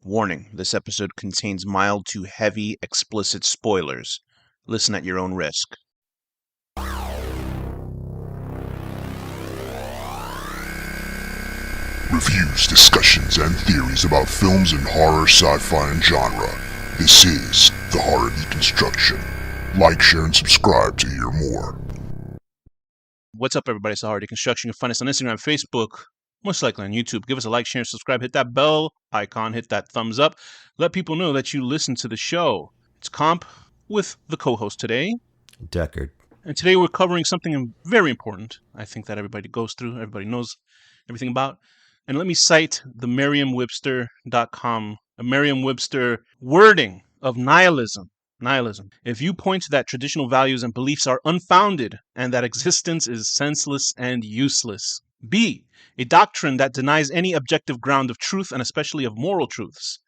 Warning, this episode contains mild to heavy explicit spoilers. Listen at your own risk. Reviews, discussions, and theories about films in horror, sci-fi, and genre. This is the Horror Deconstruction. Like, share, and subscribe to hear more. What's up, everybody? It's the Horror Deconstruction. You can find us on Instagram, Facebook, most likely on YouTube. Give us a like, share, and subscribe. Hit that bell icon. Hit that thumbs up. Let people know that you listen to the show. It's Komp with the co-host today, Deckard. And today we're covering something very important. I think that everybody goes through, everybody knows everything about. And let me cite the Merriam-Webster.com, a Merriam-Webster wording of nihilism. Nihilism. If you point that traditional values and beliefs are unfounded and that existence is senseless and useless. B, a doctrine that denies any objective ground of truth and especially of moral truths.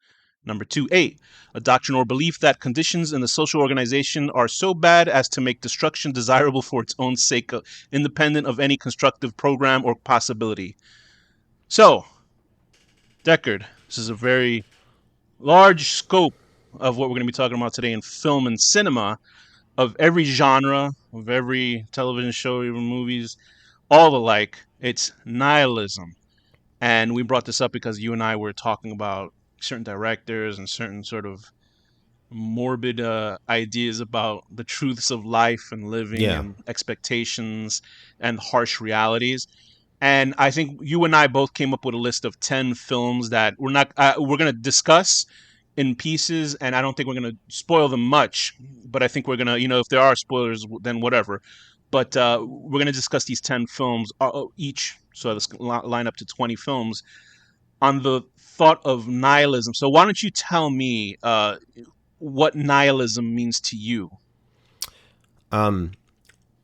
Number 2A, a doctrine or belief that conditions in the social organization are so bad as to make destruction desirable for its own sake, independent of any constructive program or possibility. So, Deckard, this is a very large scope of what we're going to be talking about today in film and cinema, of every genre, of every television show, even movies, all alike. It's nihilism. And we brought this up because you and I were talking about certain directors and certain sort of morbid ideas about the truths of life and living and expectations and harsh realities. And I think you and I both came up with a list of 10 films that we're going to discuss in pieces, and I don't think we're going to spoil them much, but I think we're going to, if there are spoilers, then whatever. But we're going to discuss these 10 films each, so let's line up to 20 films on the thought of nihilism. So why don't you tell me what nihilism means to you? Well,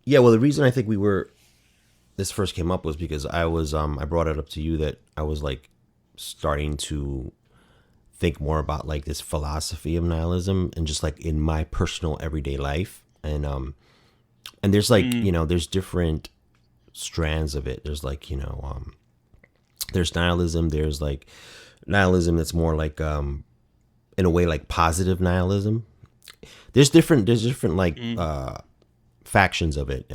the reason I think this first came up was because I brought it up to you that I was like starting to think more about like this philosophy of nihilism and just like in my personal everyday life. And there's like, there's different strands of it. There's like, there's nihilism. There's like nihilism that's more like, in a way, like positive nihilism. There's different like, factions of it.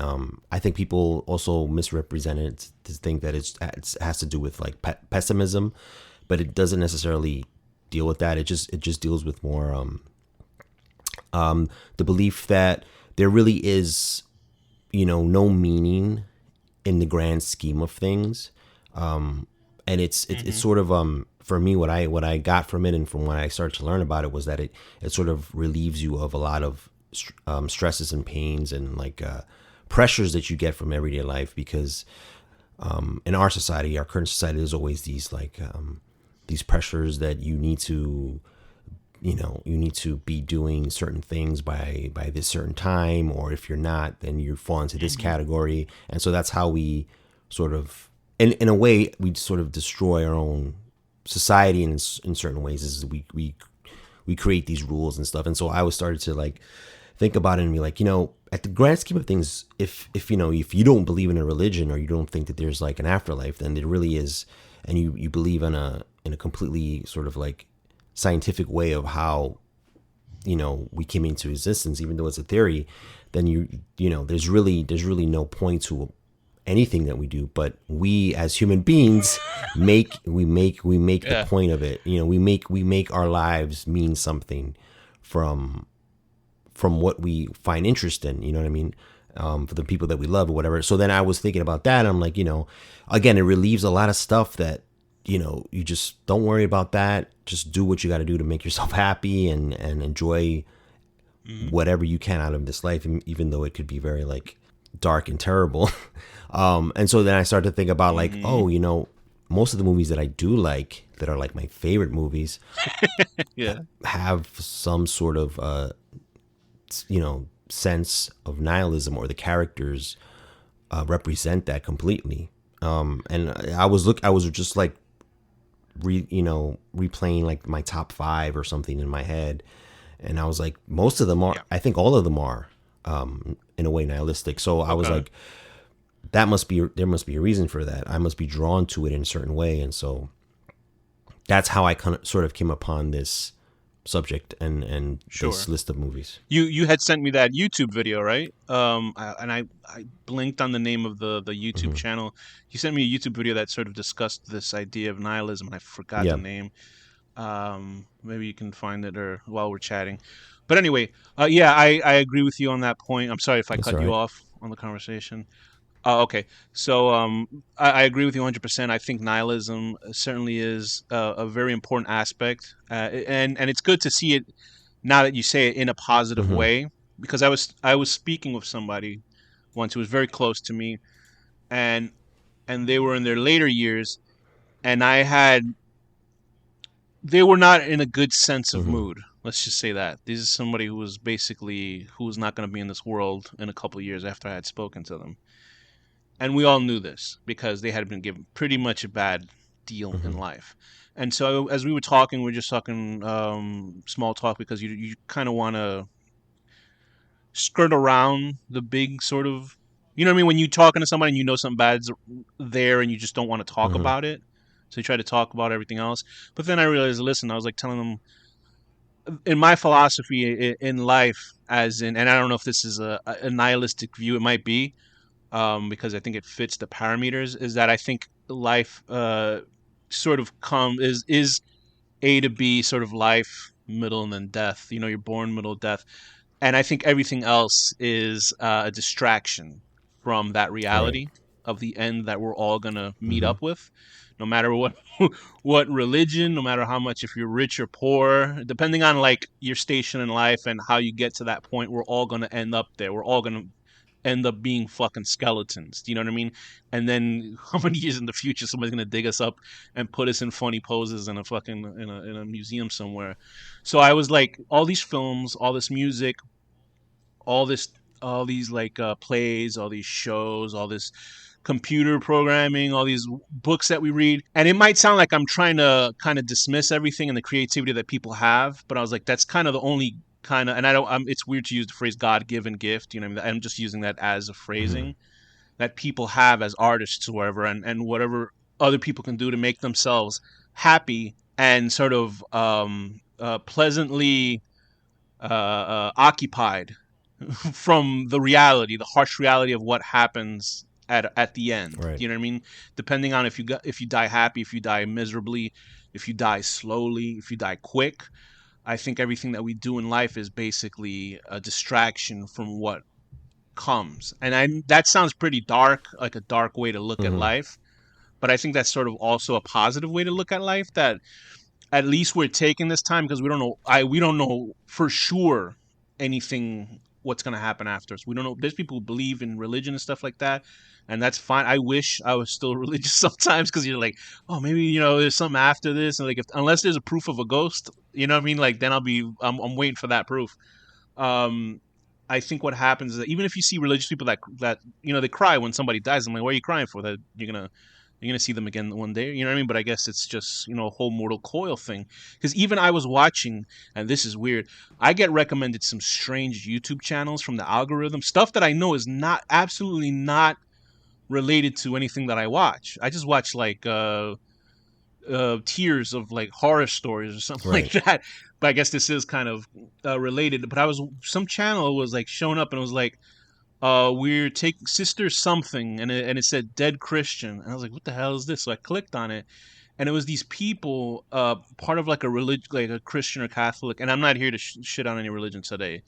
I think people also misrepresent it to think that it has to do with like pessimism, but it doesn't necessarily deal with that. It just deals with more the belief that there really is, no meaning in the grand scheme of things. And it's sort of for me what I got from it and from when I started to learn about it was that it sort of relieves you of a lot of stresses and pains and like pressures that you get from everyday life, because in our society, our current society, there's always these like these pressures that you need to be doing certain things by this certain time, or if you're not, then you fall into this category. And so that's how we sort of in a way we sort of destroy our own society in certain ways, is we create these rules and stuff. And so I was started to like think about it and be like, at the grand scheme of things, if you don't believe in a religion or you don't think that there's like an afterlife, then there really is, and you believe in a completely sort of like scientific way of how we came into existence, even though it's a theory, then there's really no point to anything that we do. But we as human beings make the point of it. We make our lives mean something from what we find interest in, you know what I mean? For the people that we love or whatever. So then I was thinking about that. I'm like, again, it relieves a lot of stuff that, you just don't worry about that. Just do what you got to do to make yourself happy and enjoy whatever you can out of this life, even though it could be very like dark and terrible. And so then I started to think about like, most of the movies that I do like, that are like my favorite movies, have some sort of, sense of nihilism, or the characters represent that completely. And I was just like replaying like my top 5 or something in my head, and I was like, most of them are, I think all of them are in a way nihilistic. So I was like, there must be a reason for that. I must be drawn to it in a certain way. And so that's how I sort of came upon this subject and Sure. this list of movies. You had sent me that YouTube video, right? I blinked on the name of the YouTube channel. You sent me a YouTube video that sort of discussed this idea of nihilism, and I forgot the name. Maybe you can find it or while we're chatting. But anyway, yeah, I agree with you on that point. I'm sorry if I cut you off on the conversation. Okay, so I agree with you 100%. I think nihilism certainly is a very important aspect, and it's good to see it now that you say it in a positive way. Because I was speaking with somebody once who was very close to me, and they were in their later years, and they were not in a good sense of mood. Let's just say that. This is somebody who was not going to be in this world in a couple of years after I had spoken to them. And we all knew this because they had been given pretty much a bad deal in life. And so as we were talking, we were just talking small talk because you kind of want to skirt around the big sort of, you know what I mean? When you're talking to somebody and you know something bad's there and you just don't want to talk about it. So you try to talk about everything else. But then I realized, listen, I was like telling them, in my philosophy in life, as in, and I don't know if this is a nihilistic view, it might be, because I think it fits the parameters, is that I think life sort of is A to B, sort of life, middle, and then death. You know, you're born, middle, death. And I think everything else is a distraction from that reality of the end that we're all going to meet up with. No matter what religion, no matter how much, if you're rich or poor, depending on like your station in life and how you get to that point, we're all going to end up there. We're all going to end up being fucking skeletons. Do you know what I mean? And then how many years in the future somebody's going to dig us up and put us in funny poses in a fucking in a museum somewhere. So I was like, all these films, all this music, all these like plays, all these shows, all this computer programming, all these books that we read. And it might sound like I'm trying to kind of dismiss everything and the creativity that people have, but I was like, that's kind of the only kind of, and it's weird to use the phrase God-given gift, you know, I'm just using that as a phrasing that people have as artists or whatever, and whatever other people can do to make themselves happy and sort of pleasantly occupied from the reality, the harsh reality of what happens at the end. Right. You know what I mean? Depending on if you die happy, if you die miserably, if you die slowly, if you die quick. I think everything that we do in life is basically a distraction from what comes. And that sounds pretty dark, like a dark way to look at life. But I think that's sort of also a positive way to look at life, that at least we're taking this time because we don't know for sure anything what's going to happen after us. We don't know. There's people who believe in religion and stuff like that, and that's fine. I wish I was still religious sometimes because you're like, oh, maybe, you know, there's something after this, and like unless there's a proof of a ghost, you know what I mean? Like then I'm waiting for that proof. I think what happens is that even if you see religious people that you know, they cry when somebody dies, I'm like, what are you crying for? That you're gonna see them again one day, you know what I mean? But I guess it's just, you know, a whole mortal coil thing. Because even I was watching, and this is weird, I get recommended some strange YouTube channels from the algorithm, stuff that I know is absolutely not related to anything that I watch. I just watch like tiers of like horror stories or something like that. But I guess this is kind of related. But some channel was like showing up and it was like, we're taking Sister something, and it said Dead Christian, and I was like, what the hell is this? So I clicked on it, and it was these people, part of like a religion, like a Christian or Catholic, and I'm not here to shit on any religion today.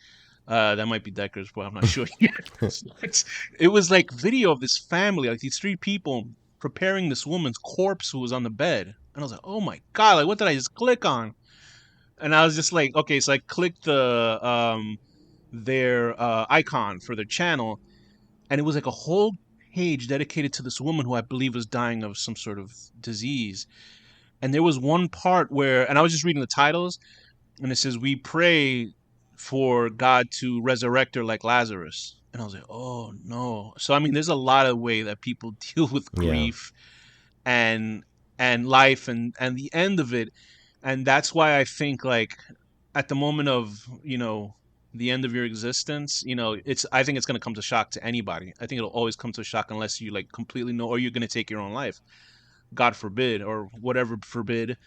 That might be Deckar's, but I'm not sure yet. It was like video of this family, like these three people preparing this woman's corpse who was on the bed, and I was like, oh my god, like what did I just click on? And I was just like, okay, so I clicked their icon for their channel, and it was like a whole page dedicated to this woman who I believe was dying of some sort of disease. And there was one part where, and I was just reading the titles, and it says, we pray for God to resurrect her like Lazarus. And I was like, oh no. So I mean, there's a lot of way that people deal with grief and life and the end of it. And that's why I think, like, at the moment of, you know, the end of your existence, you know, I think it's going to come to shock to anybody. I think it'll always come to shock unless you like completely know, or you're going to take your own life, God forbid, or whatever forbid.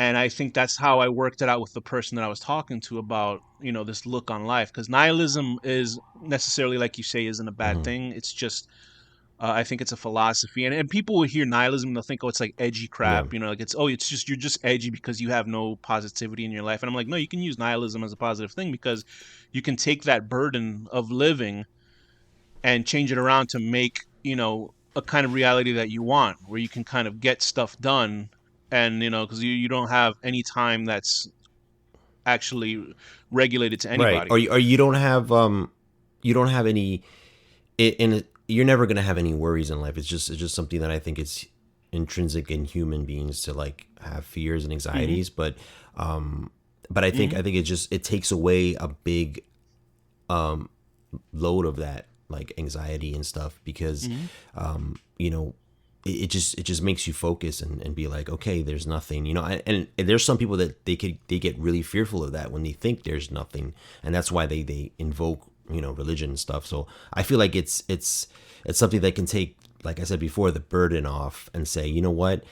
And I think that's how I worked it out with the person that I was talking to about, this look on life. Because nihilism is necessarily, like you say, isn't a bad thing. It's just, I think it's a philosophy. And people will hear nihilism and they'll think, oh, it's like edgy Yeah. crap. Like it's just, you're just edgy because you have no positivity in your life. And I'm like, no, you can use nihilism as a positive thing because you can take that burden of living and change it around to make, a kind of reality that you want, where you can kind of get stuff done. And, because you don't have any time that's actually regulated to Right. anybody. Or you don't have any you're never going to have any worries in life. It's just something that I think is intrinsic in human beings to like have fears and anxieties, but I think it takes away a big load of that, like anxiety and stuff, because it just makes you focus and be like, okay, there's nothing, and there's some people that they get really fearful of that when they think there's nothing, and that's why they invoke religion and stuff. So I feel like it's something that can take, like I said before, the burden off and say, you know what,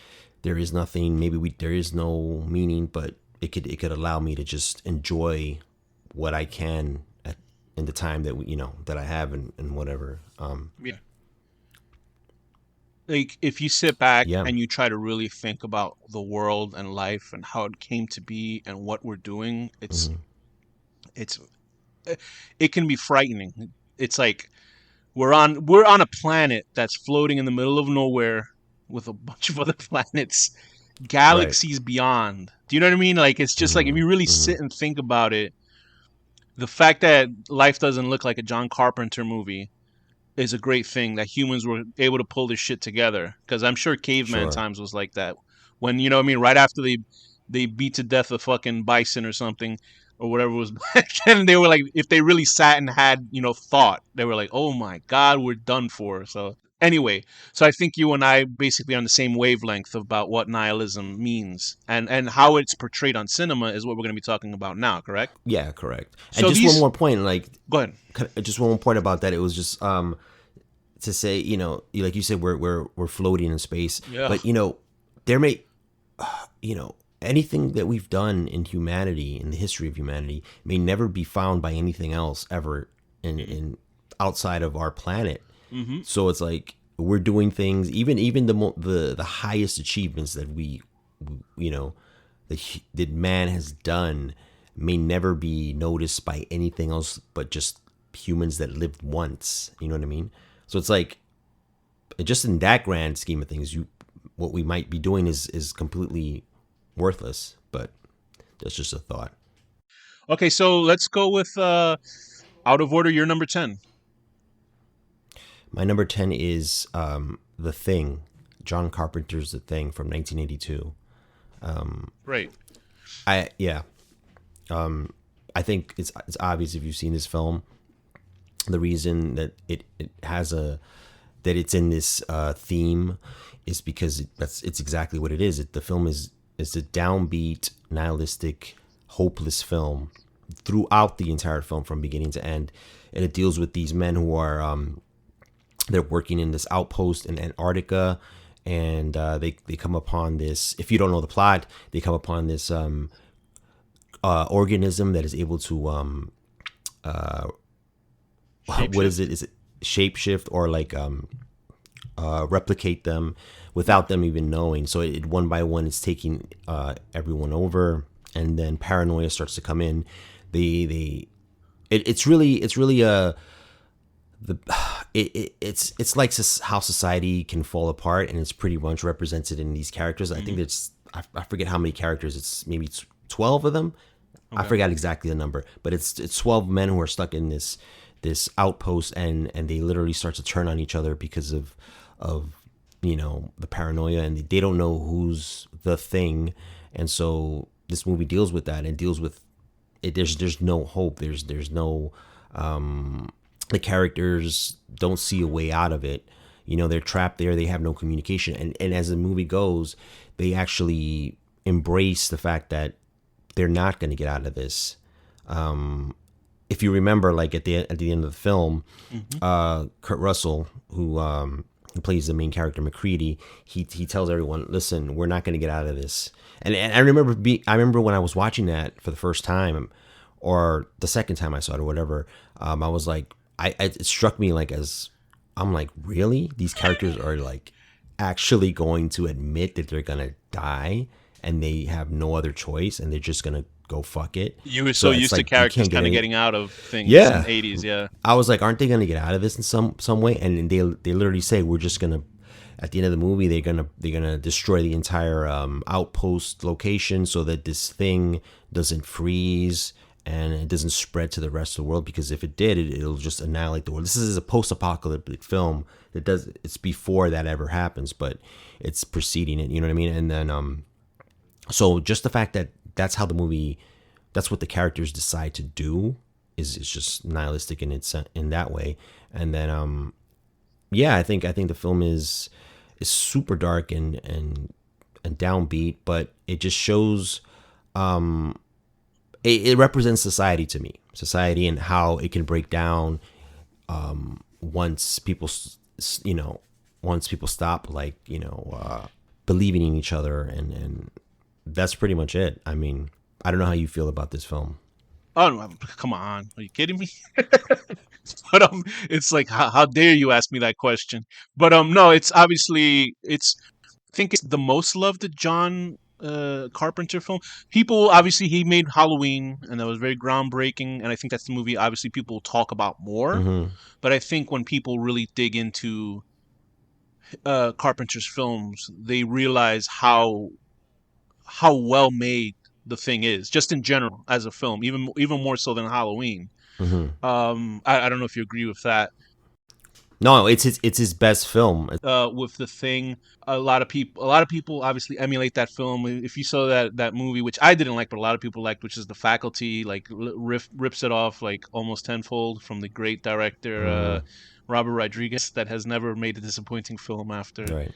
there is nothing, there is no meaning, but it could allow me to just enjoy what I can in the time that that I have and whatever. Yeah. Like if you sit back Yeah. and you try to really think about the world and life and how it came to be and what we're doing, it's it can be frightening. It's like we're on a planet that's floating in the middle of nowhere with a bunch of other planets, galaxies beyond. Do you know what I mean? Like it's just like if you really sit and think about it, the fact that life doesn't look like a John Carpenter movie is a great thing, that humans were able to pull this shit together. Because I'm sure caveman times was like that. When, right after they beat to death a fucking bison or something, or whatever was back then, they were like, if they really sat and had, thought, they were like, oh my God, we're done for. So anyway, so I think you and I basically on the same wavelength about what nihilism means and how it's portrayed on cinema is what we're going to be talking about now, correct? Yeah, correct. So and just one more point, go ahead. Just one more point about that. It was just to say, like you said, we're floating in space, but there may, anything that we've done in humanity, in the history of humanity, may never be found by anything else ever in outside of our planet. So it's like we're doing things, even the highest achievements that that man has done may never be noticed by anything else but just humans that lived once. You know what I mean? So it's like, just in that grand scheme of things, what we might be doing is completely worthless. But that's just a thought. Okay, so let's go with out of order. Your number 10. My number 10 is The Thing, John Carpenter's The Thing from 1982. Right. I think it's obvious if you've seen this film. The reason that it has that it's in this theme is because it's exactly what it is. The film is a downbeat, nihilistic, hopeless film throughout the entire film from beginning to end, and it deals with these men who are they're working in this outpost in Antarctica, and they come upon this. If you don't know the plot, they come upon this organism that is able to what is it? Is it shapeshift or like replicate them without them even knowing? So it one by one is taking everyone over, and then paranoia starts to come in. It's really it's like how society can fall apart, and it's pretty much represented in these characters. I think it's I forget how many characters. It's maybe 12 of them. Okay. I forgot exactly the number, but it's 12 men who are stuck in this outpost, and they literally start to turn on each other because of the paranoia, and they don't know who's the thing. And so this movie deals with that, and deals with it. There's no hope. There's no the characters don't see a way out of it. They're trapped there. They have no communication, and as the movie goes, they actually embrace the fact that they're not going to get out of this. If you remember, like at the end of the film, Kurt Russell, who who plays the main character McCready, he tells everyone, "Listen, we're not going to get out of this." And I remember when I was watching that for the first time, or the second time I saw it, or whatever. I was like, it struck me like as I'm like, really? These characters are like actually going to admit that they're gonna die, and they have no other choice, and they're just gonna go fuck it. You were so used to characters kind of getting out of things in the 80s, yeah. I was like, aren't they going to get out of this in some way? And they literally say, we're just going to, at the end of the movie, they're gonna destroy the entire outpost location so that this thing doesn't freeze and it doesn't spread to the rest of the world, because if it did, it'll just annihilate the world. This is a post-apocalyptic film it's before that ever happens, but it's preceding it, you know what I mean? And then so just the fact that that's what the characters decide to do is just nihilistic in that way. And then yeah, I think the film is super dark and downbeat, but it just shows it represents society to me, and how it can break down once people stop believing in each other, and that's pretty much it. I mean, I don't know how you feel about this film. Oh, no, come on. Are you kidding me? But it's like, how dare you ask me that question? But no, it's obviously, I think it's the most loved John Carpenter film. People, obviously, he made Halloween, and that was very groundbreaking, and I think that's the movie obviously people talk about more. Mm-hmm. But I think when people really dig into Carpenter's films, they realize how well made the thing is, just in general as a film, even more so than Halloween. Mm-hmm. I don't know if you agree with that. No, it's his best film. With The Thing, a lot of people obviously emulate that film. If you saw that movie, which I didn't like, but a lot of people liked, which is The Faculty, like rips it off like almost tenfold from the great director Robert Rodriguez, that has never made a disappointing film after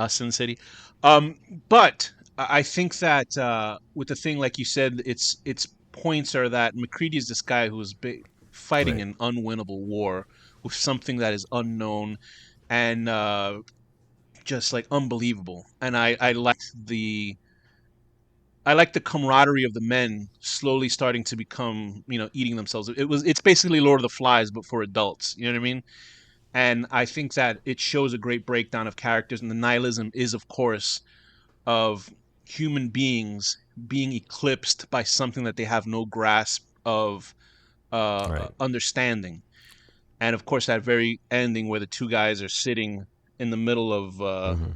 Sin City. But I think that with The Thing, like you said, its points are that McCready is this guy who is fighting an unwinnable war with something that is unknown and just like unbelievable. And I like the camaraderie of the men slowly starting to become, eating themselves. It's basically Lord of the Flies, but for adults. You know what I mean? And I think that it shows a great breakdown of characters, and the nihilism is, of course, of human beings being eclipsed by something that they have no grasp of understanding. And of course, that very ending where the two guys are sitting in the middle of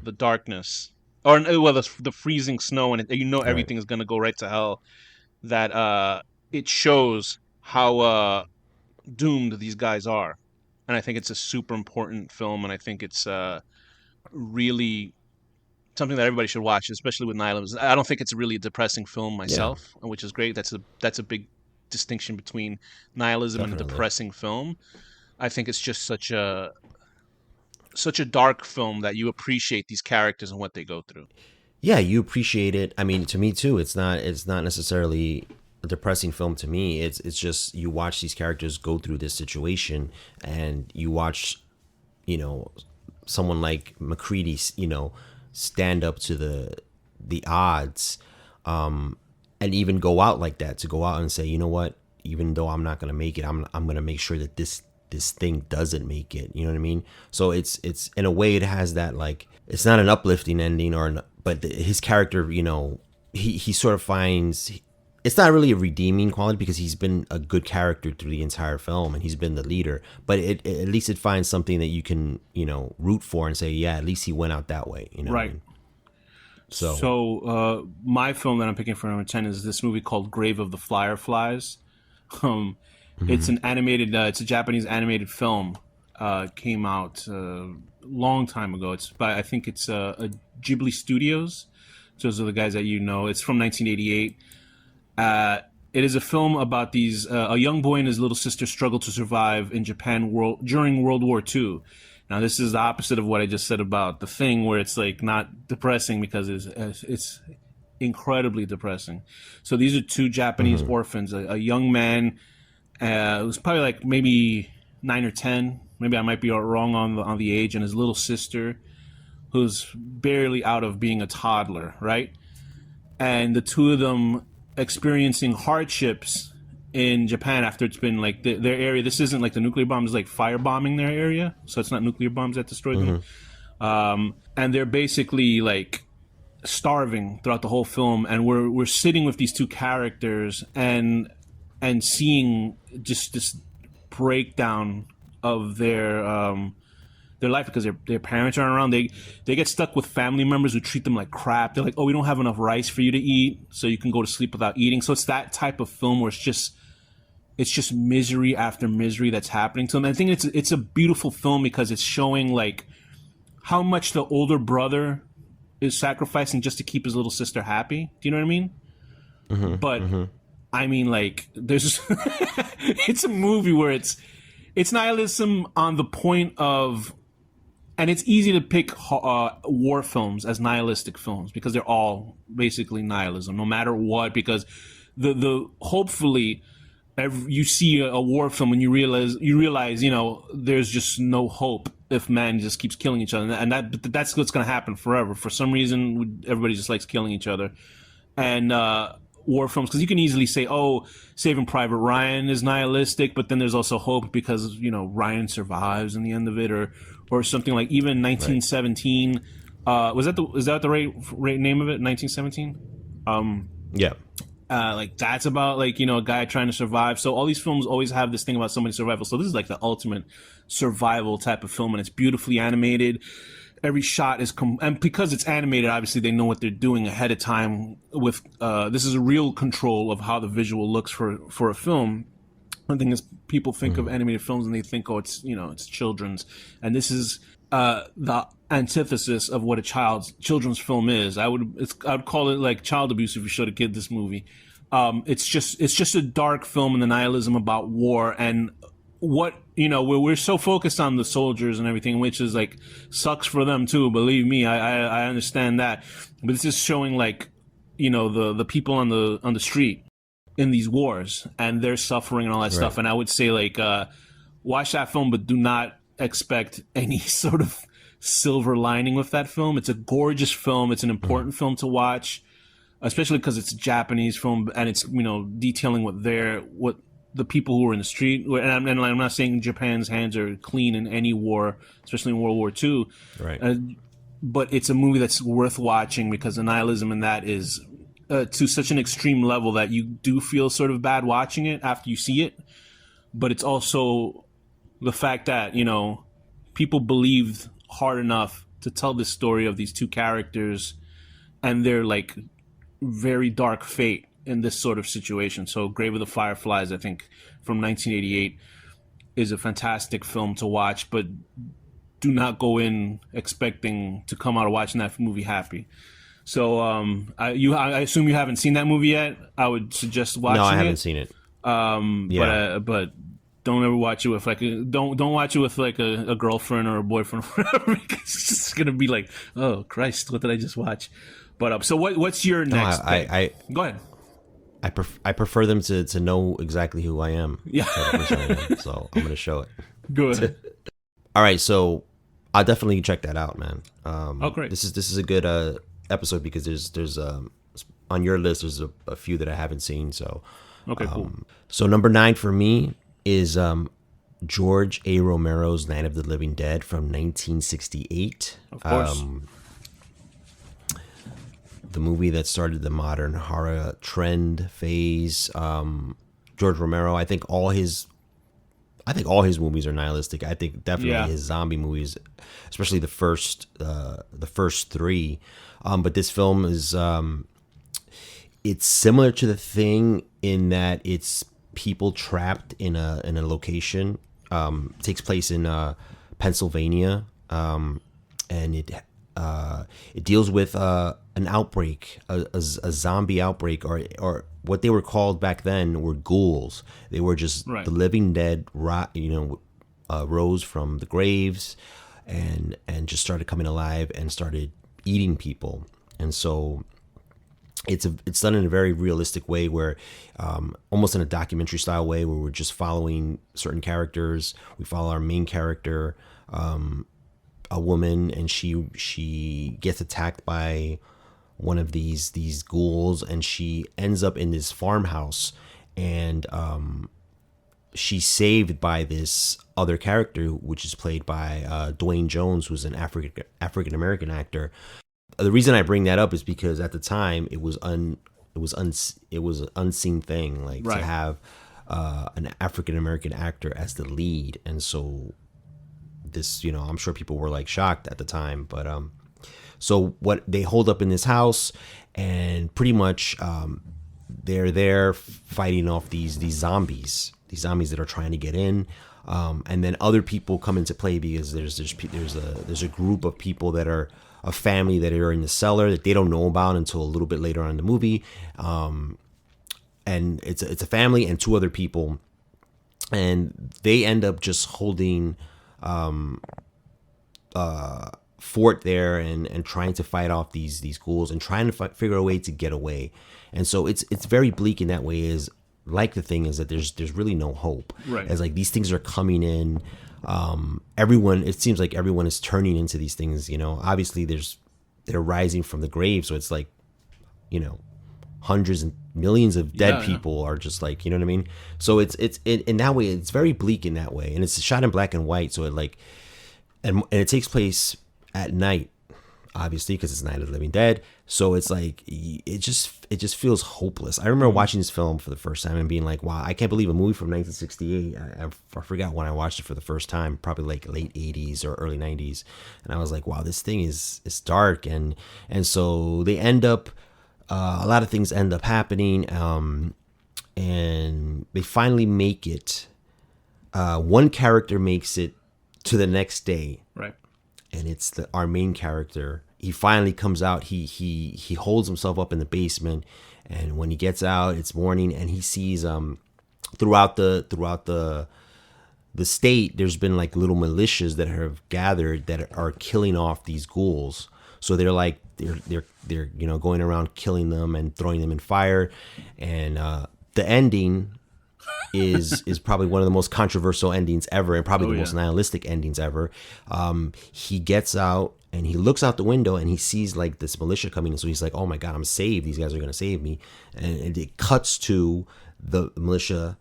the darkness, or the freezing snow, and everything is going to go right to hell. That it shows how doomed these guys are, and I think it's a super important film, and I think it's really something that everybody should watch, especially with nihilism. I don't think it's really a depressing film myself, which is great. That's a big distinction between nihilism and a depressing film. I think it's just such a dark film that you appreciate these characters and what they go through. Yeah, you appreciate it. I mean, to me too, it's not necessarily a depressing film to me. It's just you watch these characters go through this situation, and you watch, someone like McCready, stand up to the odds, and even go out like that, to go out and say, you know what, even though I'm not gonna make it, I'm gonna make sure that this thing doesn't make it. You know what I mean? So it's in a way, it has that, like, it's not an uplifting ending, but his character, he sort of finds, it's not really a redeeming quality, because he's been a good character through the entire film and he's been the leader, but at least it finds something that you can, root for and say, yeah, at least he went out that way, right? What I mean? So my film that I'm picking for number 10 is this movie called Grave of the Fireflies. It's an animated, it's a Japanese animated film. Came out a long time ago. I think it's a Ghibli Studios. Those are the guys that It's from 1988. It is a film about these a young boy and his little sister struggle to survive in Japan during World War II. Now, this is the opposite of what I just said about The Thing, where it's like not depressing, because it's incredibly depressing. So these are two Japanese orphans. A young man who's probably like maybe 9 or 10, maybe I might be wrong on the age, and his little sister, who's barely out of being a toddler, right? And the two of them experiencing hardships in Japan after it's been like their area. This isn't like the nuclear bombs, like firebombing their area, so it's not nuclear bombs that destroy them. And they're basically like starving throughout the whole film, and we're sitting with these two characters and seeing just this breakdown of their life because their parents aren't around. They get stuck with family members who treat them like crap. They're like, oh, we don't have enough rice for you to eat, so you can go to sleep without eating. So it's that type of film where it's just misery after misery that's happening to them. And I think it's a beautiful film because it's showing like how much the older brother is sacrificing just to keep his little sister happy. Do you know what I mean? But I mean, like, there's it's a movie where it's nihilism on the point of, and it's easy to pick war films as nihilistic films because they're all basically nihilism, no matter what. Because the hopefully you see a war film and you realize there's just no hope if man just keeps killing each other, and that's what's going to happen forever. For some reason, everybody just likes killing each other, and war films, because you can easily say, oh, Saving Private Ryan is nihilistic, but then there's also hope because Ryan survives in the end of it, or something like even 1917. Is that the right name of it? 1917. Yeah. Like that's about like a guy trying to survive. So all these films always have this thing about somebody's survival. So this is like the ultimate survival type of film, and it's beautifully animated. Every shot is and because it's animated, obviously they know what they're doing ahead of time. With this is a real control of how the visual looks for a film. One thing is people think of animated films and they think, oh, it's it's children's, and this is the antithesis of what a children's film is. I would call it like child abuse if you showed a kid this movie. It's just a dark film and the nihilism about war and what we're so focused on the soldiers and everything, which is like sucks for them too. Believe me, I understand that, but it's just showing like the people on the street in these wars and their suffering and all that stuff. And I would say like watch that film, but do not expect any sort of silver lining with that film. It's a gorgeous film. It's an important film to watch, especially because it's a Japanese film and it's detailing what the people who were in the street. And I'm not saying Japan's hands are clean in any war, especially in World War II. Right. But it's a movie that's worth watching because the nihilism in that is to such an extreme level that you do feel sort of bad watching it after you see it. But it's also the fact that, people believed hard enough to tell this story of these two characters and their like very dark fate in this sort of situation. So Grave of the Fireflies, I think, from 1988 is a fantastic film to watch, but do not go in expecting to come out of watching that movie happy. So I assume you haven't seen that movie yet. I would suggest watching it. No, I haven't seen it. But don't ever watch it with like don't watch it with like a girlfriend or a boyfriend or whatever, because it's just gonna be like, oh Christ, what did I just watch? But so what's your next? Go ahead. I prefer them to know exactly who I am. Yeah. So I'm gonna show it. Good. All right, so I'll definitely check that out, man. Great. This is a good episode because there's on your list there's a few that I haven't seen. So okay, cool. So number 9 for me is George A. Romero's Night of the Living Dead from 1968. Of course. The movie that started the modern horror trend phase. George Romero, I think all his movies are nihilistic. I think definitely his zombie movies, especially the first 3. But this film is it's similar to The Thing in that it's people trapped in a location. It takes place in Pennsylvania, and it deals with an outbreak, a zombie outbreak, or what they were called back then were ghouls. They were just the living dead, rose from the graves, and just started coming alive and started eating people. And so it's done in a very realistic way, where almost in a documentary style way, where we're just following certain characters. We follow our main character, a woman, and she gets attacked by one of these ghouls, and she ends up in this farmhouse, and she's saved by this other character, which is played by Dwayne Jones, who's an African American actor. The reason I bring that up is because at the time it was an unseen thing, like Right. to have an African American actor as the lead, and so this, I'm sure people were like shocked at the time, but so what they hold up in this house, and pretty much they're there fighting off these zombies that are trying to get in, and then other people come into play, because there's a group of people that are a family that are in the cellar that they don't know about until a little bit later on in the movie, and it's a family and two other people, and they end up just holding fort there, and trying to fight off these ghouls, and trying to figure a way to get away. And so it's very bleak in that way. Is like, the thing is that there's really no hope. Right. As like these things are coming in, it seems like everyone is turning into these things. Obviously they're rising from the grave, so it's like, hundreds and millions of dead people are just like, you know what I mean? So it's in that way, it's very bleak in that way, and it's shot in black and white, so it like, and it takes place at night, obviously, because it's Night of the Living Dead. So it's like, it just feels hopeless. I remember watching this film for the first time and being like, wow, I can't believe a movie from 1968. I forgot when I watched it for the first time, probably like late 80s or early 90s. And I was like, wow, this thing is dark. And so they end up, a lot of things end up happening. And they finally make it. One character makes it to the next day. Right. And it's our main character. He finally comes out. He holds himself up in the basement, and when he gets out, it's morning, and he sees throughout the state, there's been like little militias that have gathered that are killing off these ghouls. So they're going around killing them and throwing them in fire, and the ending is probably one of the most controversial endings ever, and probably the most nihilistic endings ever. He gets out and he looks out the window and he sees like this militia coming in, so he's like, oh my god, I'm saved, these guys are gonna save me. And it cuts to the militia,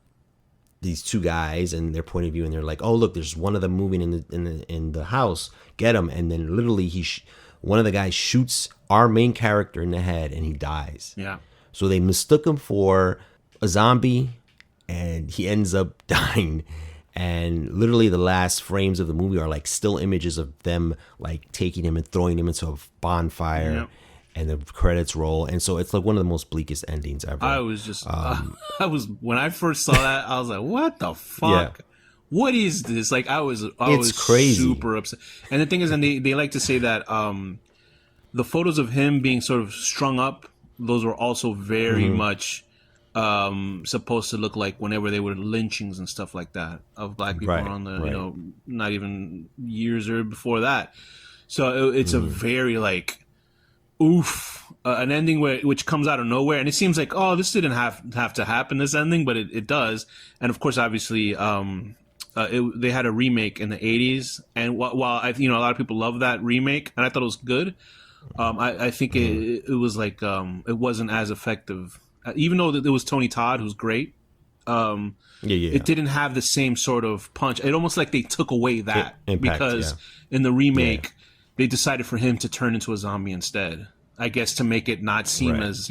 these two guys, and their point of view, and they're like, oh look, there's one of them moving in the house, get him. And then literally one of the guys shoots our main character in the head, and he dies. Yeah. So they mistook him for a zombie, and he ends up dying. And literally the last frames of the movie are like still images of them like taking him and throwing him into a bonfire. Yep. And the credits roll. And so it's like one of the most bleakest endings ever. I was just, when I first saw that, I was like, what the fuck? Yeah. What is this? Like, I was crazy. Super upset. And the thing is, and they like to say that the photos of him being sort of strung up, those were also very much supposed to look like whenever they were lynchings and stuff like that of black people on the, not even years or before that. So it's a very like, an ending which comes out of nowhere, and it seems like, oh, this didn't have to happen, this ending, but it does. And of course, obviously, they had a remake in the 80s, and while a lot of people love that remake, and I thought it was good, I think it was like it wasn't as effective, even though it was Tony Todd, who's great. It didn't have the same sort of punch. It almost like they took away that impact, because in the remake they decided for him to turn into a zombie instead, I guess, to make it not seem as,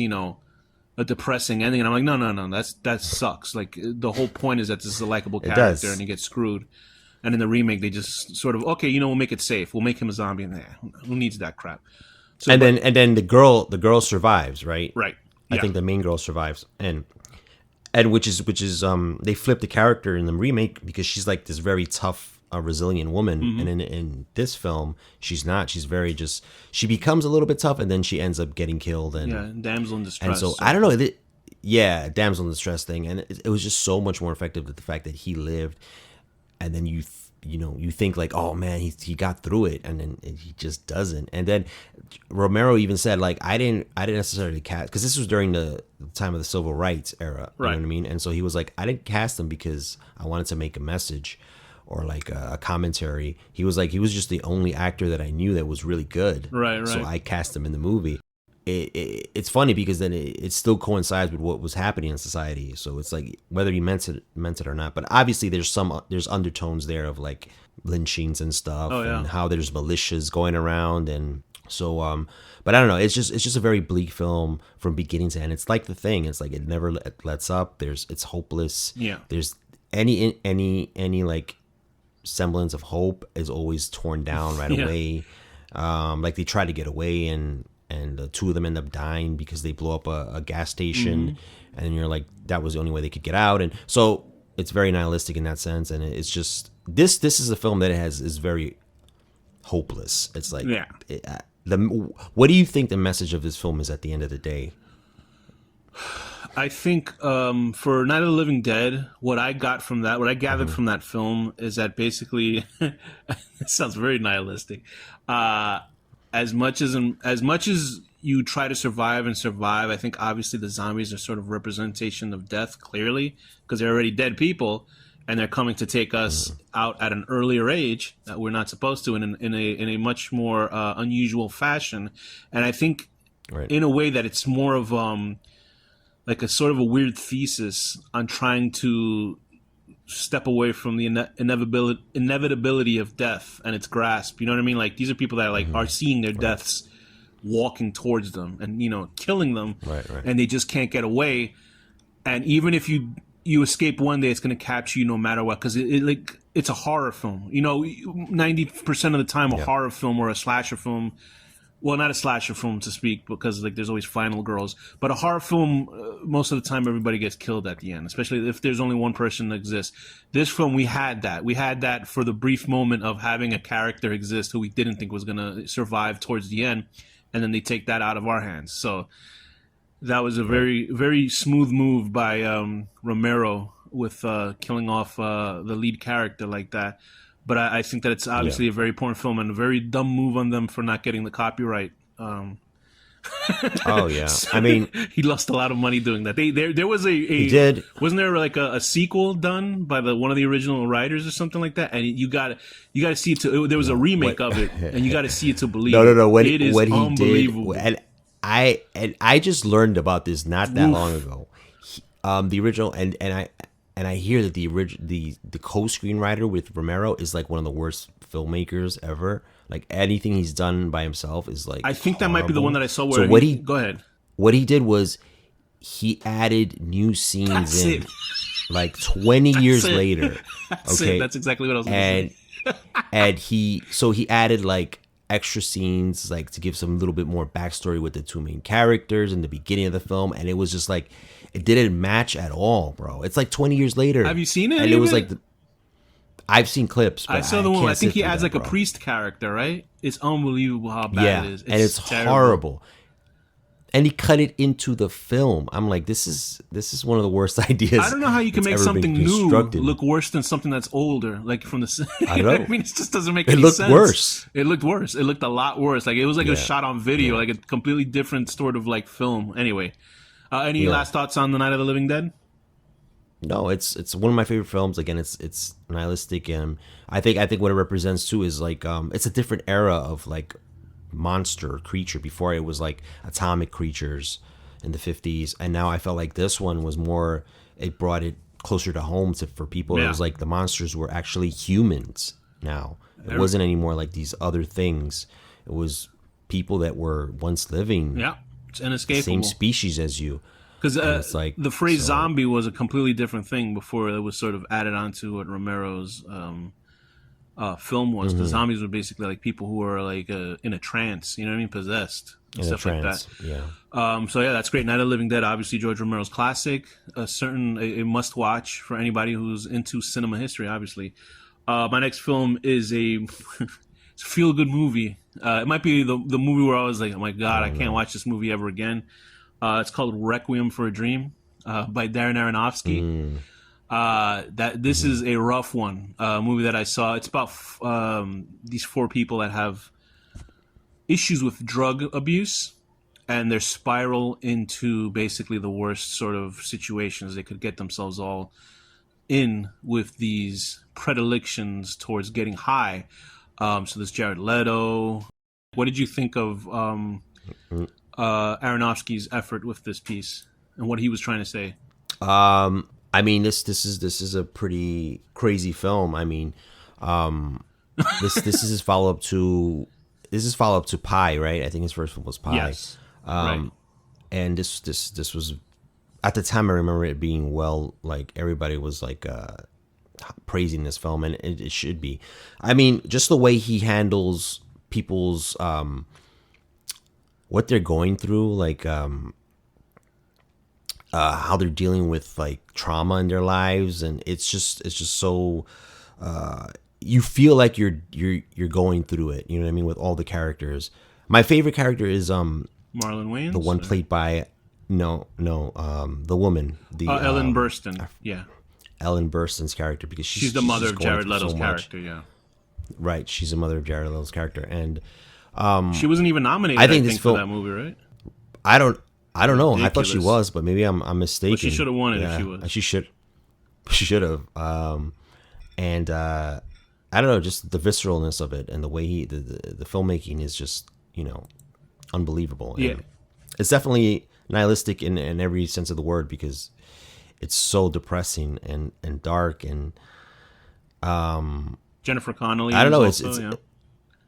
a depressing ending. And I'm like, no, that sucks. Like, the whole point is that this is a likable character, and he gets screwed. And in the remake, they just sort of, okay, we'll make it safe. We'll make him a zombie, and who needs that crap? So, then the girl survives, right? Right. I think the main girl survives, and which is they flipped the character in the remake, because she's like this very tough, a resilient woman, and in this film she's not. She's very she becomes a little bit tough, and then she ends up getting killed, and damsel in distress. And so I don't know, damsel in distress thing, and it was just so much more effective, that the fact that he lived, and then you think like, oh man, he got through it, and then he just doesn't. And then Romero even said like, I didn't necessarily cast, because this was during the time of the civil rights era, you know what I mean? And so he was like, I didn't cast him because I wanted to make a message or like a commentary. He was like, he was just the only actor that I knew that was really good, right. So I cast him in the movie. It's funny because then it still coincides with what was happening in society. So it's like whether he meant it or not. But obviously there's undertones there of like lynchings and stuff, and how there's militias going around, and so but I don't know. It's just a very bleak film from beginning to end. It's like The Thing. It's like it never lets up. It's hopeless. Yeah. There's any like semblance of hope is always torn down right away. Like they try to get away, and the two of them end up dying because they blow up a gas station, and you're like, that was the only way they could get out. And so it's very nihilistic in that sense, and it's just this is a film that is very hopeless. It's like, what do you think the message of this film is at the end of the day? I think for Night of the Living Dead, what I got from that, what I gathered from that film is that basically, it sounds very nihilistic. As much as you try to survive, I think obviously the zombies are sort of representation of death, clearly, because they're already dead people, and they're coming to take us out at an earlier age that we're not supposed to, in a much more unusual fashion. And I think in a way that it's more of like a sort of a weird thesis on trying to step away from the inevitability of death and its grasp. You know what I mean? Like, these are people that like are seeing their deaths walking towards them and, killing them, and they just can't get away. And even if you escape one day, it's going to capture you no matter what, because it's a horror film. 90% of the time, a horror film or a slasher film, well, not a slasher film to speak, because like there's always final girls, but a horror film, most of the time everybody gets killed at the end, especially if there's only one person that exists. This film, we had that for the brief moment of having a character exist who we didn't think was going to survive towards the end, and then they take that out of our hands. So that was a very, very smooth move by Romero with killing off the lead character like that. But I think that it's obviously a very important film, and a very dumb move on them for not getting the copyright. Oh yeah, I mean, he lost a lot of money doing that. There was he did. Wasn't there like a sequel done by one of the original writers or something like that? And you got to see it there was a remake of it, and you got to see it to believe. No. What it is unbelievable. He did, and I just learned about this not that long ago. The original, and I hear that the co-screenwriter with Romero is like one of the worst filmmakers ever. Like anything he's done by himself is like, I think horrible. That might be the one that I saw. Where go ahead. What he did was he added new scenes like 20 years later. That's exactly what I was going to say. And he added like extra scenes, like to give some little bit more backstory with the two main characters in the beginning of the film, and it was just like, it didn't match at all, bro. It's like 20 years later. Have you seen it? And it was like, I've seen clips. But I saw the one. I think he adds like a priest character, right? It's unbelievable how bad it is. And it's horrible. And he cut it into the film. I'm like, this is one of the worst ideas. I don't know how you can make something new look worse than something that's older, like from the. I don't know. I mean, it just doesn't make any sense. It looked worse. It looked worse. It looked a lot worse. Like it was like a shot on video, like a completely different sort of like film. Anyway, any last thoughts on the Night of the Living Dead? No, it's one of my favorite films. Again, it's nihilistic, and I think what it represents too is like it's a different era of like monster creature. Before it was like atomic creatures in the 50s, and now I felt like this one was more, it brought it closer to home for people. It was like the monsters were actually humans now. It wasn't anymore like these other things. It was people that were once living, it's inescapable, same species as you. Because like, the phrase zombie was a completely different thing before it was sort of added onto what Romero's film was. The zombies were basically like people who were like in a trance, you know what I mean, possessed, and stuff like that. So that's great. Night of the Living Dead, obviously George Romero's classic, a must watch for anybody who's into cinema history. Obviously, my next film is it's a feel good movie. It might be the movie where I was like, oh my god, I can't watch this movie ever again. It's called Requiem for a Dream by Darren Aronofsky. That this is a rough one. Movie that I saw. It's about these 4 people that have issues with drug abuse, and they spiral into basically the worst sort of situations they could get themselves all in with these predilections towards getting high. So there's Jared Leto. What did you think of Aronofsky's effort with this piece and what he was trying to say? I mean, this is a pretty crazy film. I mean, this is his follow up to Pi, right? I think his first film was Pi. Yes. Right. And this was, at the time, I remember it being like everybody was like praising this film, and it should be. I mean, just the way he handles people's what they're going through, like how they're dealing with like trauma in their lives, and it's just so you feel like you're going through it. You know what I mean? With all the characters, my favorite character is Marlon Wayans, the one played by the woman, Ellen Burstyn. Yeah, Ellen Burstyn's character, because she's the mother of Jared Leto's character. Yeah, right. She's the mother of Jared Leto's character, and she wasn't even nominated. I think for that movie, right? I don't know. Ridiculous. I thought she was, but maybe I'm mistaken. Well, she should have won it if she was. She should have. And I don't know, just the visceralness of it and the way the filmmaking is just, unbelievable. Yeah. And it's definitely nihilistic in every sense of the word, because it's so depressing and dark, and Jennifer Connelly. I don't know. Also,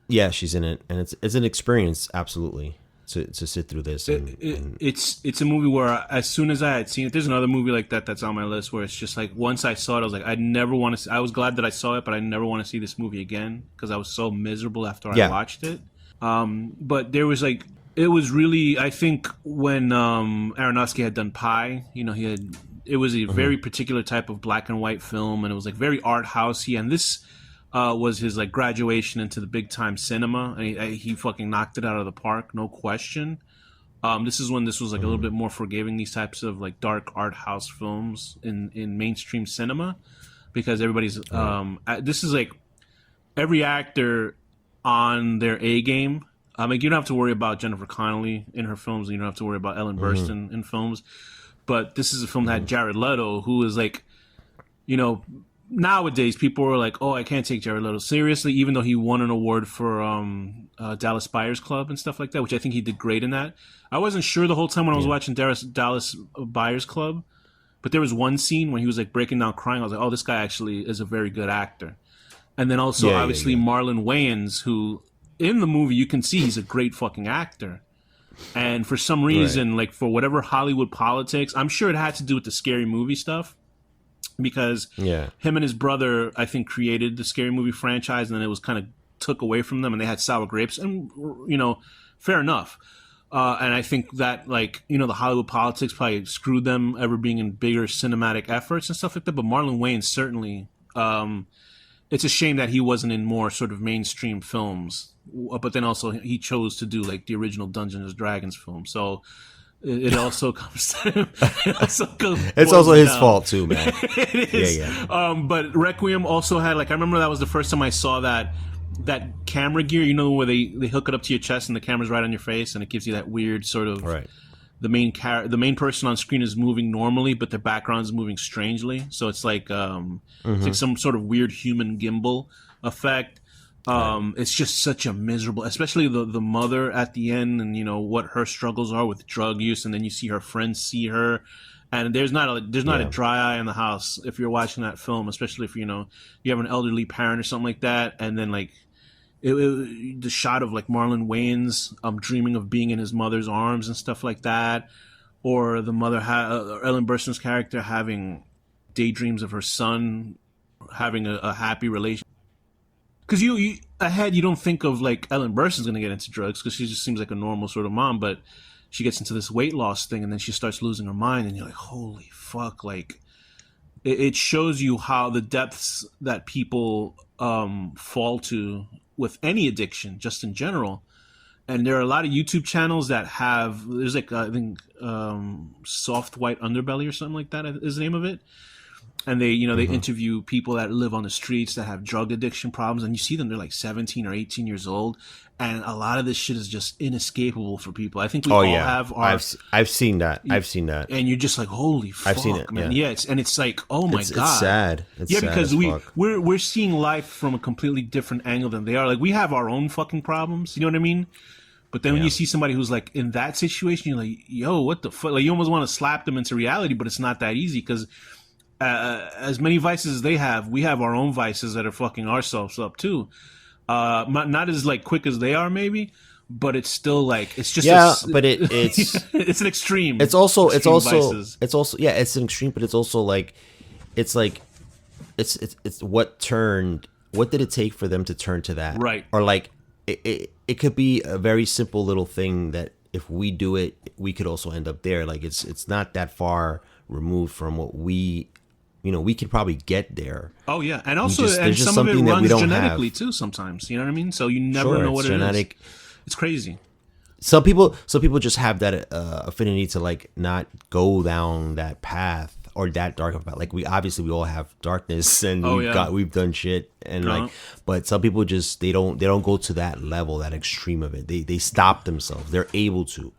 yeah, she's in it, and it's an experience, absolutely, to sit through this. It's a movie where as soon as I had seen it, there's another movie like that's on my list where it's just like, once I saw it, I was like, I never want to. I was glad that I saw it, but I never want to see this movie again, because I was so miserable after I watched it. But there was like, it was really, I think when Aronofsky had done Pi, it was a very particular type of black and white film, and it was like very art housey, and this was his like graduation into the big time cinema, and he fucking knocked it out of the park, no question. This is when this was like a little bit more forgiving, these types of like dark art house films in mainstream cinema, because everybody's this is like every actor on their A game. Like, you don't have to worry about Jennifer Connelly in her films, and you don't have to worry about Ellen Burstyn in films, but this is a film that had Jared Leto, who is like, nowadays people are like, oh, I can't take Jared Leto seriously, even though he won an award for Dallas Buyers Club and stuff like that, which I think he did great in that. I wasn't sure the whole time when I was watching Dallas Buyers Club, but there was one scene when he was like breaking down crying. I was like, oh, this guy actually is a very good actor. And then also obviously Marlon Wayans, who in the movie you can see he's a great fucking actor. And for some reason, like for whatever Hollywood politics, I'm sure it had to do with the Scary Movie stuff, because him and his brother, I think, created the Scary Movie franchise, and then it was kind of took away from them, and they had Sour Grapes, and fair enough. And I think that, like, the Hollywood politics probably screwed them ever being in bigger cinematic efforts and stuff like that. But Marlon Wayans certainly, it's a shame that he wasn't in more sort of mainstream films. But then also he chose to do like the original Dungeons and Dragons film, so it also comes to him. It's also his fault too, man. It is. But Requiem also had, like, I remember that was the first time I saw that camera gear, where they hook it up to your chest and the camera's right on your face, and it gives you that weird sort of the main person on screen is moving normally, but the background is moving strangely, so it's like it's like some sort of weird human gimbal effect. It's just such a miserable, especially the mother at the end, and what her struggles are with drug use, and then you see her friends see her, and there's not a dry eye in the house if you're watching that film, especially if you have an elderly parent or something like that, and then like the shot of like Marlon Wayans dreaming of being in his mother's arms and stuff like that, or the mother Ellen Burstyn's character having daydreams of her son having a happy relationship. Because you don't think of like Ellen Burstyn's going to get into drugs, because she just seems like a normal sort of mom, but she gets into this weight loss thing, and then she starts losing her mind, and you're like, holy fuck! Like, it shows you how the depths that people fall to with any addiction, just in general. And there are a lot of YouTube channels that there's like I think Soft White Underbelly or something like that is the name of it. and they they interview people that live on the streets that have drug addiction problems, and you see them, they're like 17 or 18 years old, and a lot of this shit is just inescapable for people. I think we all have our I've seen that. I've seen that. And you're just like, holy fuck, I've seen it, man. yeah. It's like, oh my god. It's sad. It's sad because as fuck. we're seeing life from a completely different angle than they are. Like, we have our own fucking problems, you know what I mean? But then when you see somebody who's like in that situation, you're like, yo, what the fuck? Like, you almost want to slap them into reality, but it's not that easy, because as many vices as they have, we have our own vices that are fucking ourselves up too. Not as like quick as they are, maybe, but it's still like, it's just but it's it's an extreme. It's also vices. it's an extreme, but it's also like it's what did it take for them to turn to that, right? Or like it could be a very simple little thing that if we do it, we could also end up there. Like, it's not that far removed from what we could probably get there. Oh yeah, and also there's just some of it something that we runs don't genetically have. too. Sometimes, you know what I mean. So you never know what genetic. it is. It's crazy. Some people just have that affinity to like not go down that path or that dark of a path. Like, we all have darkness, and we've done shit, and like, but some people just they don't go to that level, that extreme of it. They stop themselves. They're able to.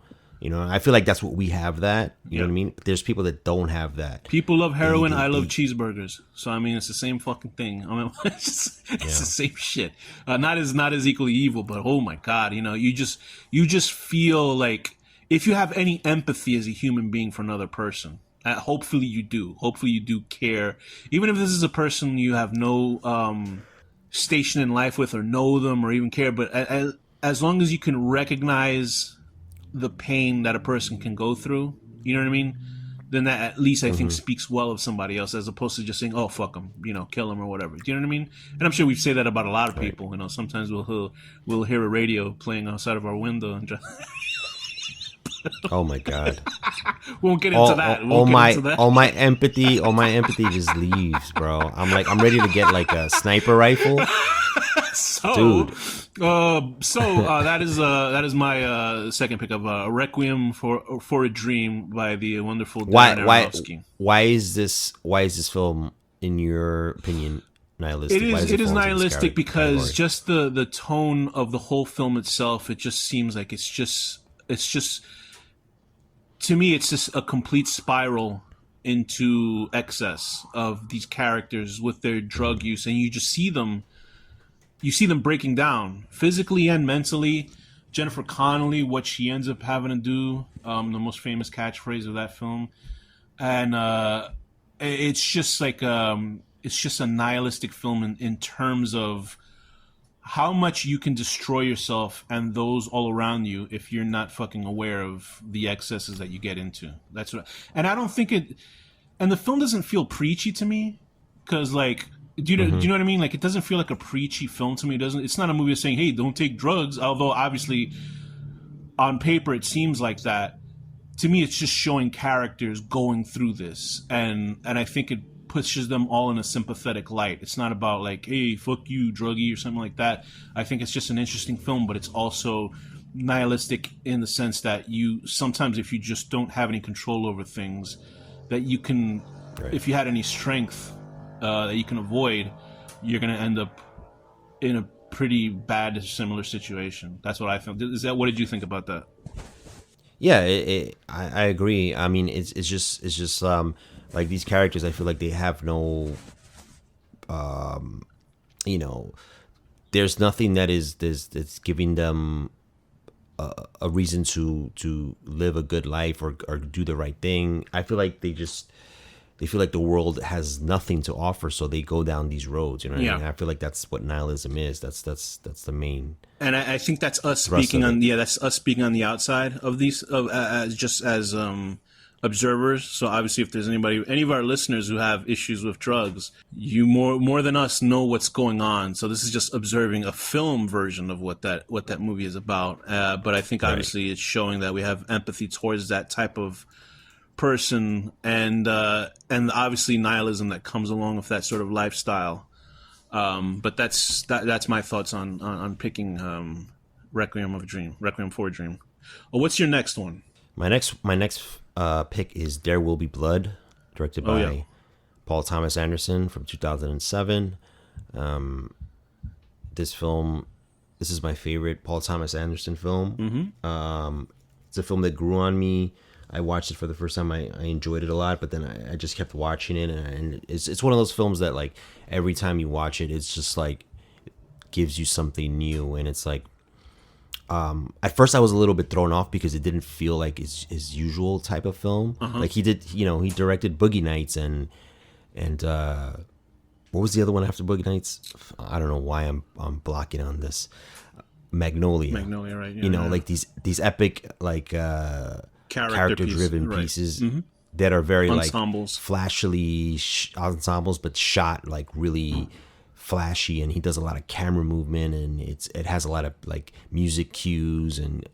I feel like that's what we have. That you know what I mean. There's people that don't have that. People love heroin. I love cheeseburgers. So I mean, it's the same fucking thing. I mean, it's the same shit. Not as equally evil, but oh my god, you just feel like, if you have any empathy as a human being for another person, hopefully you do. Hopefully you do care, even if this is a person you have no station in life with, or know them, or even care. But as long as you can recognize the pain that a person can go through, you know what I mean? Then that at least I think speaks well of somebody else, as opposed to just saying, "Oh, fuck them," kill them or whatever. Do you know what I mean? And I'm sure we say that about a lot of people. Sometimes we'll hear a radio playing outside of our window and just. Oh my god! Won't get into that. All my empathy just leaves, bro. I'm ready to get like a sniper rifle. Dude. That is my second pick of "Requiem for a Dream" by the wonderful Darren Aronofsky. Why is this film, in your opinion, nihilistic? It is nihilistic because just the tone of the whole film itself, it just seems like it's just to me, it's just a complete spiral into excess of these characters with their drug use, and you just see them breaking down physically and mentally. Jennifer Connelly, what she ends up having to do, the most famous catchphrase of that film, and it's just like it's just a nihilistic film in terms of how much you can destroy yourself and those all around you if you're not fucking aware of the excesses that you get into. That's what, and I don't think it. And the film doesn't feel preachy to me, because like. Do you know what I mean? Like, it doesn't feel like a preachy film to me. It's not a movie saying, "Hey, don't take drugs." Although obviously, on paper, it seems like that. To me, it's just showing characters going through this, and I think it pushes them all in a sympathetic light. It's not about like, "Hey, fuck you, druggie," or something like that. I think it's just an interesting film, but it's also nihilistic in the sense that you sometimes, if you just don't have any control over things, that you can, if you had any strength. That you can avoid, you're going to end up in a pretty bad, similar situation. That's what I think. What did you think about that? Yeah, I agree. I mean, it's just like these characters. I feel like they have no, there's nothing that's giving them a reason to live a good life or do the right thing. I feel like they feel like the world has nothing to offer, so they go down these roads. You know what I mean? I feel like that's what nihilism is. That's the main. And I think that's us speaking on that's us speaking on the outside of these, as observers. So obviously, if there's any of our listeners who have issues with drugs, you more than us know what's going on. So this is just observing a film version of what that movie is about. But I think obviously it's showing that we have empathy towards that type of person, and obviously nihilism that comes along with that sort of lifestyle. But that's my thoughts on picking Requiem for a Dream. Oh, what's your next one? My next pick is There Will Be Blood, directed by Paul Thomas Anderson from 2007. This is my favorite Paul Thomas Anderson film. It's a film that grew on me. I watched it for the first time. I enjoyed it a lot, but then I just kept watching it, and it's one of those films that like every time you watch it, it's just like it gives you something new, and it's like at first I was a little bit thrown off because it didn't feel like his usual type of film. Like he directed Boogie Nights and what was the other one after Boogie Nights? I don't know why I'm blocking on this. Magnolia, right? Yeah, like these epic like character driven pieces that are very ensembles. Like flashily ensembles, but shot like really flashy, and he does a lot of camera movement, and it has a lot of like music cues, and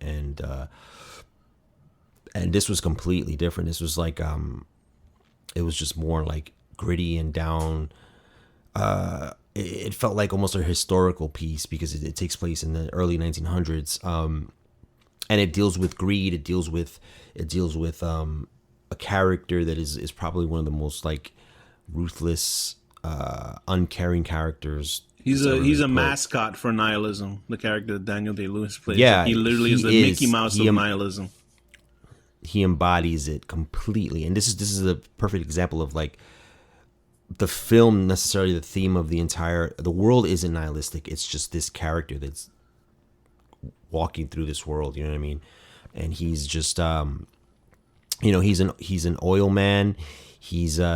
this was completely different. This was like it was just more like gritty and down. It felt like almost a historical piece because it takes place in the early 1900s, and it deals with greed. It deals with a character that is probably one of the most like ruthless, uncaring characters. He's a mascot for nihilism. The character that Daniel Day-Lewis plays. Yeah, he literally is the Mickey Mouse of nihilism. He embodies it completely, and this is a perfect example of like. The film, necessarily the theme of the world isn't nihilistic. It's just this character that's walking through this world. You know what I mean? And he's just, he's an oil man. It's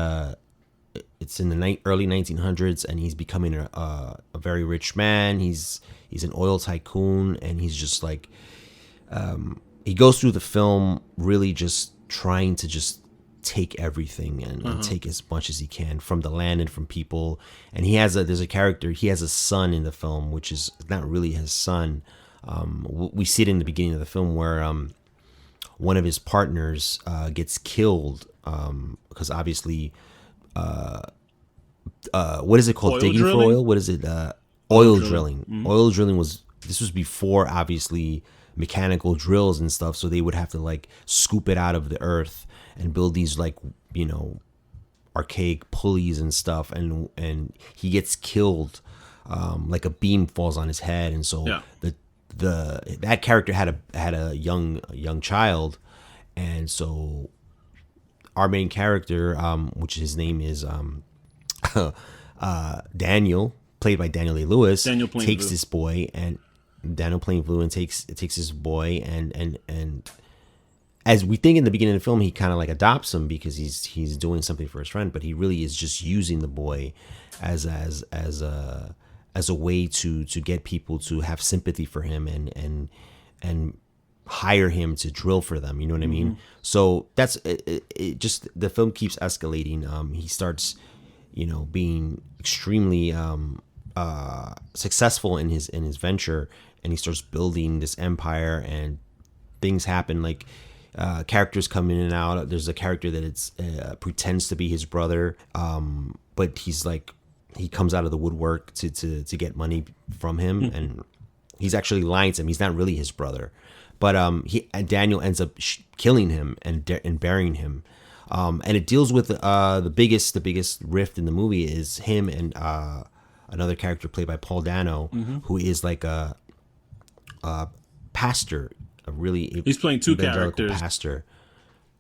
in the early 1900s, and he's becoming a very rich man. He's an oil tycoon, and he's just like, he goes through the film really just trying to just take everything and take as much as he can from the land and from people. And he has a son in the film, which is not really his son. We see it in the beginning of the film where one of his partners gets killed because obviously what is it called? Digging for oil? What is it? Oil drilling. Oil drilling was before obviously mechanical drills and stuff, so they would have to like scoop it out of the earth and build these like, archaic pulleys and stuff, and he gets killed, like a beam falls on his head, and so that character had a young child, and so our main character, which his name is Daniel, played by Daniel Day-Lewis, takes this boy, and Daniel playing blue, and takes this boy and as we think in the beginning of the film, he kind of like adopts him because he's doing something for his friend, but he really is just using the boy as a way to get people to have sympathy for him and hire him to drill for them. You know what I mean? So that's it. Just the film keeps escalating. He starts, being extremely successful in his venture, and he starts building this empire, and things happen like. Characters come in and out. There's a character that pretends to be his brother, but he's like he comes out of the woodwork to get money from him, and he's actually lying to him. He's not really his brother, but Daniel ends up killing him and burying him, and it deals with the biggest rift in the movie is him and another character played by Paul Dano, who is like a pastor. He's playing two characters. Pastor.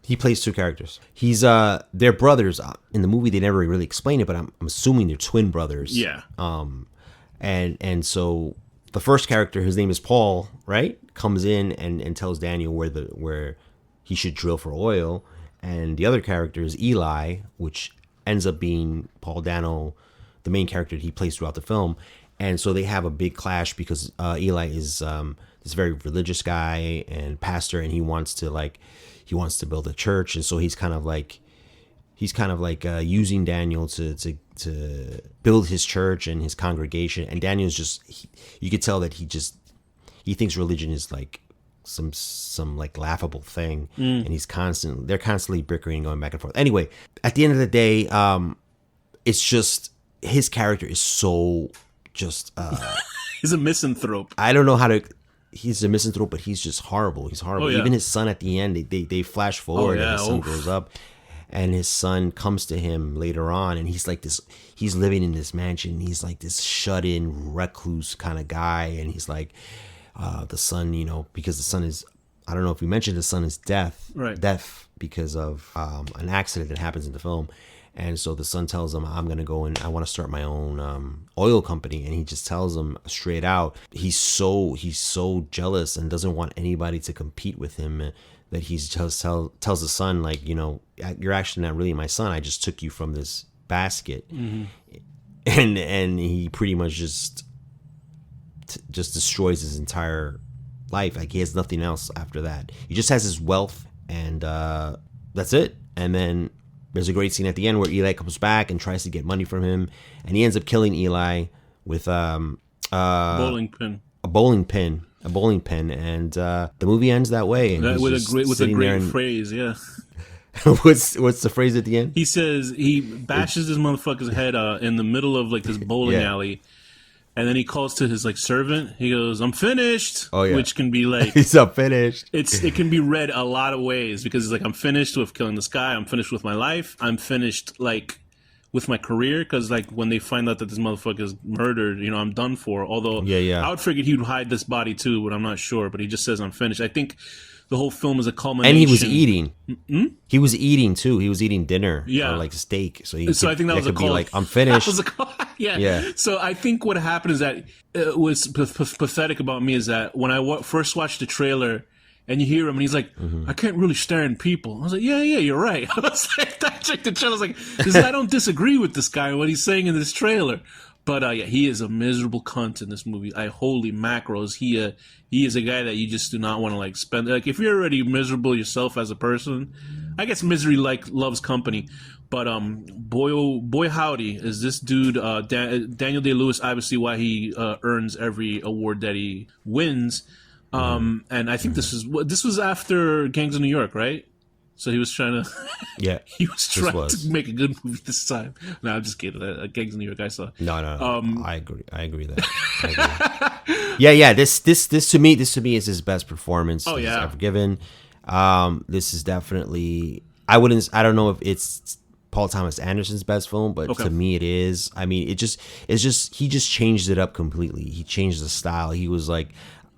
He plays two characters. He's they're brothers. In the movie they never really explain it, but I'm assuming they're twin brothers. Yeah. And so the first character, his name is Paul, right? Comes in and tells Daniel where he should drill for oil. And the other character is Eli, which ends up being Paul Dano, the main character he plays throughout the film. And so they have a big clash because Eli is this very religious guy and pastor, and he wants to build a church, and so he's kind of like using Daniel to build his church and his congregation. And Daniel's just you could tell that he thinks religion is like some like laughable thing, and they're constantly bickering, going back and forth. Anyway, at the end of the day, it's just his character is so just he's a misanthrope. I don't know how to. He's a misanthrope, but he's just horrible. He's horrible. Oh, yeah. Even his son at the end, they flash forward and his son grows up, and his son comes to him later on, and he's like this. He's living in this mansion. He's like this shut-in recluse kind of guy, and he's like the son, because the son is. I don't know if we mentioned the son is deaf because of an accident that happens in the film. And so the son tells him, I'm going to go and I want to start my own oil company. And he just tells him straight out, he's so jealous and doesn't want anybody to compete with him that he's just tells the son, like, you're actually not really my son. I just took you from this basket. Mm-hmm. And he pretty much just destroys his entire life. Like, he has nothing else after that. He just has his wealth, and that's it. And then there's a great scene at the end where Eli comes back and tries to get money from him, and he ends up killing Eli with a bowling pin, and the movie ends that way. And with a great phrase, yeah. What's the phrase at the end? He says he bashes this motherfucker's head in the middle of like this bowling alley. And then he calls to his like servant. He goes, "I'm finished," which can be like he's up finished. It can be read a lot of ways because it's like, I'm finished with killing this guy. I'm finished with my life. I'm finished like with my career, because like when they find out that this motherfucker is murdered, I'm done for. Although I would figure he would hide this body too, but I'm not sure. But he just says, "I'm finished." I think the whole film is a culmination. And he was eating. Mm-hmm. He was eating too. He was eating dinner, or like steak. So I think that was could be like, "I'm finished." Yeah. So I think what happened is that was pathetic about me is that when I first watched the trailer and you hear him and he's like, "I can't really stand people." I was like, yeah, you're right. I was like, I checked the trailer. I was like, I don't disagree with this guy and what he's saying in this trailer. But he is a miserable cunt in this movie. Holy macros. He is a guy that you just do not want to like spend. Like, if you're already miserable yourself as a person, I guess misery loves company. But boy howdy, is this dude Daniel Day-Lewis, obviously why he earns every award that he wins. And I think this was after Gangs of New York, right? So he was trying to, he was trying to make a good movie this time. No, I'm just kidding. Gangs of New York, I saw. No. I agree that. Yeah. This to me is his best performance he's ever given. This is definitely. I don't know if it's Paul Thomas Anderson's best film, but to me it is. I mean, he just changed it up completely. He changed the style. He was like,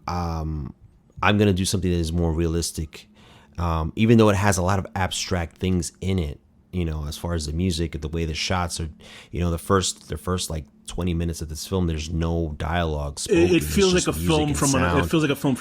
I'm gonna do something that is more realistic. Even though it has a lot of abstract things in it, as far as the music, the way the shots are, the first like 20 minutes of this film, there's no dialogue spoken. It feels like a film from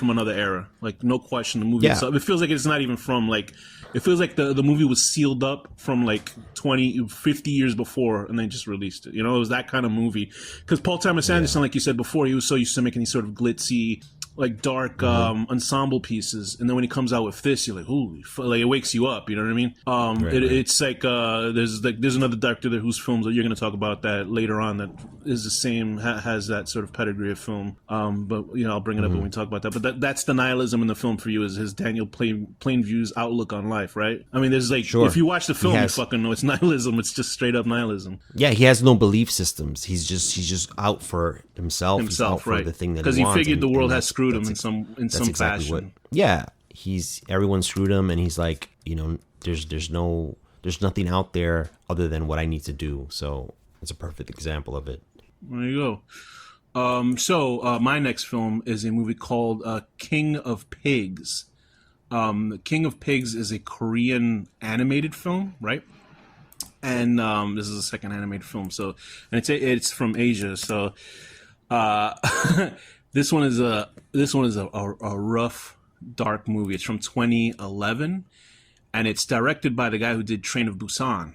another era. Like, no question, the movie itself. It feels like it's not even from like. It feels like the movie was sealed up from like 50 years before, and they just released it. It was that kind of movie. Because Paul Thomas Anderson, like you said before, he was so used to making these sort of glitzy, like dark ensemble pieces, and then when he comes out with this, you're like, holy fuck, like, it wakes you up, you know what I mean? It's like there's another director there whose films that you're going to talk about that later on that is the same, has that sort of pedigree of film, but I'll bring it up when we talk about that. But that's the nihilism in the film for you, is his Daniel Plainview's outlook on life, right? I mean, there's like, if you watch the film, you fucking know it's nihilism. It's just straight up nihilism. Yeah, he has no belief systems. He's just out for himself. He's out for the thing that he wants, because he figured the world has screwed him in some exactly fashion. Everyone screwed him, and he's like, there's nothing out there other than what I need to do. So it's a perfect example of it. There you go. So my next film is a movie called King of Pigs. King of Pigs is a Korean animated film, right? And this is a second animated film. So, and it's from Asia. So, this one is a rough, dark movie. It's from 2011, and it's directed by the guy who did Train to Busan.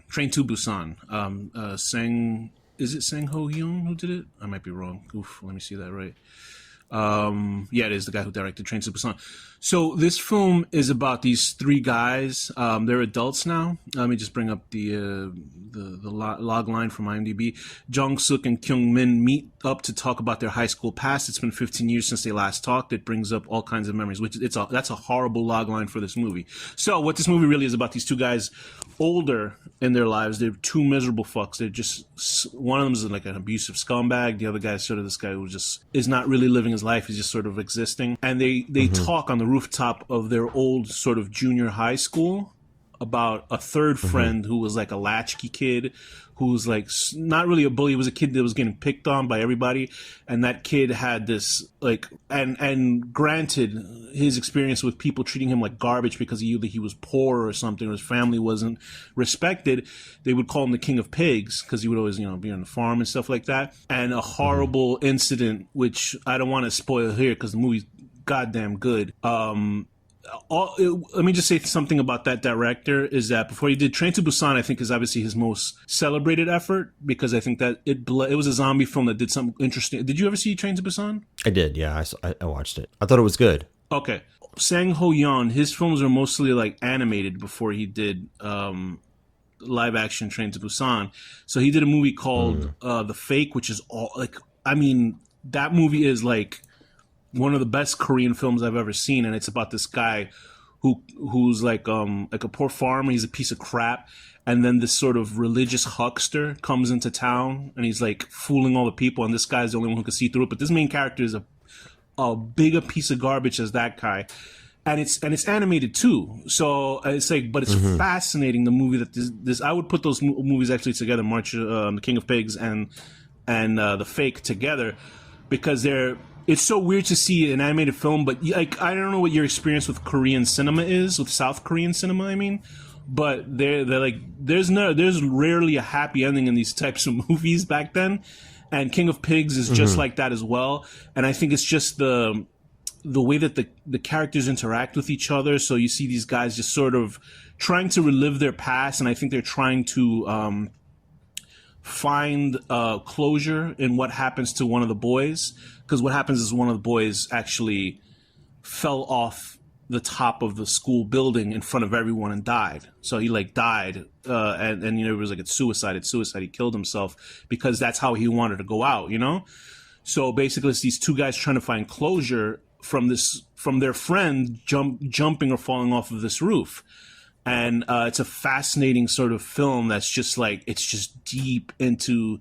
Is it Sang Ho Hyun who did it? I might be wrong. Oof, let me see that right. It is the guy who directed Train to Busan. So this film is about these three guys. They're adults now. Let me just bring up the log line from IMDb. Jung Suk and Kyung Min meet up to talk about their high school past. It's been 15 years since they last talked. It brings up all kinds of memories, that's a horrible log line for this movie. So what this movie really is about, these two guys older in their lives, they're two miserable fucks. They're just, one of them is like an abusive scumbag. The other guy is sort of this guy who just is not really living his life. He's just sort of existing. And they talk on the rooftop of their old sort of junior high school. about a third friend who was like a latchkey kid, who was like not really a bully. He was a kid that was getting picked on by everybody, and that kid had this like and granted, his experience with people treating him like garbage because either he was poor or something, or his family wasn't respected. They would call him the king of pigs because he would always, be on the farm and stuff like that. And a horrible incident, which I don't want to spoil here because the movie's goddamn good. Let me just say something about that director, is that before he did Train to Busan, I think is obviously his most celebrated effort, because I think that it was a zombie film that did something interesting. Did you ever see Train to Busan? I did, yeah. I watched it. I thought it was good. Okay. Sang Ho Yeon, his films were mostly like animated before he did live action Train to Busan. So he did a movie called The Fake, which is all like, I mean, that movie is like one of the best Korean films I've ever seen, and it's about this guy who's like a poor farmer. He's a piece of crap, and then this sort of religious huckster comes into town, and he's like fooling all the people, and this guy's the only one who can see through it. But this main character is a bigger piece of garbage as that guy, and it's animated too. So it's like, but it's fascinating, the movie that this I would put those movies actually together, The King of Pigs and The Fake together, because it's so weird to see an animated film, but like, I don't know what your experience with Korean cinema is, with South Korean cinema, I mean, but they're like, there's rarely a happy ending in these types of movies back then, and King of Pigs is just like that as well. And I think it's just the way that the characters interact with each other. So you see these guys just sort of trying to relive their past, and I think they're trying to find closure in what happens to one of the boys. Because what happens is one of the boys actually fell off the top of the school building in front of everyone and died. So he like died, and it was like it's suicide. He killed himself because that's how he wanted to go out. So basically, it's these two guys trying to find closure from their friend jumping or falling off of this roof. And it's a fascinating sort of film that's just like, it's just deep into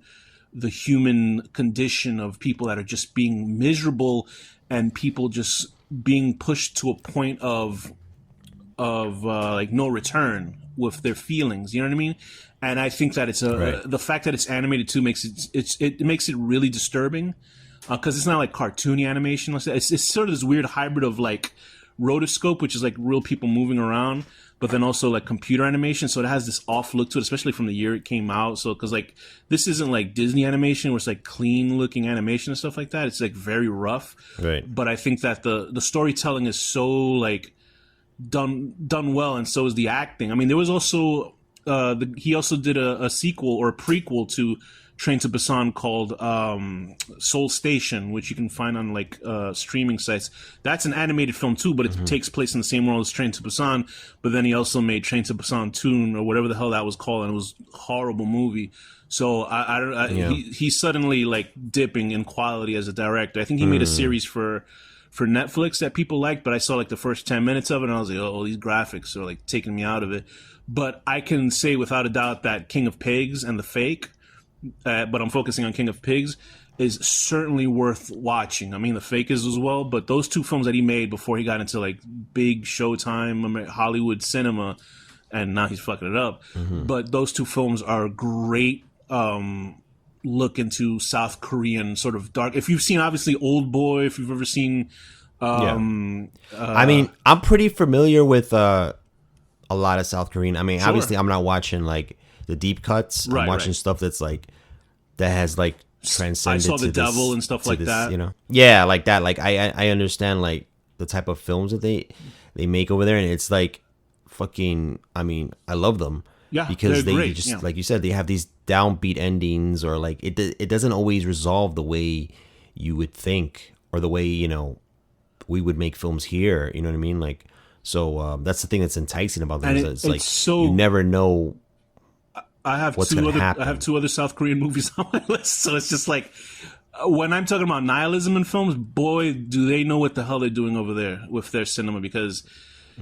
the human condition of people that are just being miserable, and people just being pushed to a point of like no return with their feelings. You know what I mean? And I think that it's the fact that it's animated too makes it makes it really disturbing, because it's not like cartoony animation. It's sort of this weird hybrid of like rotoscope, which is like real people moving around, but then also like computer animation. So it has this off look to it, especially from the year it came out. So, because like this isn't like Disney animation where it's like clean looking animation and stuff like that. It's like very rough. Right. But I think that the storytelling is so like done well, and so is the acting. I mean, there was also he also did a sequel or a prequel to Train to Busan called Seoul Station, which you can find on like streaming sites. That's an animated film too, but it takes place in the same world as Train to Busan. But then he also made Train to Busan 2 or whatever the hell that was called, and it was a horrible movie. So he's suddenly like dipping in quality as a director. I think he made a series for Netflix that people liked, but I saw like the first 10 minutes of it, and I was like, oh, these graphics are like taking me out of it. But I can say without a doubt that King of Pigs and The Fake, but I'm focusing on King of Pigs, is certainly worth watching. I mean, The Fake is as well, but those two films that he made before he got into like big Showtime, Hollywood cinema, and now he's fucking it up. But those two films are great look into South Korean sort of dark. If you've seen obviously Old Boy, if you've ever seen I mean, I'm pretty familiar with a lot of South Korean. I mean, obviously I'm not watching like the deep cuts. I'm watching stuff that's like that has like transcended. I saw The Devil and stuff like that. Yeah, like that. Like I understand like the type of films that they make over there, and it's like fucking. I mean, I love them. Yeah, because they just like you said, they have these downbeat endings, or like it doesn't always resolve the way you would think, or the way we would make films here. You know what I mean? Like, so that's the thing that's enticing about them. It's like so, you never know. I have two other South Korean movies on my list, so it's just like when I'm talking about nihilism in films, boy, do they know what the hell they're doing over there with their cinema, because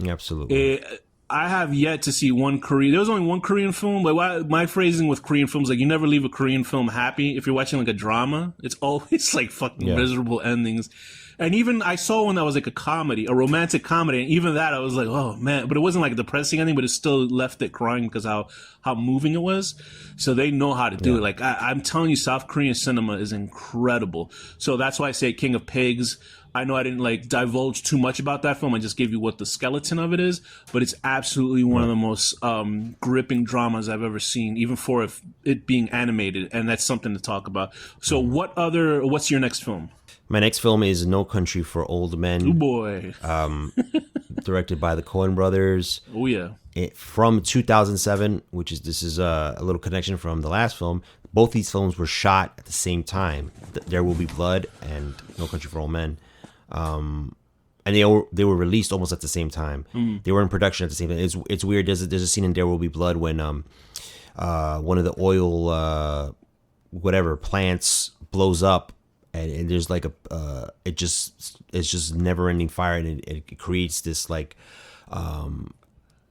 absolutely I have yet to see one Korean. There was only one Korean film. Like my phrasing with Korean films, like you never leave a Korean film happy. If you're watching like a drama, it's always like fucking miserable endings. And even I saw one that was like a comedy, a romantic comedy, and even that I was like, oh man, but it wasn't like a depressing ending, but it still left it crying because how moving it was. So they know how to do it. Like I'm telling you, South Korean cinema is incredible. So that's why I say King of Pigs. I know I didn't like divulge too much about that film. I just gave you what the skeleton of it is, but it's absolutely one of the most gripping dramas I've ever seen, even for it being animated, and that's something to talk about. So what's your next film? My next film is No Country for Old Men. Oh boy. Directed by the Coen brothers. Oh yeah. From 2007, this is a little connection from the last film. Both these films were shot at the same time. There Will Be Blood and No Country for Old Men. And they were released almost at the same time. They were in production at the same time. It's weird. There's a scene in There Will Be Blood when one of the oil plants blows up, and there's like it's just never ending fire, and it creates this like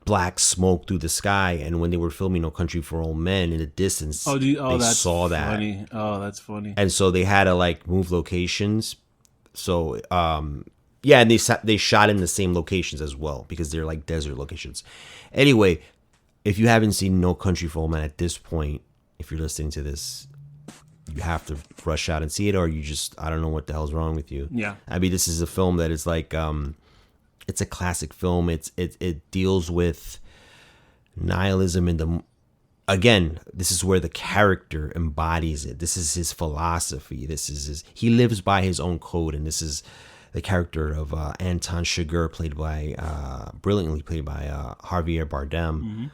black smoke through the sky. And when they were filming No Country for Old Men in the distance, they saw that. Funny. Oh, that's funny. And so they had to like move locations. So and they shot in the same locations as well because they're like desert locations. Anyway, if you haven't seen No Country for Old Men at this point, if you're listening to this, you have to rush out and see it, or you just, I don't know what the hell's wrong with you. Yeah. I mean, this is a film that is like, it's a classic film. It deals with nihilism again, this is where the character embodies it. This is his philosophy. He lives by his own code, and this is the character of Anton Chigurh, brilliantly played by Javier Bardem.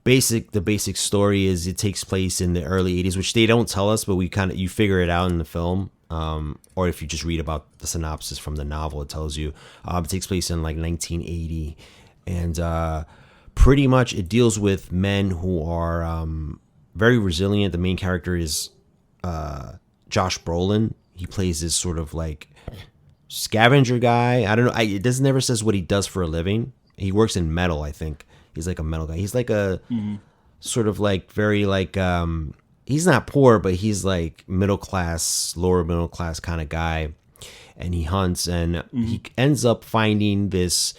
The basic story is it takes place in the early 80s, which they don't tell us, but you figure it out in the film. Or if you just read about the synopsis from the novel, it tells you it takes place in like 1980, and pretty much it deals with men who are very resilient. The main character is Josh Brolin. He plays this sort of like scavenger guy. I don't know. It doesn't never says what he does for a living. He works in metal, I think. He's like a metal guy. He's like a sort of like very like he's not poor, but he's like lower middle class kind of guy. And he hunts, and he ends up finding this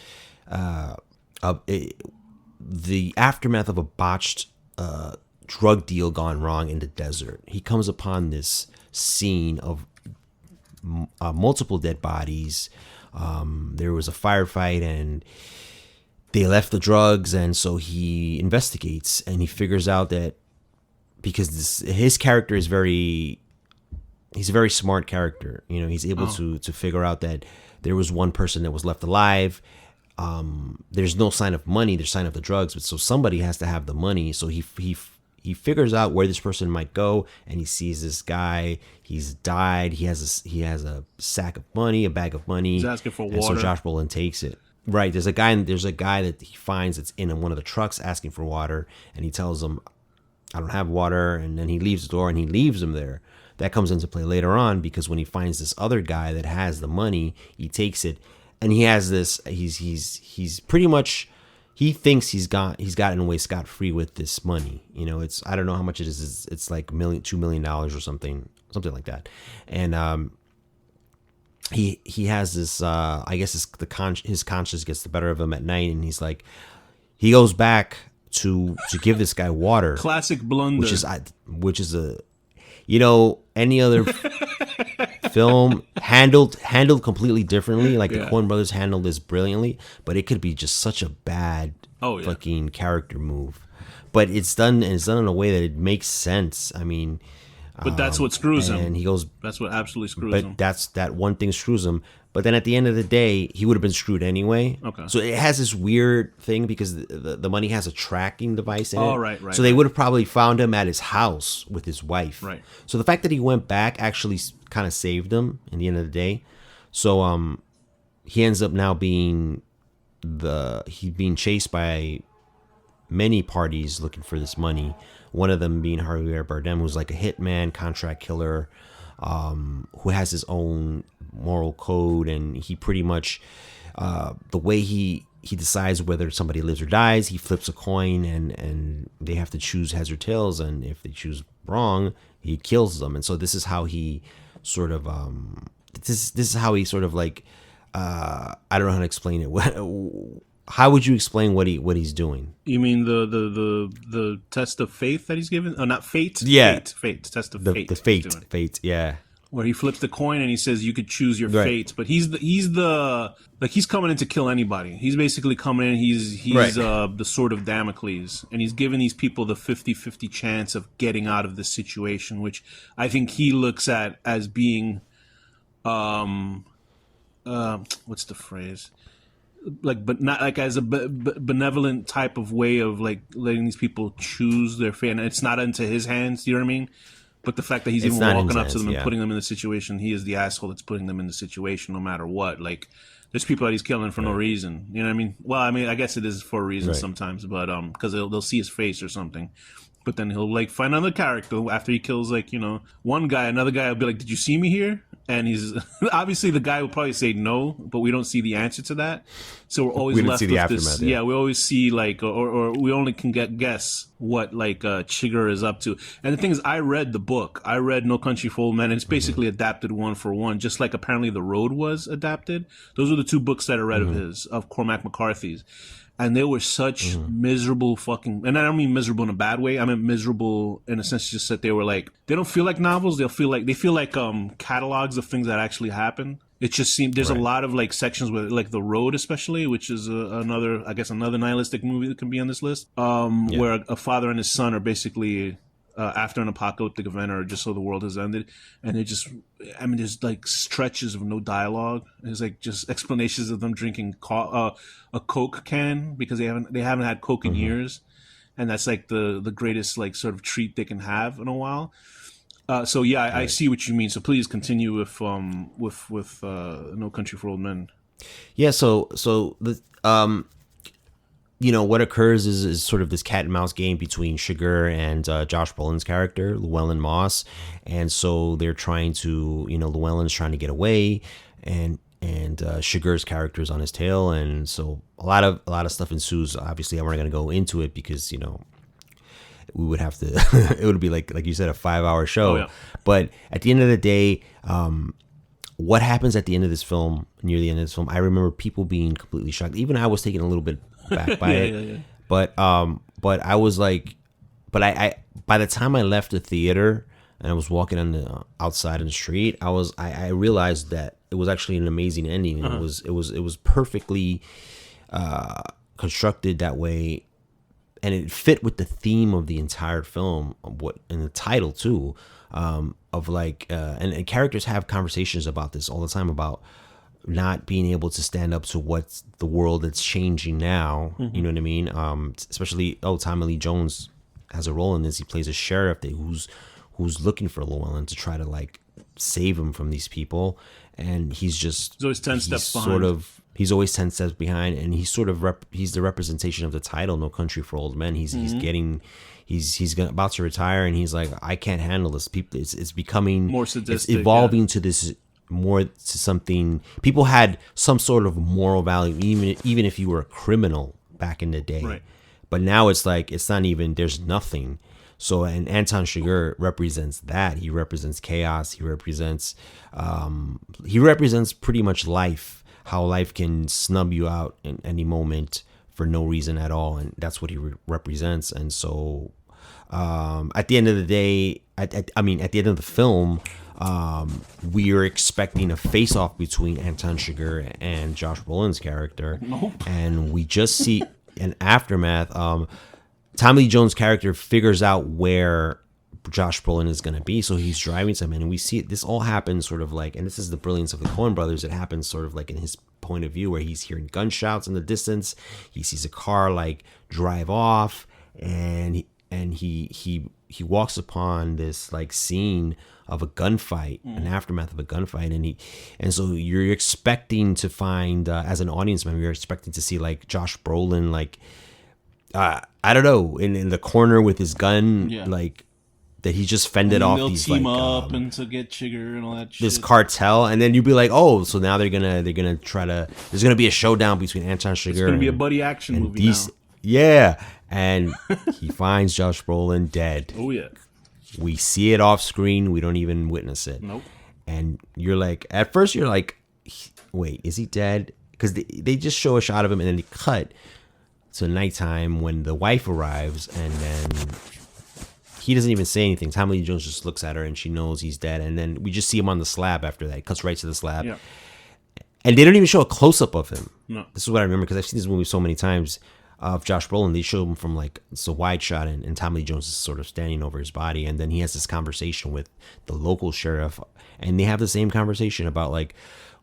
the aftermath of a botched drug deal gone wrong in the desert. He comes upon this scene of multiple dead bodies. There was a firefight, and they left the drugs, and so he investigates, and he figures out that because his character is he's a very smart character. You know, he's able to figure out that there was one person that was left alive. There's no sign of money, there's sign of the drugs, but so somebody has to have the money. So he figures out where this person might go, and he sees this guy. He's died. He has a sack of money, a bag of money. He's asking for water. And so Josh Brolin takes it. Right. There's a guy that he finds that's in one of the trucks asking for water, and he tells him, I don't have water, and then he leaves the door and he leaves him there. That comes into play later on, because when he finds this other guy that has the money, he takes it, and he has this. He's pretty much, he thinks he's gotten away scot free with this money. You know, I don't know how much it is. It's like $2 million or something like that, and he has this. I guess his conscience gets the better of him at night, and he's like, he goes back to give this guy water. Classic blunder. Which is a, you know, any other film handled completely differently. Like the Coen brothers handled this brilliantly, but it could be just such a bad fucking character move. But it's done in a way that it makes sense. I mean, but that's what screws him. And he goes, that's what absolutely screws him. But that one thing screws him. But then at the end of the day, he would have been screwed anyway. Okay. So it has this weird thing because the money has a tracking device in it. Oh, right. So they would have probably found him at his house with his wife. Right. So the fact that he went back actually kind of saved him in the end of the day. So he ends up now being chased by many parties looking for this money. One of them being Javier Bardem, who's like a hitman, contract killer, who has his own moral code, and he pretty much the way he decides whether somebody lives or dies. He flips a coin, and they have to choose heads or tails, and if they choose wrong, he kills them. And so this is how he sort of this is how he sort of like I don't know how to explain it. How would you explain what he's doing? You mean the test of faith that he's given? Oh, not fate. Yeah, fate. Test of fate. The fate. Yeah. Where he flips the coin and he says you could choose your Right. fate, but he's coming in to kill anybody. He's basically coming in. He's Right. The sword of Damocles, and he's giving these people the 50-50 chance of getting out of this situation, which I think he looks at as being, what's the phrase? Like, but not like as a benevolent type of way of like letting these people choose their fate, and it's not into his hands. You know what I mean? But the fact that he's It's even not walking his up to them hands, and putting them in the situation, he is the asshole that's putting them in the situation, no matter what. Like, there's people that he's killing for no reason. You know what I mean? Well, I mean, I guess it is for a reason Right. sometimes, but because they'll see his face or something. But then he'll like find another character after he kills like one guy. Another guy will be like, "Did you see me here?" And he's obviously the guy will probably say no, but we don't see the answer to that. So we're always We don't left see the with aftermath, this. yeah. Yeah, we always see like, or we only can guess what like Chigurh is up to. And the thing is, I read the book. I read No Country for Old Men, and it's basically adapted one for one, just like apparently The Road was adapted. Those were the two books that I read of Cormac McCarthy's. And they were such miserable fucking, and I don't mean miserable in a bad way. I mean miserable in a sense just that they were like, they don't feel like novels. They feel like catalogs of things that actually happen. It just seemed there's a lot of like sections where like The Road, especially, which is another nihilistic movie that can be on this list, where a father and his son are basically after an apocalyptic event or just so the world has ended, and it just, I mean, there's like stretches of no dialogue. There's like just explanations of them drinking a Coke can because they haven't had Coke in years, and that's like the greatest like sort of treat they can have in a while. So yeah, I see what you mean. So please continue with No Country for Old Men. Yeah. So the what occurs is sort of this cat and mouse game between Chigurh and Josh Brolin's character, Llewellyn Moss. And so they're trying to, Llewellyn's trying to get away, and Chigurh's character is on his tail. And so a lot of stuff ensues. Obviously, I'm not going to go into it because, we would have to, it would be like you said, a 5-hour show. Oh, yeah. But at the end of the day, what happens at the end of this film, near the end of this film, I remember people being completely shocked. Even I was taken a little bit back by it. Yeah. But I was like, I by the time I left the theater and I was walking on the outside in the street, I realized that it was actually an amazing ending. And it was perfectly constructed that way, and it fit with the theme of the entire film, and the title too, of like and characters have conversations about this all the time about not being able to stand up to what's the world that's changing now. You know what I mean? Especially Tommy Lee Jones has a role in this. He plays a sheriff who's looking for Llewellyn to try to like save him from these people, and he's always 10 steps behind. He's always 10 steps behind, and he's sort of he's the representation of the title, No Country for Old Men. He's about to retire, and he's like, I can't handle this. People, it's becoming more sadistic. It's evolving to this more to something. People had some sort of moral value, even if you were a criminal back in the day. Right. But now it's like it's not even. There's nothing. So, and Anton Chigurh represents that. He represents chaos. He represents pretty much life. How life can snub you out in any moment for no reason at all, and that's what he represents. And so, at the end of the day, at the end of the film, we are expecting a face-off between Anton Chigurh and Josh Brolin's character, and we just see an aftermath. Tommy Lee Jones' character figures out where Josh Brolin is going to be, so he's driving to him, and we see it. This all happens sort of like, and this is the brilliance of the Coen brothers. It happens sort of like in his point of view, where he's hearing gunshots in the distance. He sees a car like drive off, and he walks upon this like scene of a gunfight, an aftermath of a gunfight, and so you're expecting to find as an audience member, you're expecting to see like Josh Brolin like I don't know, in the corner with his gun, like that he just fended off they'll these team like up and to get Chigger and all that shit. this cartel, and then you'd be like, oh, so now they're gonna try to. There's gonna be a showdown between Anton Chigurh. It's gonna be a buddy action movie now. Yeah, and he finds Josh Brolin dead. Oh yeah. We see it off screen. We don't even witness it. Nope. And you're like, at first you're like, wait, is he dead? Because they just show a shot of him and then they cut to nighttime when the wife arrives, and then he doesn't even say anything. Tommy Lee Jones just looks at her and she knows he's dead. And then we just see him on the slab after that. It cuts right to the slab. Yeah. And they don't even show a close-up of him. No. This is what I remember because I've seen this movie so many times. Of Josh Brolin, they show him from like it's a wide shot, and Tommy Lee Jones is sort of standing over his body, and then he has this conversation with the local sheriff, and they have the same conversation about like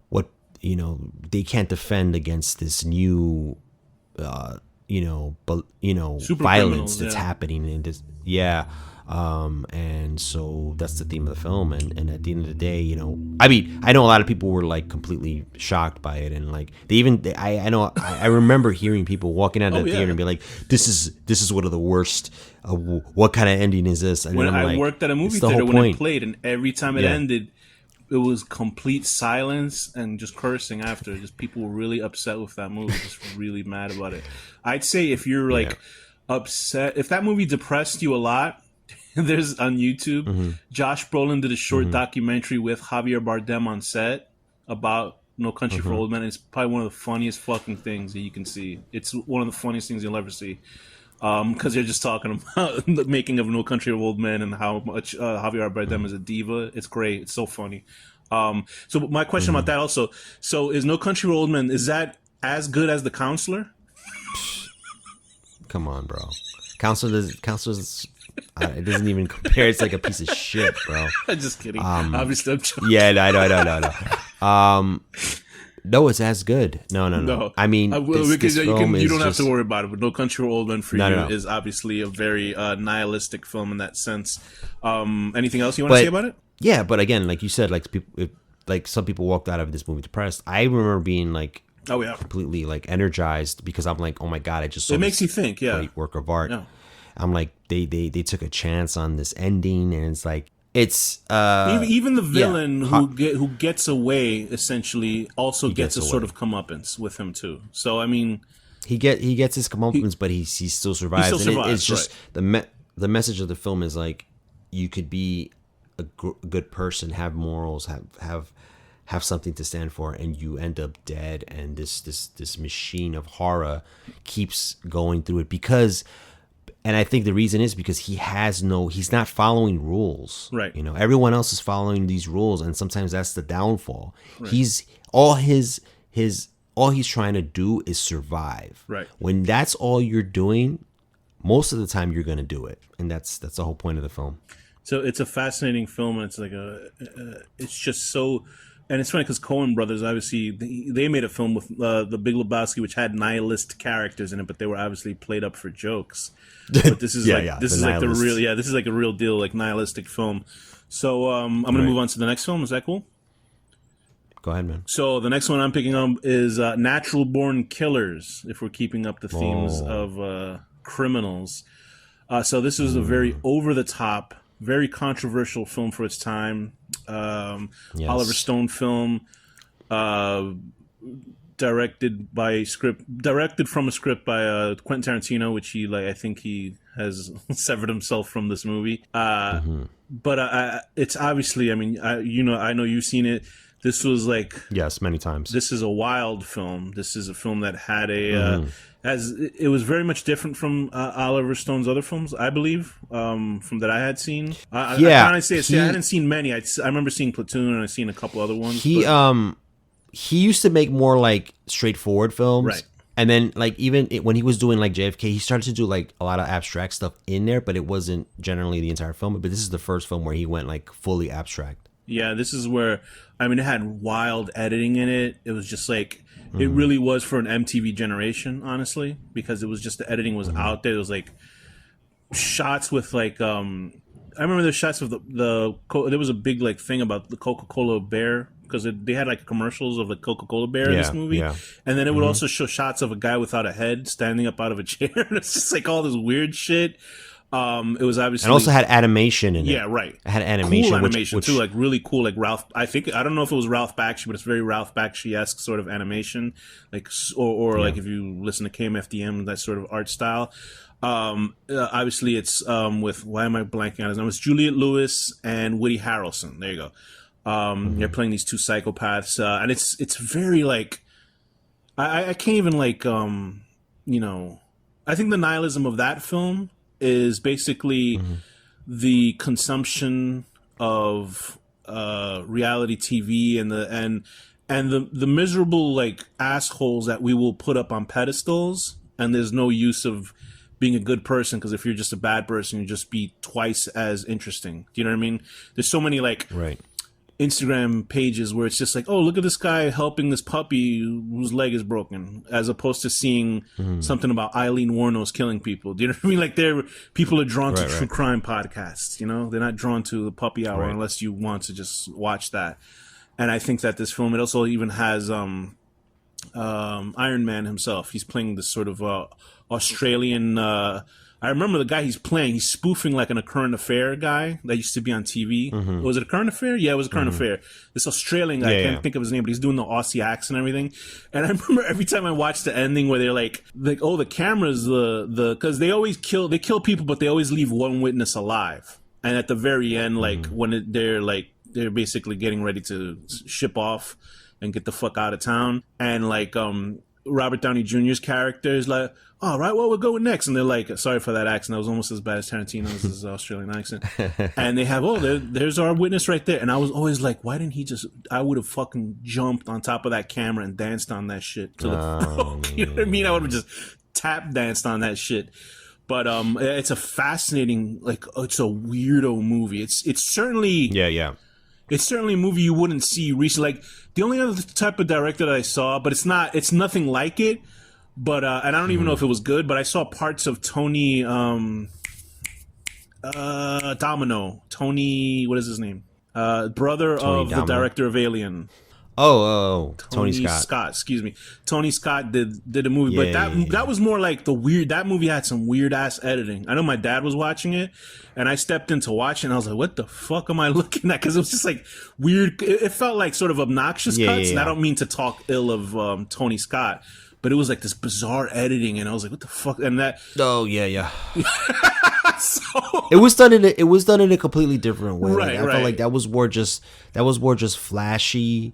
what they can't defend against this new Super violence that's yeah. happening in this and so that's the theme of the film, and at the end of the day, I mean, I know a lot of people were like completely shocked by it, and like I remember hearing people walking out of the theater and be like, this is one of the worst, what kind of ending is this? And when then I like, worked at a movie theater when it played, and every time it ended, it was complete silence and just cursing after. Just people were really upset with that movie, just really mad about it. I'd say if you're like upset, if that movie depressed you a lot, there's on YouTube, Josh Brolin did a short documentary with Javier Bardem on set about No Country for Old Men. It's probably one of the funniest fucking things that you can see. It's one of the funniest things you'll ever see. Because they're just talking about the making of No Country for Old Men and how much Javier Bardem is a diva. It's great. It's so funny. So my question about that also, so is No Country for Old Men, is that as good as The Counselor? Come on, bro. Counselor's it doesn't even compare. It's like a piece of shit, bro. I'm just kidding. Obviously, I'm joking. Yeah, no. No, it's as good. No. I mean, because this film you don't have just to worry about it. But No Country for Old Men for you No. is obviously a very nihilistic film in that sense. Anything else you want to say about it? Yeah, but again, like you said, like some people walked out of this movie depressed. I remember being like, completely like energized because I'm like, oh my god, I just saw it makes you think, great work of art. Yeah. I'm like, they took a chance on this ending, and it's like it's even the villain who gets away essentially also gets a sort of comeuppance with him too. So I mean, he gets his comeuppance, but he still survives. He still survives, it's just the message of the film is like, you could be a good person, have morals, have something to stand for, and you end up dead, and this machine of horror keeps going through it because. And I think the reason is because he's not following rules. Right. Everyone else is following these rules, and sometimes that's the downfall. Right. He's all he's trying to do is survive. Right. When that's all you're doing, most of the time you're going to do it. And that's the whole point of the film. So it's a fascinating film, and it's like it's just so. And it's funny because Coen brothers, obviously, they made a film with The Big Lebowski, which had nihilist characters in it, but they were obviously played up for jokes. But this is this is like a real deal, like nihilistic film. So I'm gonna move on to the next film. Is that cool? Go ahead, man. So the next one I'm picking up is Natural Born Killers. If we're keeping up the themes of criminals, so this is a very over the top, very controversial film for its time. Oliver Stone film, directed from a script by Quentin Tarantino, which I think he has severed himself from this movie. But it's obviously, I mean, I know you've seen it. This was like, yes, many times. This is a wild film. This is a film that had it was very much different from Oliver Stone's other films, I believe, from that I had seen. I hadn't seen many. I remember seeing Platoon, and I've seen a couple other ones. He used to make more like straightforward films, right? And then like even when he was doing like JFK, he started to do like a lot of abstract stuff in there, but it wasn't generally the entire film. But this is the first film where he went like fully abstract. Yeah, this is where, I mean, it had wild editing in it. It was just like, it really was for an MTV generation, honestly, because it was just, the editing was out there. It was like shots with like, I remember the shots of there was a big like thing about the Coca-Cola bear, because they had like commercials of the Coca-Cola bear in this movie. And then it would also show shots of a guy without a head standing up out of a chair. It's just like all this weird shit. It was obviously and also had animation in it. Yeah, right. It had animation, cool animation which too, like really cool. Like Ralph, I don't know if it was Ralph Bakshi, but it's very Ralph Bakshi-esque sort of animation, like or like if you listen to KMFDM, that sort of art style. Obviously, it's with why am I blanking on his name? It's Juliette Lewis and Woody Harrelson. There you go. They're playing these two psychopaths, and it's very like I can't even like you know. I think the nihilism of that film is basically the consumption of reality TV and the miserable like assholes that we will put up on pedestals, and there's no use of being a good person, because if you're just a bad person, you just be twice as interesting. Do you know what I mean? There's so many like Instagram pages where it's just like, oh, look at this guy helping this puppy whose leg is broken, as opposed to seeing something about Eileen Wuornos killing people. Do you know what I mean? Like, people are drawn to true crime podcasts, you know? They're not drawn to the Puppy Hour unless you want to just watch that. And I think that this film, it also even has Iron Man himself. He's playing this sort of Australian... I remember the guy he's playing. He's spoofing like a current affair guy that used to be on TV. Was it a current affair? Yeah, it was a current affair. This Australian guy, I can't think of his name, but he's doing the Aussie accent and everything. And I remember every time I watched the ending where they're like, oh, the cameras, because they always kill people, but they always leave one witness alive. And at the very end, like when they're basically getting ready to ship off and get the fuck out of town, and like Robert Downey Jr.'s character is like, all right, well, we'll go next. And they're like, sorry for that accent. That was almost as bad as Tarantino's his Australian accent. And they have, there's our witness right there. And I was always like, why didn't he just, I would have fucking jumped on top of that camera and danced on that shit till it broke. You know what I mean? I would have just tap danced on that shit. But it's a fascinating, like, it's a weirdo movie. It's certainly... It's certainly a movie you wouldn't see recently. Like, the only other type of director that I saw, but it's nothing like it. But and I don't even know if it was good, but I saw parts of Tony Domino. Tony, what is his name? Brother Tony of Domino. The director of Alien. Tony Scott. Excuse me. Tony Scott did a movie, but that was more like that movie had some weird ass editing. I know my dad was watching it, and I stepped in to watch it, and I was like, what the fuck am I looking at? Because it was just like weird. It felt like sort of obnoxious cuts, and I don't mean to talk ill of Tony Scott, but it was like this bizarre editing, and I was like, what the fuck? And that... So, it was done in a completely different way. I felt like that was more just flashy.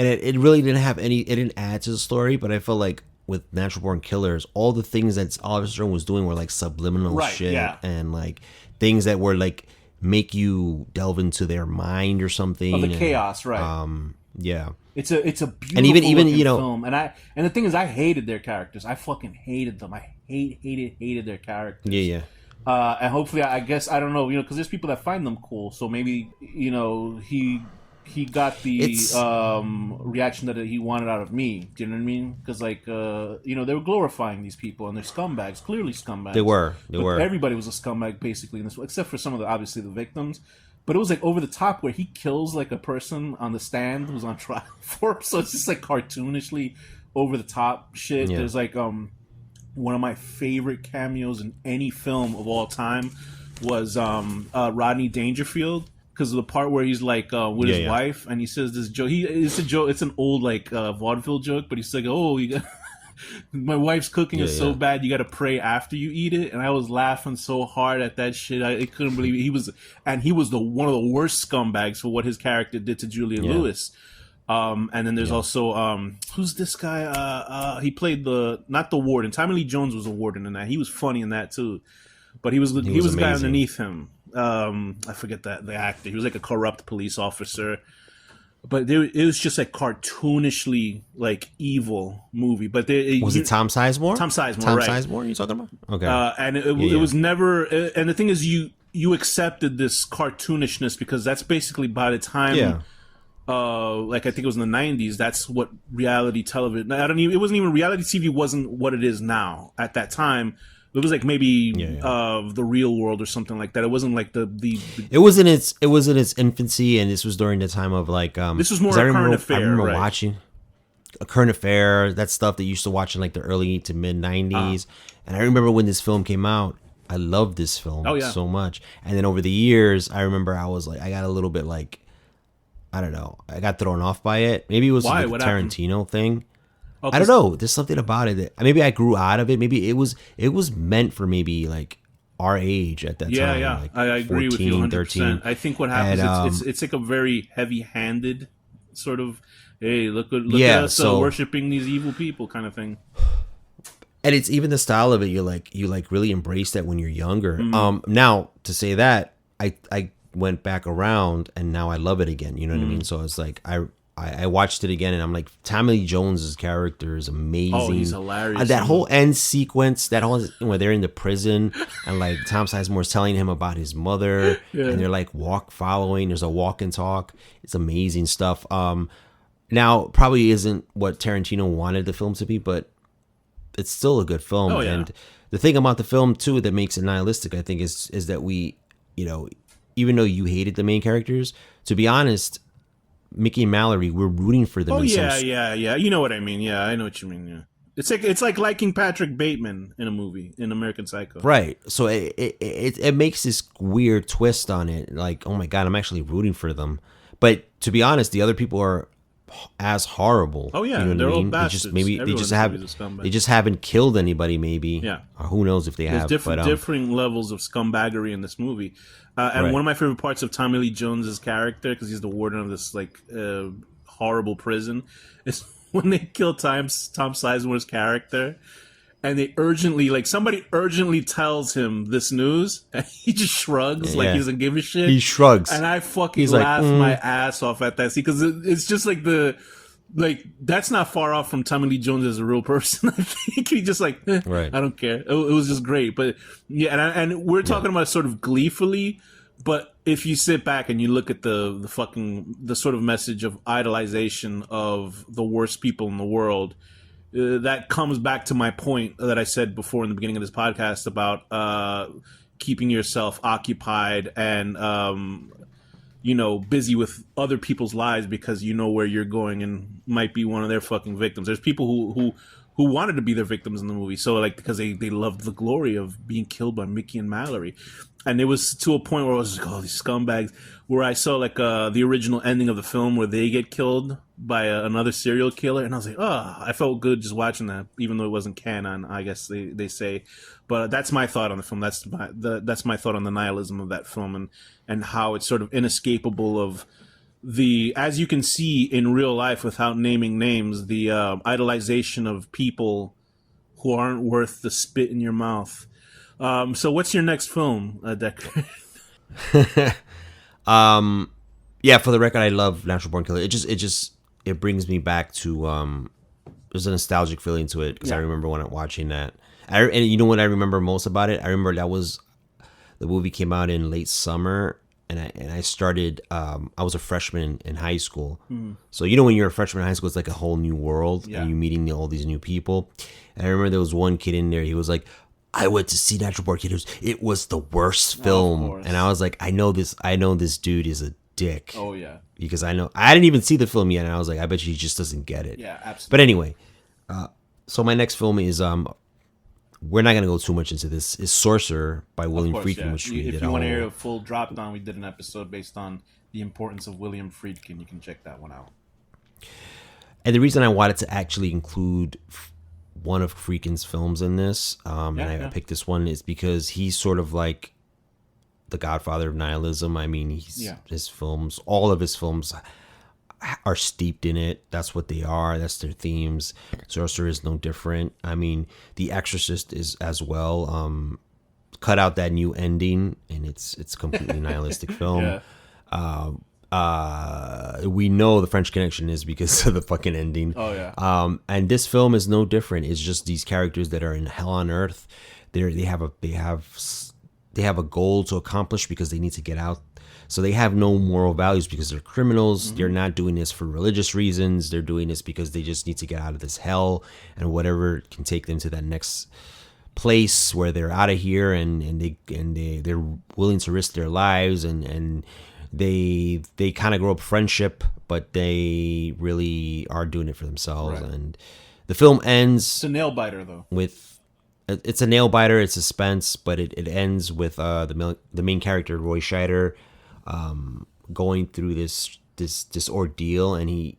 And it really didn't have it didn't add to the story, but I felt like with Natural Born Killers, all the things that Oliver Stone was doing were like subliminal shit and like things that were like make you delve into their mind or something. Of the chaos, right. It's a beautiful and even you know, film. And the thing is, I hated their characters. I fucking hated them. I hated their characters. And hopefully, I guess, I don't know, you know, because there's people that find them cool. So maybe, you know, he got the reaction that he wanted out of me. Do you know what I mean? Because, like, you know, they were glorifying these people, and they're scumbags, clearly scumbags. They were. Everybody was a scumbag, basically, in this, except for some of obviously the victims. But it was, like, over the top where he kills, like, a person on the stand who's on trial for him. So it's just, like, cartoonishly over the top shit. There's, like, one of my favorite cameos in any film of all time was Rodney Dangerfield. Because of the part where he's like with his wife, and he says this joke. It's a joke. It's an old like vaudeville joke, but he's like, "Oh, my wife's cooking is so bad, you got to pray after you eat it." And I was laughing so hard at that shit. I couldn't believe it. He was one of the worst scumbags for what his character did to Julia Lewis. And then there's also who's this guy? He played not the warden. Tommy Lee Jones was a warden in that. He was funny in that too, but he was the guy underneath him. I forget the actor. He was like a corrupt police officer, but it was just like cartoonishly like evil movie. But was it Tom Sizemore? Tom Sizemore. Tom Sizemore. You talking about? Okay. And it was never. And the thing is, you accepted this cartoonishness because that's basically by the time. Like I think it was in the 90s. That's what reality television. It wasn't even reality TV. Wasn't what it is now. At that time. It was like maybe the Real World or something like that. It wasn't like the It was in its infancy, and this was during the time of like this was more a current affair. I remember watching a current affair, that stuff that you used to watch in like the early to mid 90s. And I remember when this film came out, I love this film Oh, yeah. so much. And then over the years, I remember I was like, I got a little bit like, I don't know, I got thrown off by it. Maybe it was Why? the What happened? Tarantino thing. Oh, I don't know. There's something about it that maybe I grew out of it. Maybe it was meant for maybe like our age at that Yeah, time. yeah, Like I agree with you 14, 100%. 13. I think what happens And, it's like a very heavy-handed sort of, hey, look at Yeah, us so- worshiping these evil people kind of thing. And it's even the style of it. You really embrace that when you're younger. Mm-hmm. Now to say that, I went back around and now I love it again. You know what I Mm. mean? So it's like I watched it again and I'm like, Tommy Lee Jones's character is amazing. Oh, he's hilarious. That whole end sequence, that whole where they're in the prison and like Tom Sizemore's telling him about his mother and they're like following. There's a walk and talk. It's amazing stuff. Now probably isn't what Tarantino wanted the film to be, but it's still a good film. Oh, yeah. And the thing about the film too that makes it nihilistic, I think, is that we, you know, even though you hated the main characters, to be honest, Mickey and Mallory, we're rooting for them. Oh yeah. You know what I mean? Yeah, I know what you mean. Yeah, it's like liking Patrick Bateman in a movie in American Psycho. Right. So it makes this weird twist on it. Like, oh my god, I'm actually rooting for them. But to be honest, the other people are as horrible. Oh yeah, you know they're what I all mean? bastards. They just haven't killed anybody. Maybe. Yeah. Or who knows if they There's have? different levels of scumbaggery in this movie. And Right. one of my favorite parts of Tommy Lee Jones's character, because he's the warden of this like horrible prison, is when they kill Tom Sizemore's character, and they somebody urgently tells him this news, and he just shrugs like Yeah. he doesn't give a shit. He shrugs. And I fucking He's like, laugh my ass off at that scene because it's just like that's not far off from Tommy Lee Jones as a real person. I think he just like, Right. I don't care. It was just great. But yeah, and we're talking about sort of gleefully, but if you sit back and you look at the sort of message of idolization of the worst people in the world, that comes back to my point that I said before in the beginning of this podcast about keeping yourself occupied and busy with other people's lives because you know where you're going and might be one of their fucking victims. There's people who wanted to be their victims in the movie, so like because they loved the glory of being killed by Mickey and Mallory. And it was to a point where I was like, oh, these scumbags, where I saw like the original ending of the film where they get killed by another serial killer, and I was like, oh, I felt good just watching that, even though it wasn't canon, I guess they say. But that's my thought on the film. That's my thought on the nihilism of that film and how it's sort of inescapable of as you can see in real life without naming names, the idolization of people who aren't worth the spit in your mouth. So what's your next film, Deckard? Yeah, for the record, I love Natural Born Killer. It brings me back to there's a nostalgic feeling to it because I remember when I'm watching that. And you know what I remember most about it? I remember the movie came out in late summer, and I started. I was a freshman in high school, so you know when you're a freshman in high school, it's like a whole new world, and you're meeting all these new people. And I remember there was one kid in there. He was like, I went to see Natural Born Killers. It was the worst film. And I was like, I know this dude is a dick. Oh, yeah. Because I didn't even see the film yet. And I was like, I bet you he just doesn't get it. Yeah, absolutely. But anyway, so my next film is, we're not going to go too much into this, is Sorcerer by William Friedkin, which we did. If you want to hear a full drop down, we did an episode based on the importance of William Friedkin. You can check that one out. And the reason I wanted to actually include one of Friedkin's films in this, and I picked this one, is because he's sort of like the godfather of nihilism. I mean, his films, all of his films are steeped in it. That's what they are. That's their themes. Sorcerer is no different. I mean, The Exorcist is as well. Cut out that new ending, and it's completely nihilistic film. Yeah. We know the French Connection is because of the fucking ending. Oh yeah. And this film is no different. It's just these characters that are in hell on earth. They have a goal to accomplish because they need to get out. So they have no moral values because they're criminals. Mm-hmm. They're not doing this for religious reasons. They're doing this because they just need to get out of this hell and whatever can take them to that next place where they're out of here, and they're willing to risk their lives, and they kind of grow up friendship, but they really are doing it for themselves. Right. And the film ends. It's a nail biter though. With it's a nail biter. It's suspense, but it ends with the main character Roy Scheider going through this ordeal, and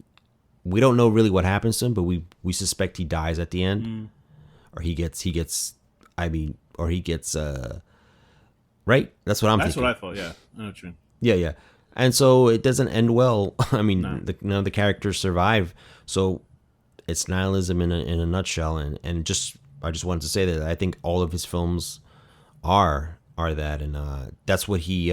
we don't know really what happens to him, but we suspect he dies at the end, or he gets right. That's what I'm thinking. That's what I thought. Yeah, I know what you mean. Yeah. And so it doesn't end well. I mean, none of the characters survive. So it's nihilism in a nutshell. And I just wanted to say that I think all of his films are that, and that's what he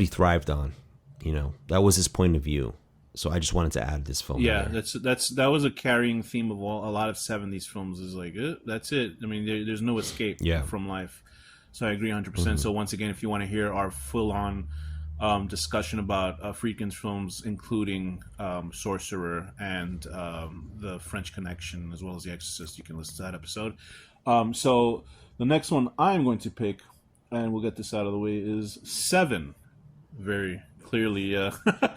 thrived on. You know, that was his point of view. So I just wanted to add this film. Yeah, that was a carrying theme of a lot of 70s films. Is like that's it. I mean, there's no escape from life. So I agree 100%. Mm-hmm. So once again, if you want to hear our full-on discussion about Friedkin's films, including Sorcerer and The French Connection, as well as The Exorcist, you can listen to that episode. So the next one I'm going to pick, and we'll get this out of the way, is Seven. Very clearly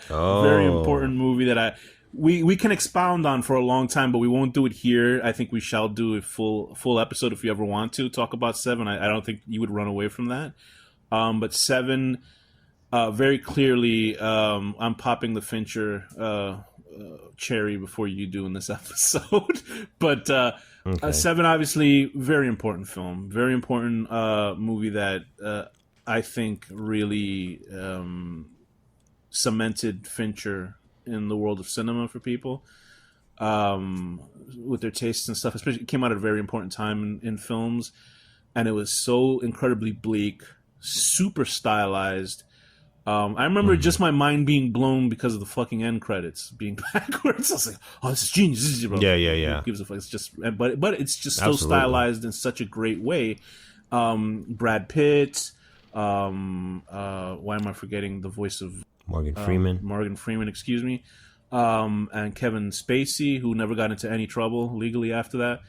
very important movie that we can expound on for a long time, but we won't do it here. I think we shall do a full episode if you ever want to talk about Seven. I don't think you would run away from that. But Seven, very clearly, I'm popping the Fincher cherry before you do in this episode. But okay. Seven, obviously, very important film, very important movie that I think really cemented Fincher in the world of cinema for people, with their tastes and stuff. Especially, it came out at a very important time in films, and it was so incredibly bleak, super stylized. I remember just my mind being blown because of the fucking end credits being backwards. I was like, "Oh, this is genius!" This is, bro. Yeah. Who gives a fuck? It's just, but it's just so Absolutely. stylized in such a great way. Brad Pitt. Why am I forgetting the voice of Morgan Freeman? Morgan Freeman, excuse me. And Kevin Spacey, who never got into any trouble legally after that.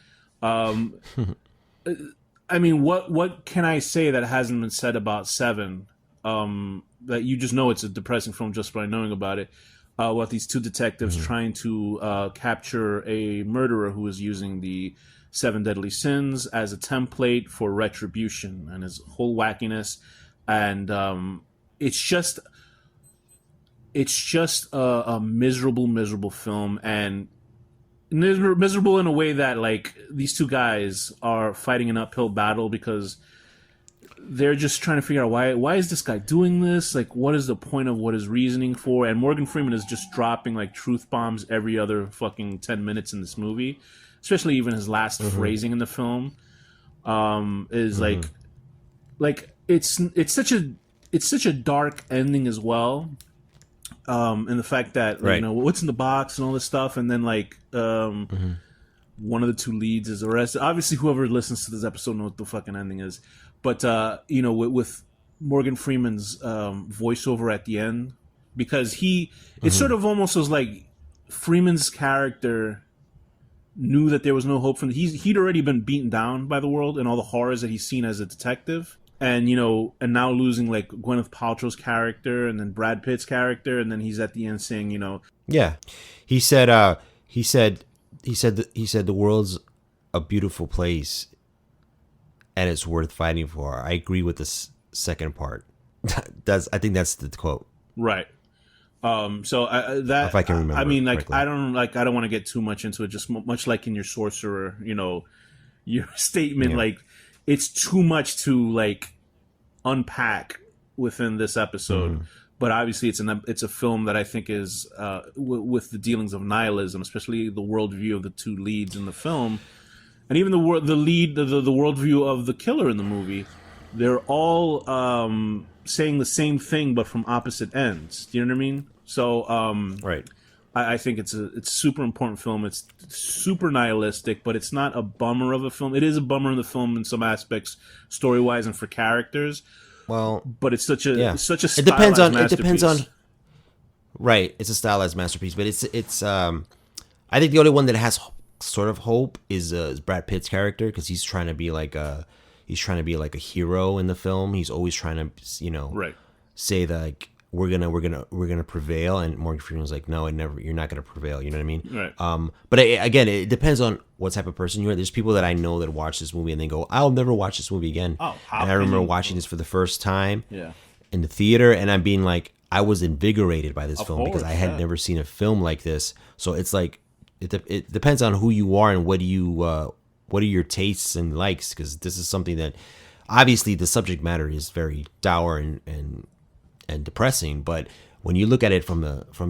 I mean, what can I say that hasn't been said about Seven? That you just know it's a depressing film just by knowing about it. About these two detectives trying to capture a murderer who is using the 7 Deadly Sins as a template for retribution, and his whole wackiness. And it's just a miserable film, and miserable in a way that, like, these two guys are fighting an uphill battle because they're just trying to figure out why is this guy doing this? Like, what is the point of what his reasoning for? And Morgan Freeman is just dropping like truth bombs every other fucking 10 minutes in this movie, especially even his last phrasing in the film is like it's such a dark ending as well. And the fact that you know what's in the box and all this stuff, and then like one of the two leads is arrested. Obviously, whoever listens to this episode knows what the fucking ending is. But you know, with Morgan Freeman's voiceover at the end, because it sort of almost was like Freeman's character knew that there was no hope for him. He'd already been beaten down by the world and all the horrors that he's seen as a detective. And, you know, and now losing like Gwyneth Paltrow's character and then Brad Pitt's character, and then he's at the end saying, you know, yeah, he said the world's a beautiful place and it's worth fighting for. I agree with this second part. I think that's the quote. Right. So if I can remember, I mean, like, correctly. I don't want to get too much into it. Just much like in your Sorcerer, you know, your statement, like, it's too much to like unpack within this episode. But obviously, it's a film that I think is with the dealings of nihilism, especially the worldview of the two leads in the film, and even the worldview of the killer in the movie. They're all saying the same thing, but from opposite ends. Do you know what I mean? So, right. I think it's a super important film. It's super nihilistic, but it's not a bummer of a film. It is a bummer in the film in some aspects, story wise and for characters. Well, but it's such a stylized it depends on right. It's a stylized masterpiece, but it's I think the only one that has sort of hope is Brad Pitt's character, because he's trying to be like a hero in the film. He's always trying to, you know, say that, like, we're gonna prevail, and Morgan Freeman's like, no, you're not gonna prevail. You know what I mean? Right. But again, it depends on what type of person you are. There's people that I know that watch this movie and they go, I'll never watch this movie again. Oh, how and I remember watching this for the first time Yeah. in the theater, and I'm being like, I was invigorated by this Of film because course, I had yeah. never seen a film like this. So it's like it depends on who you are and what are your tastes and likes, because this is something that obviously the subject matter is very dour and depressing, but when you look at it from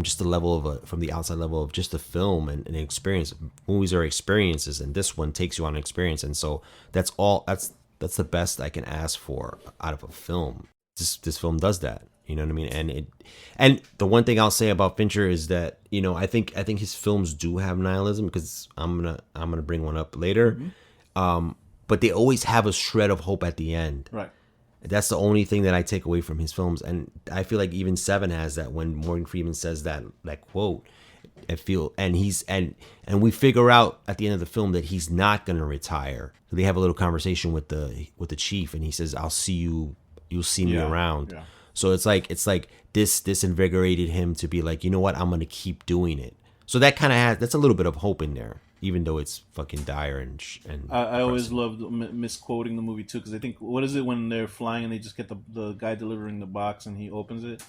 just the level of from the outside level of just the film and an experience, movies are experiences, and this one takes you on an experience, and so that's the best I can ask for out of a film. This film does that, you know what I mean? And the one thing I'll say about Fincher is that, you know, I think his films do have nihilism, because I'm gonna bring one up later, but they always have a shred of hope at the end. Right. That's the only thing that I take away from his films, and I feel like even Seven has that. When Morgan Freeman says that quote, I feel, and we figure out at the end of the film that he's not gonna retire. So they have a little conversation with the chief, and he says, "I'll see you. You'll see me around." Yeah. So it's like this invigorated him to be like, you know what, I'm gonna keep doing it. So that kind of that's a little bit of hope in there, even though it's fucking dire and I always loved misquoting the movie too, because I think, what is it when they're flying and they just get the guy delivering the box and he opens it,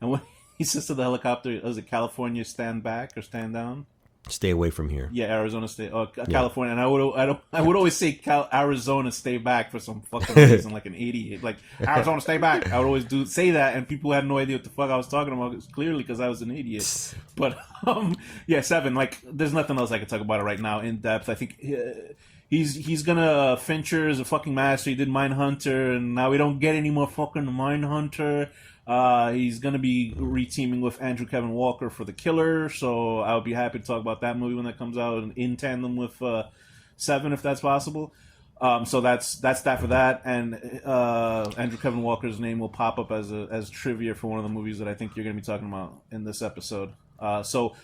and when he says to the helicopter, is it California stand back or stand down? Stay away from here. Yeah, Arizona stay. California, and I would always say Arizona stay back for some fucking reason, like an idiot. Like, Arizona stay back. I would always say that, and people had no idea what the fuck I was talking about. It's clearly because I was an idiot. But yeah, Seven. Like, there's nothing else I can talk about it right now in depth. I think he's gonna Fincher is a fucking master. He did Mindhunter, and now we don't get any more fucking Mindhunter. He's gonna be reteaming with Andrew Kevin Walker for The Killer, so I'll be happy to talk about that movie when that comes out in tandem with Seven, if that's possible. So that's that for that, and Andrew Kevin Walker's name will pop up as trivia for one of the movies that I think you're gonna be talking about in this episode. So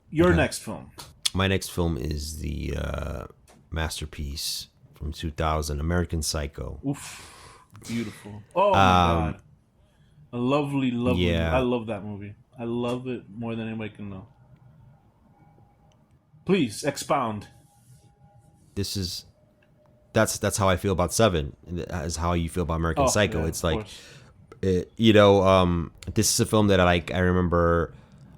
your next film. My next film is the masterpiece from 2000, American Psycho. Oof, beautiful. Oh my god. A lovely movie. I love that movie. I love it more than anybody can know. Please expound. That's how I feel about Seven. Is how you feel about American Psycho. Yeah, it's like, this is a film that I remember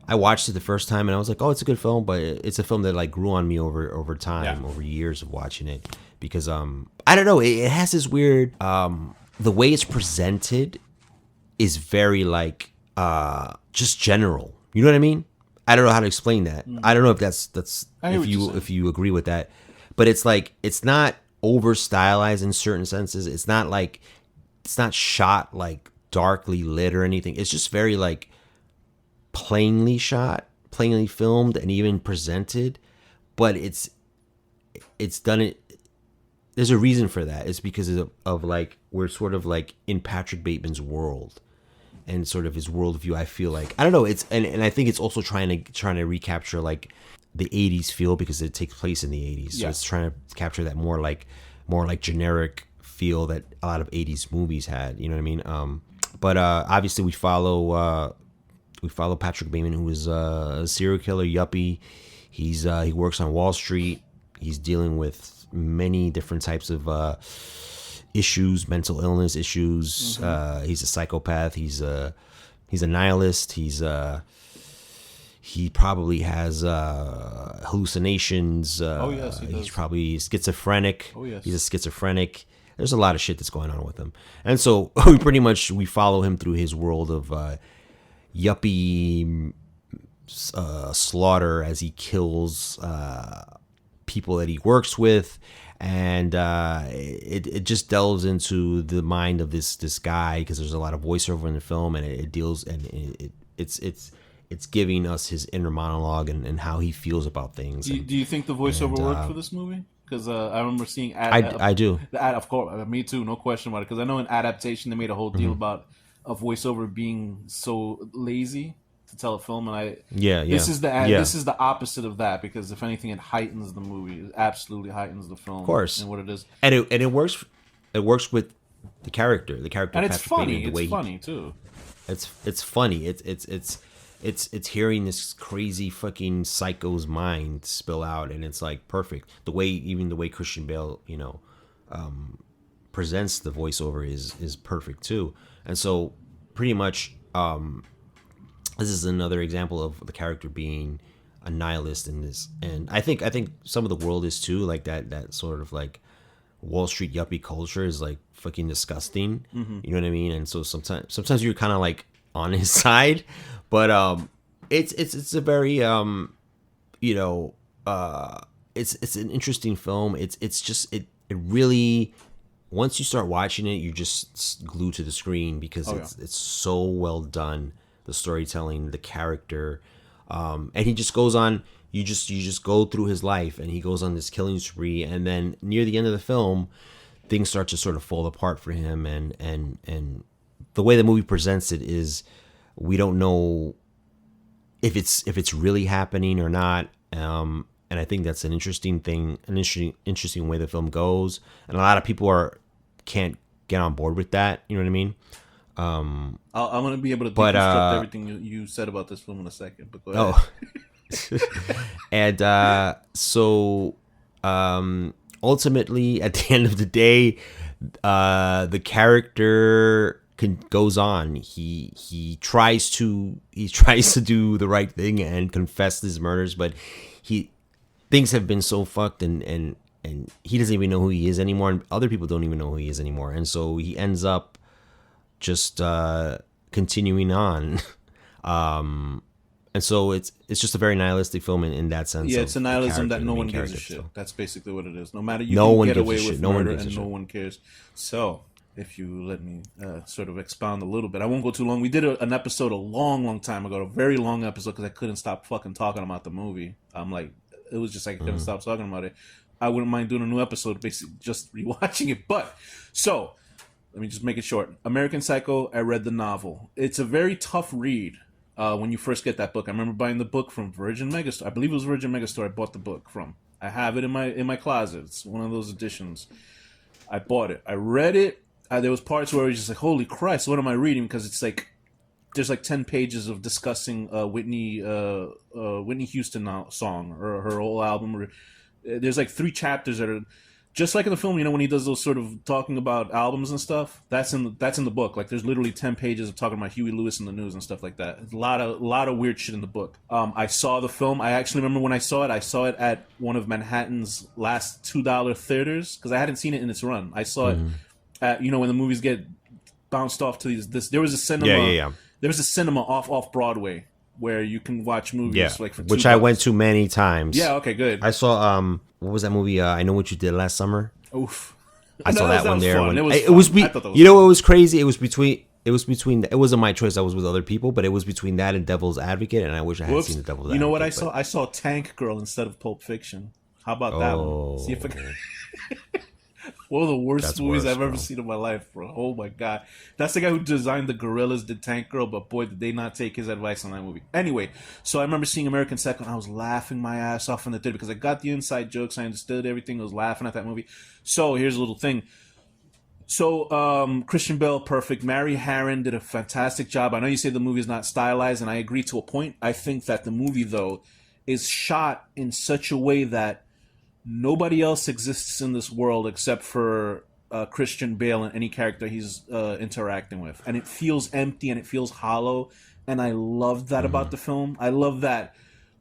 I watched it the first time and I was like, oh, it's a good film, but it's a film that like grew on me over time, over years of watching it, because I don't know, it has this weird the way it's presented is very like just general. You know what I mean? I don't know how to explain that. I don't know if that's if you agree with that. But it's like, it's not over stylized in certain senses. It's not shot like darkly lit or anything. It's just very like plainly shot, plainly filmed, and even presented. But it's done it. There's a reason for that. It's because of like, we're sort of like in Patrick Bateman's world. And sort of his worldview, I feel like, I don't know. It's and I think it's also trying to recapture like the '80s feel, because it takes place in the '80s. So it's trying to capture that more like generic feel that a lot of '80s movies had. You know what I mean? But obviously we follow Patrick Bateman, who is a serial killer yuppie. He works on Wall Street. He's dealing with many different types of issues, mental illness issues. He's a psychopath. He's a nihilist. He probably has hallucinations. Oh yes, he does. He's probably schizophrenic. Oh yes, he's a schizophrenic. There's a lot of shit that's going on with him, and so we follow him through his world of yuppie slaughter as he kills people that he works with. And it just delves into the mind of this guy, because there's a lot of voiceover in the film, and it deals, and it's giving us his inner monologue and how he feels about things. Do you think the voiceover worked for this movie? Because I remember seeing I do. Of course, me too, no question about it. Because I know in Adaptation they made a whole deal about a voiceover being so lazy to tell a film, and this is the opposite of that, because if anything, it heightens the movie. It absolutely heightens the film, of course, and what it is, and it works with the character, and it's Patrick funny. Bateman, It's funny too. it's funny. It's hearing this crazy fucking psycho's mind spill out, and it's like perfect. The way Christian Bale, presents the voiceover is perfect too. And so pretty much this is another example of the character being a nihilist in this. And I think some of the world is too, like that sort of like Wall Street yuppie culture is like fucking disgusting. You know what I mean? And so sometimes you're kind of like on his side, but it's a very it's an interesting film. It's just it really, once you start watching it, you're just glued to the screen because it's so well done. The storytelling, the character, and he just goes on. You just go through his life, and he goes on this killing spree, and then near the end of the film, things start to sort of fall apart for him, and the way the movie presents it is, we don't know if it's really happening or not. And I think that's an interesting thing, an interesting way the film goes, and a lot of people can't get on board with that. You know what I mean? I'm gonna be able to deconstruct everything you said about this film in a second. But go ahead. And so ultimately, at the end of the day, the character goes on. He tries to do the right thing and confess his murders, but things have been so fucked, and he doesn't even know who he is anymore, and other people don't even know who he is anymore, and so he ends up just continuing on. And so it's just a very nihilistic film in that sense. Yeah, it's a nihilism that no one gives a shit. So. That's basically what it is. No matter, you can get away with murder and no one cares. So, if you let me sort of expound a little bit, I won't go too long. We did an episode a long time ago, a very long episode, because I couldn't stop fucking talking about the movie. I'm like, it was just like I couldn't stop talking about it. I wouldn't mind doing a new episode, basically just rewatching it. But, so, let me just make it short. American Psycho, I read the novel. It's a very tough read. When you first get that book, I remember buying the book from Virgin Megastore. I believe it was Virgin Megastore. I bought the book from. I have it in my closet. It's one of those editions. I bought it. I read it. There was parts where I was just like, "Holy Christ, what am I reading?" Because it's like there's like 10 pages of discussing Whitney Houston song or her whole album. There's like 3 chapters that are just like in the film, when he does those sort of talking about albums and stuff, that's in the book. Like, there's literally 10 pages of talking about Huey Lewis and the News and stuff like that. A lot of weird shit in the book. I saw the film. I actually remember when I saw it at one of Manhattan's last $2 theaters, because I hadn't seen it in its run. I saw it at, when the movies get bounced off to there was a cinema. Yeah. There was a cinema off Broadway where you can watch movies like for $2. Which I went to many times. Yeah, okay, good. I saw what was that movie? I Know What You Did Last Summer. Oof. I saw that one there. It was fun. What was crazy? It was between. It wasn't my choice. I was with other people, but it was between that and Devil's Advocate, and I wish I had seen the Devil's Advocate. You know what I saw? I saw Tank Girl instead of Pulp Fiction. How about that one? See if I can. One of the worst movies I've ever seen in my life, bro. Oh my god. That's the guy who designed the Gorillas, did Tank Girl, but boy, did they not take his advice on that movie. Anyway, so I remember seeing American Psycho, and I was laughing my ass off in the theater because I got the inside jokes, I understood everything, I was laughing at that movie. So here's a little thing. So Christian Bale, perfect. Mary Harron did a fantastic job. I know you say the movie is not stylized, and I agree to a point. I think that the movie, though, is shot in such a way that nobody else exists in this world except for Christian Bale and any character he's interacting with. And it feels empty and it feels hollow. And I love that about the film. I love that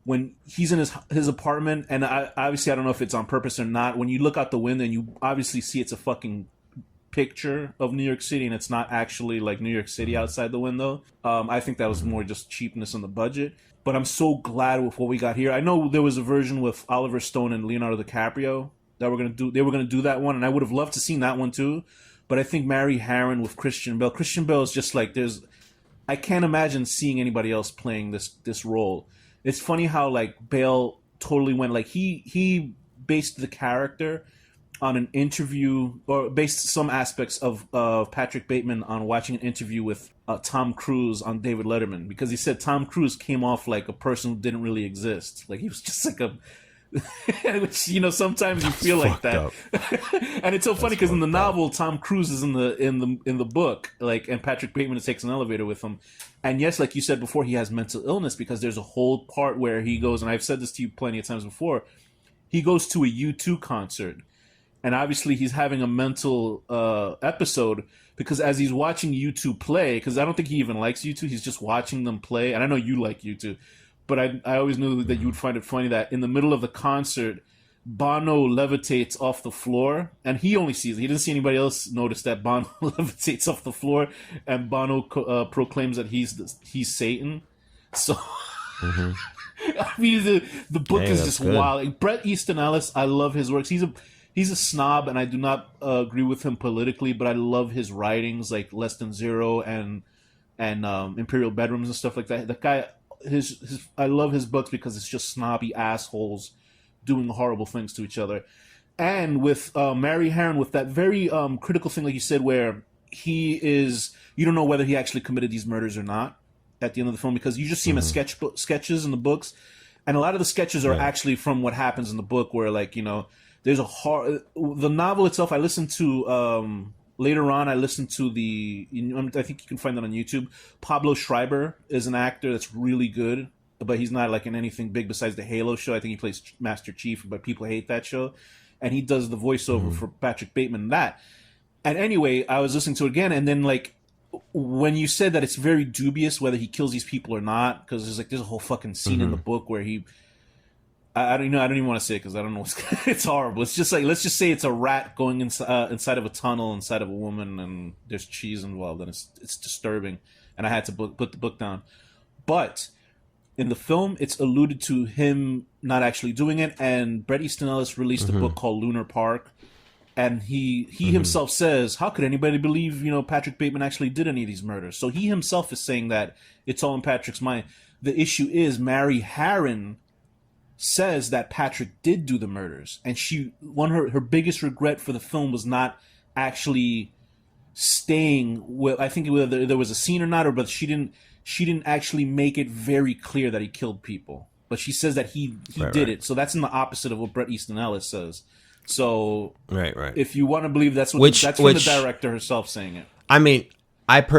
when he's in his apartment, and obviously I don't know if it's on purpose or not, when you look out the window and you obviously see it's a fucking picture of New York City and it's not actually like New York City outside the window. I think that was more just cheapness on the budget. But I'm so glad with what we got here. I know there was a version with Oliver Stone and Leonardo DiCaprio that they were gonna do that one, and I would have loved to seen that one too. But I think Mary Harron with Christian Bale. Christian Bale is just like I can't imagine seeing anybody else playing this role. It's funny how like Bale totally went like he based the character on an interview, or based some aspects of Patrick Bateman on watching an interview with Tom Cruise on David Letterman, because he said Tom Cruise came off like a person who didn't really exist. Like he was just like Which, sometimes you feel like that. And it's so funny because in the novel, Tom Cruise is in the book, and Patrick Bateman takes an elevator with him. And yes, like you said before, he has mental illness because there's a whole part where he goes, and I've said this to you plenty of times before, he goes to a U2 concert. And obviously he's having a mental episode because as he's watching U2 play, because I don't think he even likes U2, he's just watching them play. And I know you like U2. But I always knew that you would find it funny that in the middle of the concert, Bono levitates off the floor, and he only sees it. He doesn't see anybody else notice that Bono levitates off the floor, and Bono proclaims that he's Satan. So, I mean, the book is just wild. Like, Bret Easton Ellis, I love his works. He's a snob, and I do not agree with him politically, but I love his writings, like Less Than Zero and Imperial Bedrooms and stuff like that. That guy... I love his books because it's just snobby assholes doing horrible things to each other. And with Mary Harron, with that very critical thing, like you said, where you don't know whether he actually committed these murders or not at the end of the film, because you just see him as sketches in the books, and a lot of the sketches are actually from what happens in the book, where there's the novel itself. I listened to later on, I listened to I think you can find that on YouTube. Pablo Schreiber is an actor that's really good, but he's not in anything big besides the Halo show. I think he plays Master Chief, but people hate that show. And he does the voiceover for Patrick Bateman in that. And anyway, I was listening to it again, and then when you said that it's very dubious whether he kills these people or not, because there's a whole fucking scene in the book where he... I don't even want to say it because I don't know it's horrible. It's just let's just say it's a rat going inside of a tunnel inside of a woman, and there's cheese involved, and it's disturbing, and I had to put the book down. But in the film, it's alluded to him not actually doing it, and Bret Easton Ellis released a book called Lunar Park, and he himself says, how could anybody believe Patrick Bateman actually did any of these murders? So he himself is saying that it's all in Patrick's mind. The issue is Mary Harron says that Patrick did do the murders, and her biggest regret for the film was not actually staying with, I think whether there was a scene or not, but she didn't actually make it very clear that he killed people, but she says that he did it. So that's in the opposite of what Bret Easton Ellis says. So right. If you want to believe that's from the director herself saying it. I mean, I've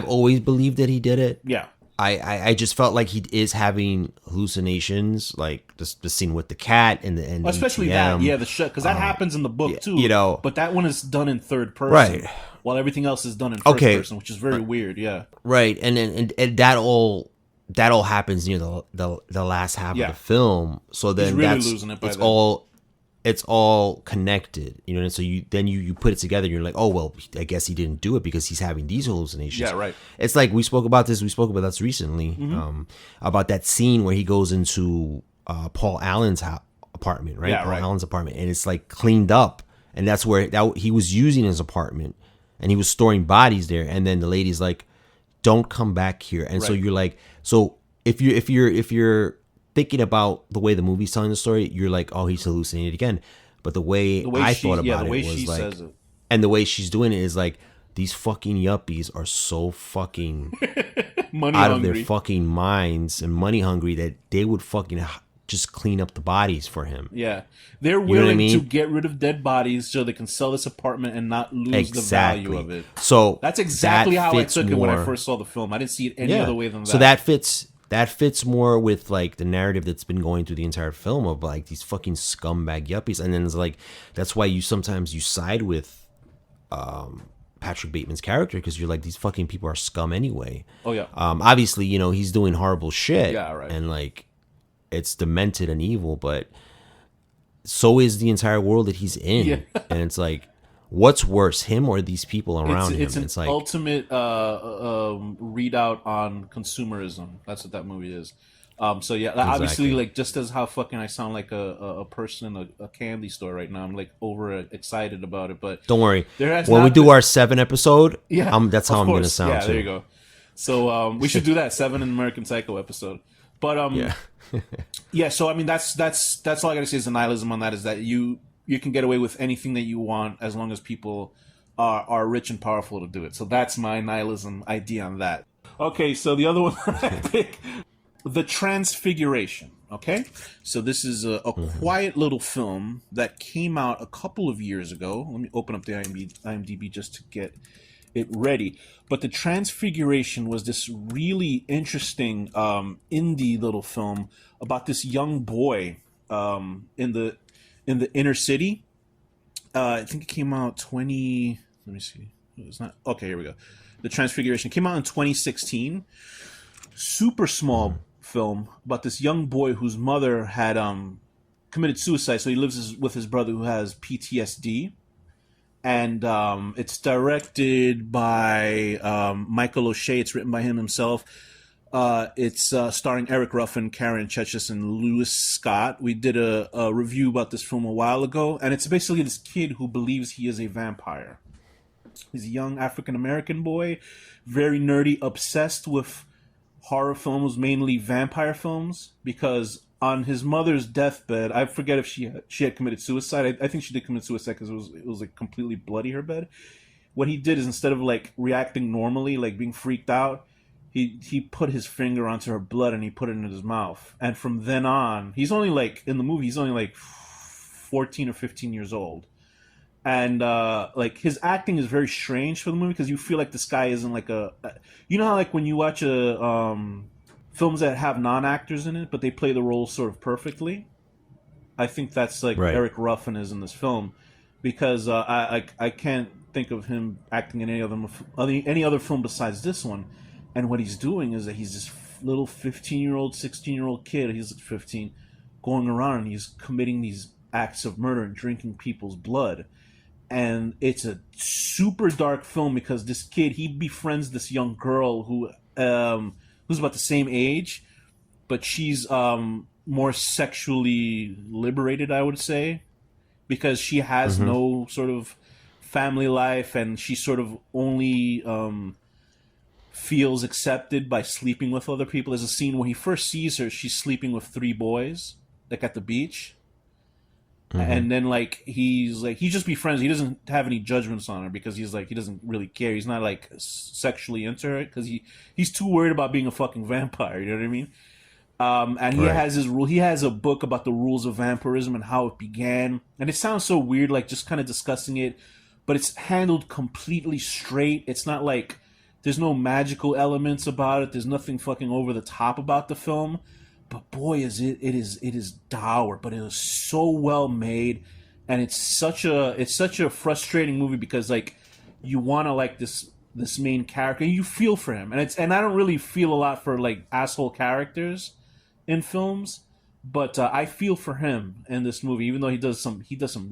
always believed that he did it. Yeah. I just felt like he is having hallucinations, like the scene with the cat and the especially ATM. the shit, because that happens in the book too. But that one is done in third person, right? While everything else is done in first person, which is very weird. Yeah, right. And that all happens near the last half of the film. So then he's really losing it. It's all connected, and so you put it together. And you're like, oh well, I guess he didn't do it because he's having these hallucinations. Yeah, right. It's like we spoke about this recently, about that scene where he goes into Paul Allen's apartment, right? Yeah, Paul Allen's apartment, and it's cleaned up, and that's where he was using his apartment, and he was storing bodies there. And then the lady's like, "Don't come back here." And so you're like, so if you're thinking about the way the movie's telling the story, you're like, oh, he's hallucinated again. But the way I thought about it was and the way she's doing it is these fucking yuppies are so fucking out of their fucking minds and money hungry that they would fucking just clean up the bodies for him. Yeah. They're willing to get rid of dead bodies so they can sell this apartment and not lose the value of it. So that's exactly how I took it when I first saw the film. I didn't see it any other way than that. So that fits more with the narrative that's been going through the entire film of these fucking scumbag yuppies. And then it's that's why you sometimes side with Patrick Bateman's character, because you're like, these fucking people are scum anyway. Oh yeah. Obviously, he's doing horrible shit. Yeah, right. And it's demented and evil, but so is the entire world that he's in. Yeah. And it's what's worse, him or these people around him? It's an ultimate readout on consumerism. That's what that movie is. So yeah, obviously, just as how fucking I sound like a person in a candy store right now, I'm over excited about it. But don't worry, when we do our 7 episode, that's how I'm going to sound. Yeah, too. There you go. So we should do that 7 in American Psycho episode. But yeah. So I mean, that's all I got to say is the nihilism on that is that you can get away with anything that you want as long as people are rich and powerful to do it. So that's my nihilism idea on that. Okay, so the other one I pick, the Transfiguration. Okay, so this is a quiet little film that came out a couple of years ago. Let me open up the IMDb just to get it ready. But the Transfiguration was this really interesting indie little film about this young boy in the inner city. I think it came out 20. Let me see. It's not okay. Here we go. The Transfiguration came out in 2016. Super small film about this young boy whose mother had committed suicide, so he lives with his brother who has PTSD. And it's directed by Michael O'Shea. It's written by him himself. It's starring Eric Ruffin, Karen Chechis, and Lewis Scott. We did a review about this film a while ago, and it's basically this kid who believes he is a vampire. He's a young African-American boy, very nerdy, obsessed with horror films, mainly vampire films, because on his mother's deathbed, I forget if she had committed suicide. I think she did commit suicide because it was like completely bloody, her bed. What he did is, instead of like reacting normally, like being freaked out, he put his finger onto her blood and he put it in his mouth. And from then on, he's only like, in the movie, he's only like 14 or 15 years old. And like his acting is very strange for the movie because you feel like this guy isn't like you know how like when you watch films that have non-actors in it but they play the role sort of perfectly. I think that's like Right. Eric Ruffin is in this film, because I can't think of him acting in any other film besides this one. And what he's doing is that he's this little 15-year-old, 16-year-old kid. He's 15, going around and he's committing these acts of murder and drinking people's blood. And it's a super dark film because this kid, he befriends this young girl who's about the same age, but she's more sexually liberated, I would say, because she has no sort of family life, and she sort of only feels accepted by sleeping with other people. There's a scene where he first sees her, she's sleeping with 3 boys, like at the beach. And then like he just befriends. He doesn't have any judgments on her because he doesn't really care. He's not like sexually into her because he's too worried about being a fucking vampire. You know what I mean? And he has his rule. He has a book about the rules of vampirism and how it began. And it sounds so weird, like just kind of discussing it, but it's handled completely straight. It's not like there's no magical elements about it. There's nothing fucking over the top about the film. But boy, it is dour, but it is so well made, and it's such a frustrating movie because like you want to like this main character, and you feel for him, and I don't really feel a lot for like asshole characters in films, but I feel for him in this movie, even though he does some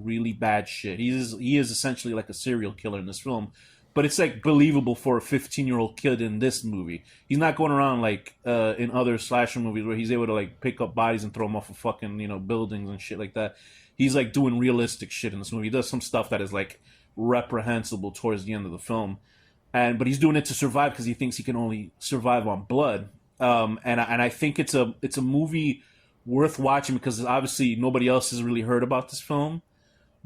really bad shit. He is essentially like a serial killer in this film. But it's like believable for a 15-year-old kid in this movie. He's not going around like in other slasher movies where he's able to like pick up bodies and throw them off of fucking buildings and shit like that. He's like doing realistic shit in this movie. He does some stuff that is like reprehensible towards the end of the film, but he's doing it to survive because he thinks he can only survive on blood. And I think it's a movie worth watching because obviously nobody else has really heard about this film.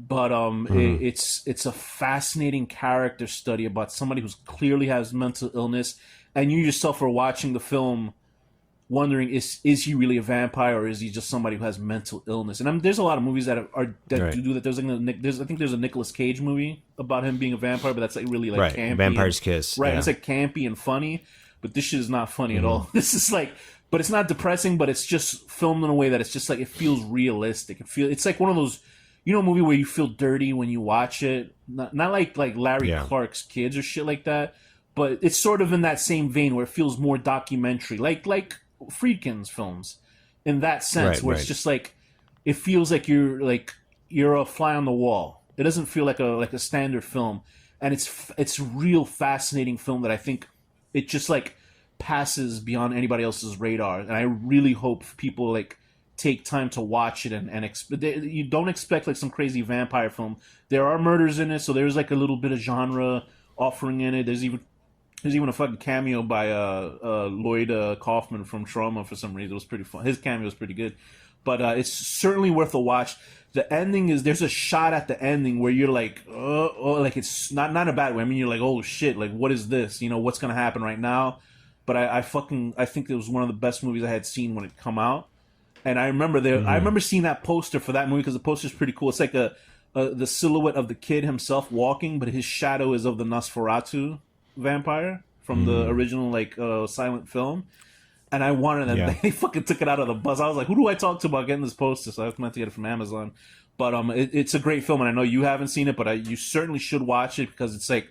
But it's a fascinating character study about somebody who clearly has mental illness, and you yourself are watching the film wondering, is he really a vampire or is he just somebody who has mental illness? And there's a lot of movies that do that. I think there's a Nicolas Cage movie about him being a vampire, but that's like really like campy. Vampire's Kiss. Right, yeah. It's like campy and funny, but this shit is not funny at all. This is like, but it's not depressing, but it's just filmed in a way that it's just like, it feels realistic. It's like one of those, a movie where you feel dirty when you watch it. Not like Larry Clark's Kids or shit like that, but it's sort of in that same vein where it feels more documentary, like Friedkin's films, in that sense, where it's just like, it feels like you're a fly on the wall. It doesn't feel like a standard film, and it's real fascinating film that I think it just like passes beyond anybody else's radar, and I really hope people like take time to watch it and you don't expect like some crazy vampire film. There are murders in it, so there's like a little bit of genre offering in it. There's even a fucking cameo by Lloyd Kaufman from Trauma for some reason. It was pretty fun. His cameo was pretty good, but it's certainly worth a watch. The ending there's a shot at the ending where you're like, like it's not a bad way. I mean, you're like, oh shit, like what is this? What's gonna happen right now? But I think it was one of the best movies I had seen when it come out. And I remember I remember seeing that poster for that movie because the poster's pretty cool. It's like the silhouette of the kid himself walking, but his shadow is of the Nosferatu vampire from the original like silent film. And I wanted them. Yeah. They fucking took it out of the bus. I was like, who do I talk to about getting this poster? So I was meant to get it from Amazon. But it's a great film, and I know you haven't seen it, but you certainly should watch it because it's like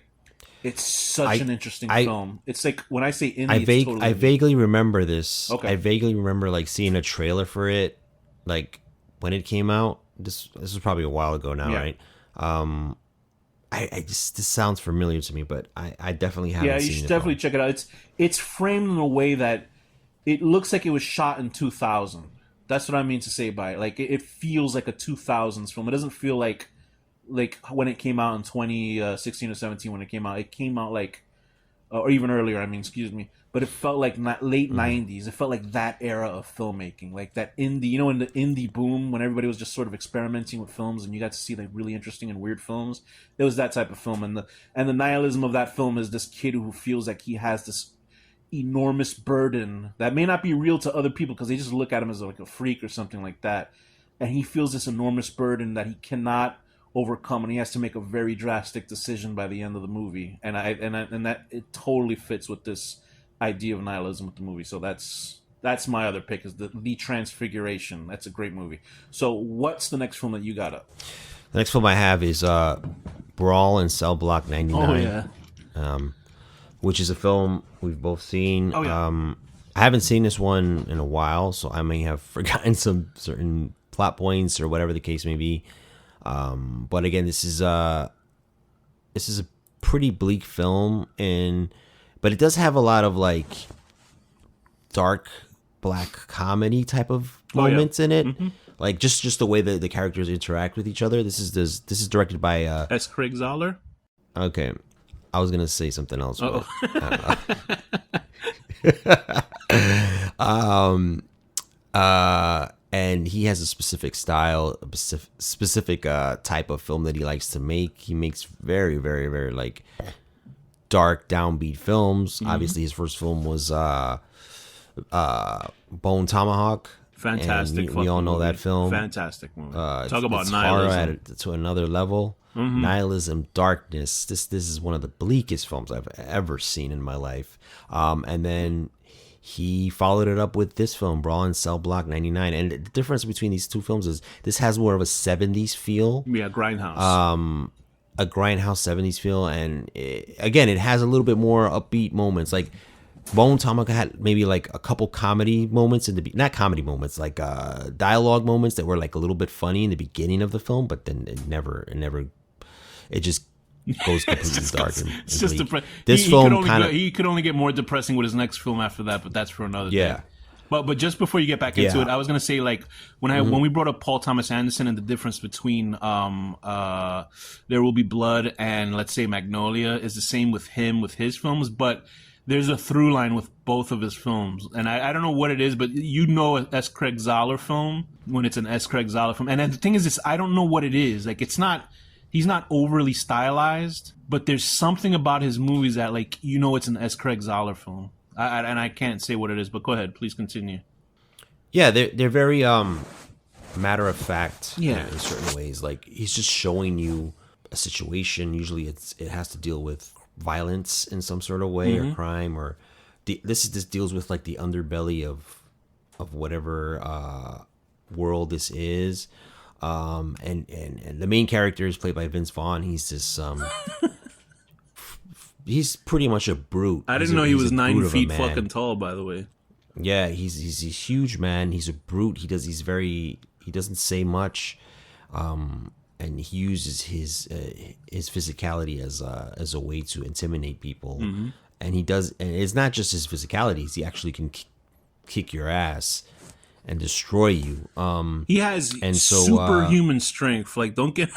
it's such an interesting film. It's like when I say indie, I vaguely remember this. Okay. I vaguely remember like seeing a trailer for it, like when it came out. This was probably a while ago now, right? I just this sounds familiar to me, but I definitely haven't seen it. Yeah, you should definitely check it out. It's framed in a way that it looks like it was shot in 2000. That's what I mean to say by it. Like it feels like a 2000s film. It doesn't feel like when it came out in 2016 or 17 when it came out like or even earlier, I mean, excuse me, but it felt like late 90s. It felt like that era of filmmaking, like that indie, you know, in the indie boom when everybody was just sort of experimenting with films and you got to see like really interesting and weird films. It was that type of film, and the nihilism of that film is this kid who feels like he has this enormous burden that may not be real to other people because they just look at him as like a freak or something like that, and he feels this enormous burden that he cannot overcome, and he has to make a very drastic decision by the end of the movie, and that it totally fits with this idea of nihilism with the movie. So that's my other pick is the Transfiguration. That's a great movie. So what's the next film that you got up? The next film I have is Brawl in Cell Block 99. Oh yeah. Which is a film we've both seen. Oh, yeah. I haven't seen this one in a while, so I may have forgotten some certain plot points or whatever the case may be. But again, this is a pretty bleak film, but it does have a lot of like dark black comedy type of moments in it. Mm-hmm. Like just the way that the characters interact with each other. This is directed by S. Craig Zahler. Okay. I was gonna say something else. But and he has a specific style, a specific type of film that he likes to make. He makes very, very, very like dark, downbeat films. Mm-hmm. Obviously, his first film was Bone Tomahawk. Fantastic. We all know that film. Fantastic movie. Talk about nihilism horror to another level. Mm-hmm. Nihilism, darkness. This is one of the bleakest films I've ever seen in my life. And then he followed it up with this film, Brawl in Cell Block 99. And the difference between these two films is this has more of a 70s feel. Yeah, Grindhouse. A Grindhouse 70s feel. And it has a little bit more upbeat moments. Like Bone Tomahawk had maybe like a couple comedy moments not comedy moments, like dialogue moments that were like a little bit funny in the beginning of the film, but then it just goes completely dark. It's just depressing. This film he could only get more depressing with his next film after that, but that's for another day. But just before you get back into it, I was gonna say like when we brought up Paul Thomas Anderson and the difference between There Will Be Blood and let's say Magnolia is the same with him with his films, but there's a through line with both of his films, and I don't know what it is, but you know an S. Craig Zahler film when it's an S. Craig Zahler film, and the thing is, I don't know what it is. Like he's not overly stylized, but there's something about his movies that like it's an S. Craig Zahler film. And I can't say what it is, but go ahead, please continue. Yeah, they're very matter of fact in certain ways. Like he's just showing you a situation. Usually it has to deal with violence in some sort of way or crime, or this deals with like the underbelly of whatever world this is. And the main character is played by Vince Vaughn. He's this he's pretty much a brute. I didn't know he was 9 feet fucking tall, by the way. Yeah, he's a huge man. He's a brute. He doesn't say much, and he uses his physicality as a way to intimidate people. Mm-hmm. And he does, and it's not just his physicality. He actually can kick your ass and destroy you. He has superhuman strength. Like, don't get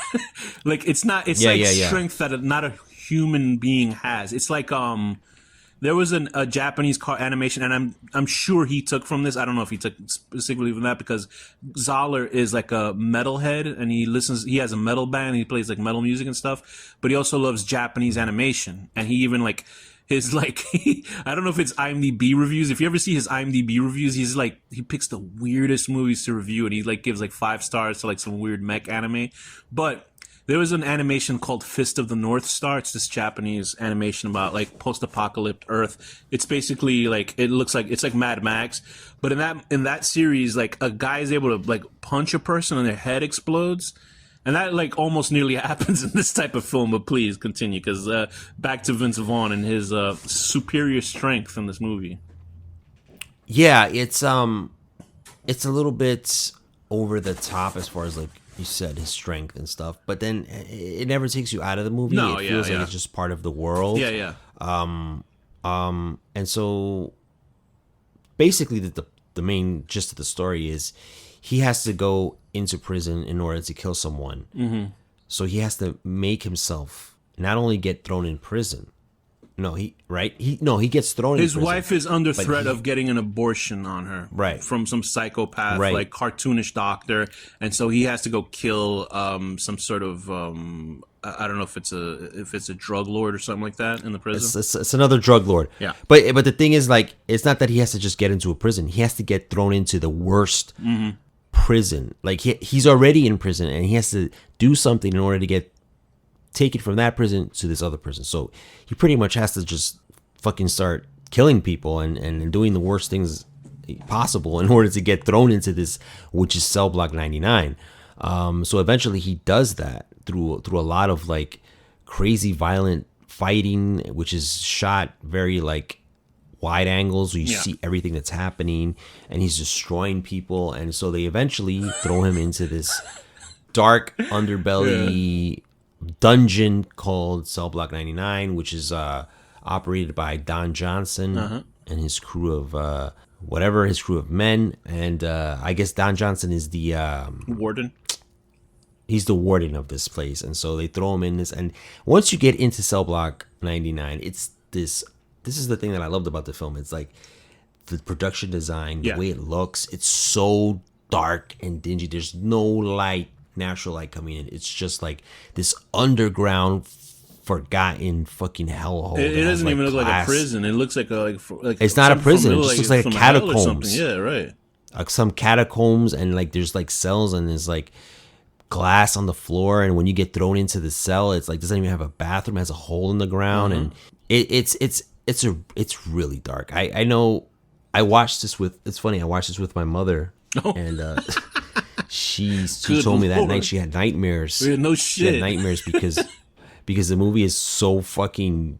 like it's strength that not a human being has. It's like there was a Japanese car animation, and I'm sure he took from this. I don't know if he took specifically from that, because Zahler is like a metalhead, and he has a metal band, and he plays like metal music and stuff, but he also loves Japanese animation, and he even like his like I don't know if it's IMDb reviews. If you ever see his IMDb reviews, he's like he picks the weirdest movies to review, and he like gives like 5 stars to like some weird mech anime. But there was an animation called Fist of the North Star. It's this Japanese animation about like post-apocalyptic Earth. It's basically like it looks like it's like Mad Max, but in that series, like a guy is able to like punch a person and their head explodes, and that like almost nearly happens in this type of film. But please continue, because back to Vince Vaughn and his superior strength in this movie. Yeah, it's a little bit over the top as far as like you said, his strength and stuff, but then it never takes you out of the movie. No, it feels like it's just part of the world. Yeah. And so basically the main gist of the story is he has to go into prison in order to kill someone. Mm-hmm. So he has to make himself not only get thrown in prison. He gets thrown in prison. His wife is under threat of getting an abortion on her. Right. From some psychopath, like cartoonish doctor. And so he has to go kill some sort of I don't know if it's a drug lord or something like that in the prison. It's another drug lord. Yeah. But the thing is, like, it's not that he has to just get into a prison. He has to get thrown into the worst prison. Like he's already in prison, and he has to do something in order to get taken from that prison to this other prison. So he pretty much has to just fucking start killing people and doing the worst things possible in order to get thrown into this, which is cell block 99. So eventually he does that through a lot of like crazy violent fighting, which is shot very like wide angles where you see everything that's happening, and he's destroying people. And so they eventually throw him into this dark underbelly dungeon called Cell Block 99, which is operated by Don Johnson and his crew of his crew of men. And I guess Don Johnson is the warden. He's the warden of this place. And so they throw him in this. And once you get into Cell Block 99, it's this is the thing that I loved about the film. It's like the production design, the way it looks. It's so dark and dingy. There's no light, natural light coming in. It's just like this underground, forgotten fucking hellhole. It doesn't even look like a prison. It looks like it's not a prison. It just looks like a catacombs. Yeah, right. Like some catacombs, and like there's like cells, and there's like glass on the floor. And when you get thrown into the cell, it's like doesn't even have a bathroom. It has a hole in the ground, and it's really dark. I know. I watched this with. It's funny. I watched this with my mother, and she told me that night she had nightmares. No shit. She had nightmares because the movie is so fucking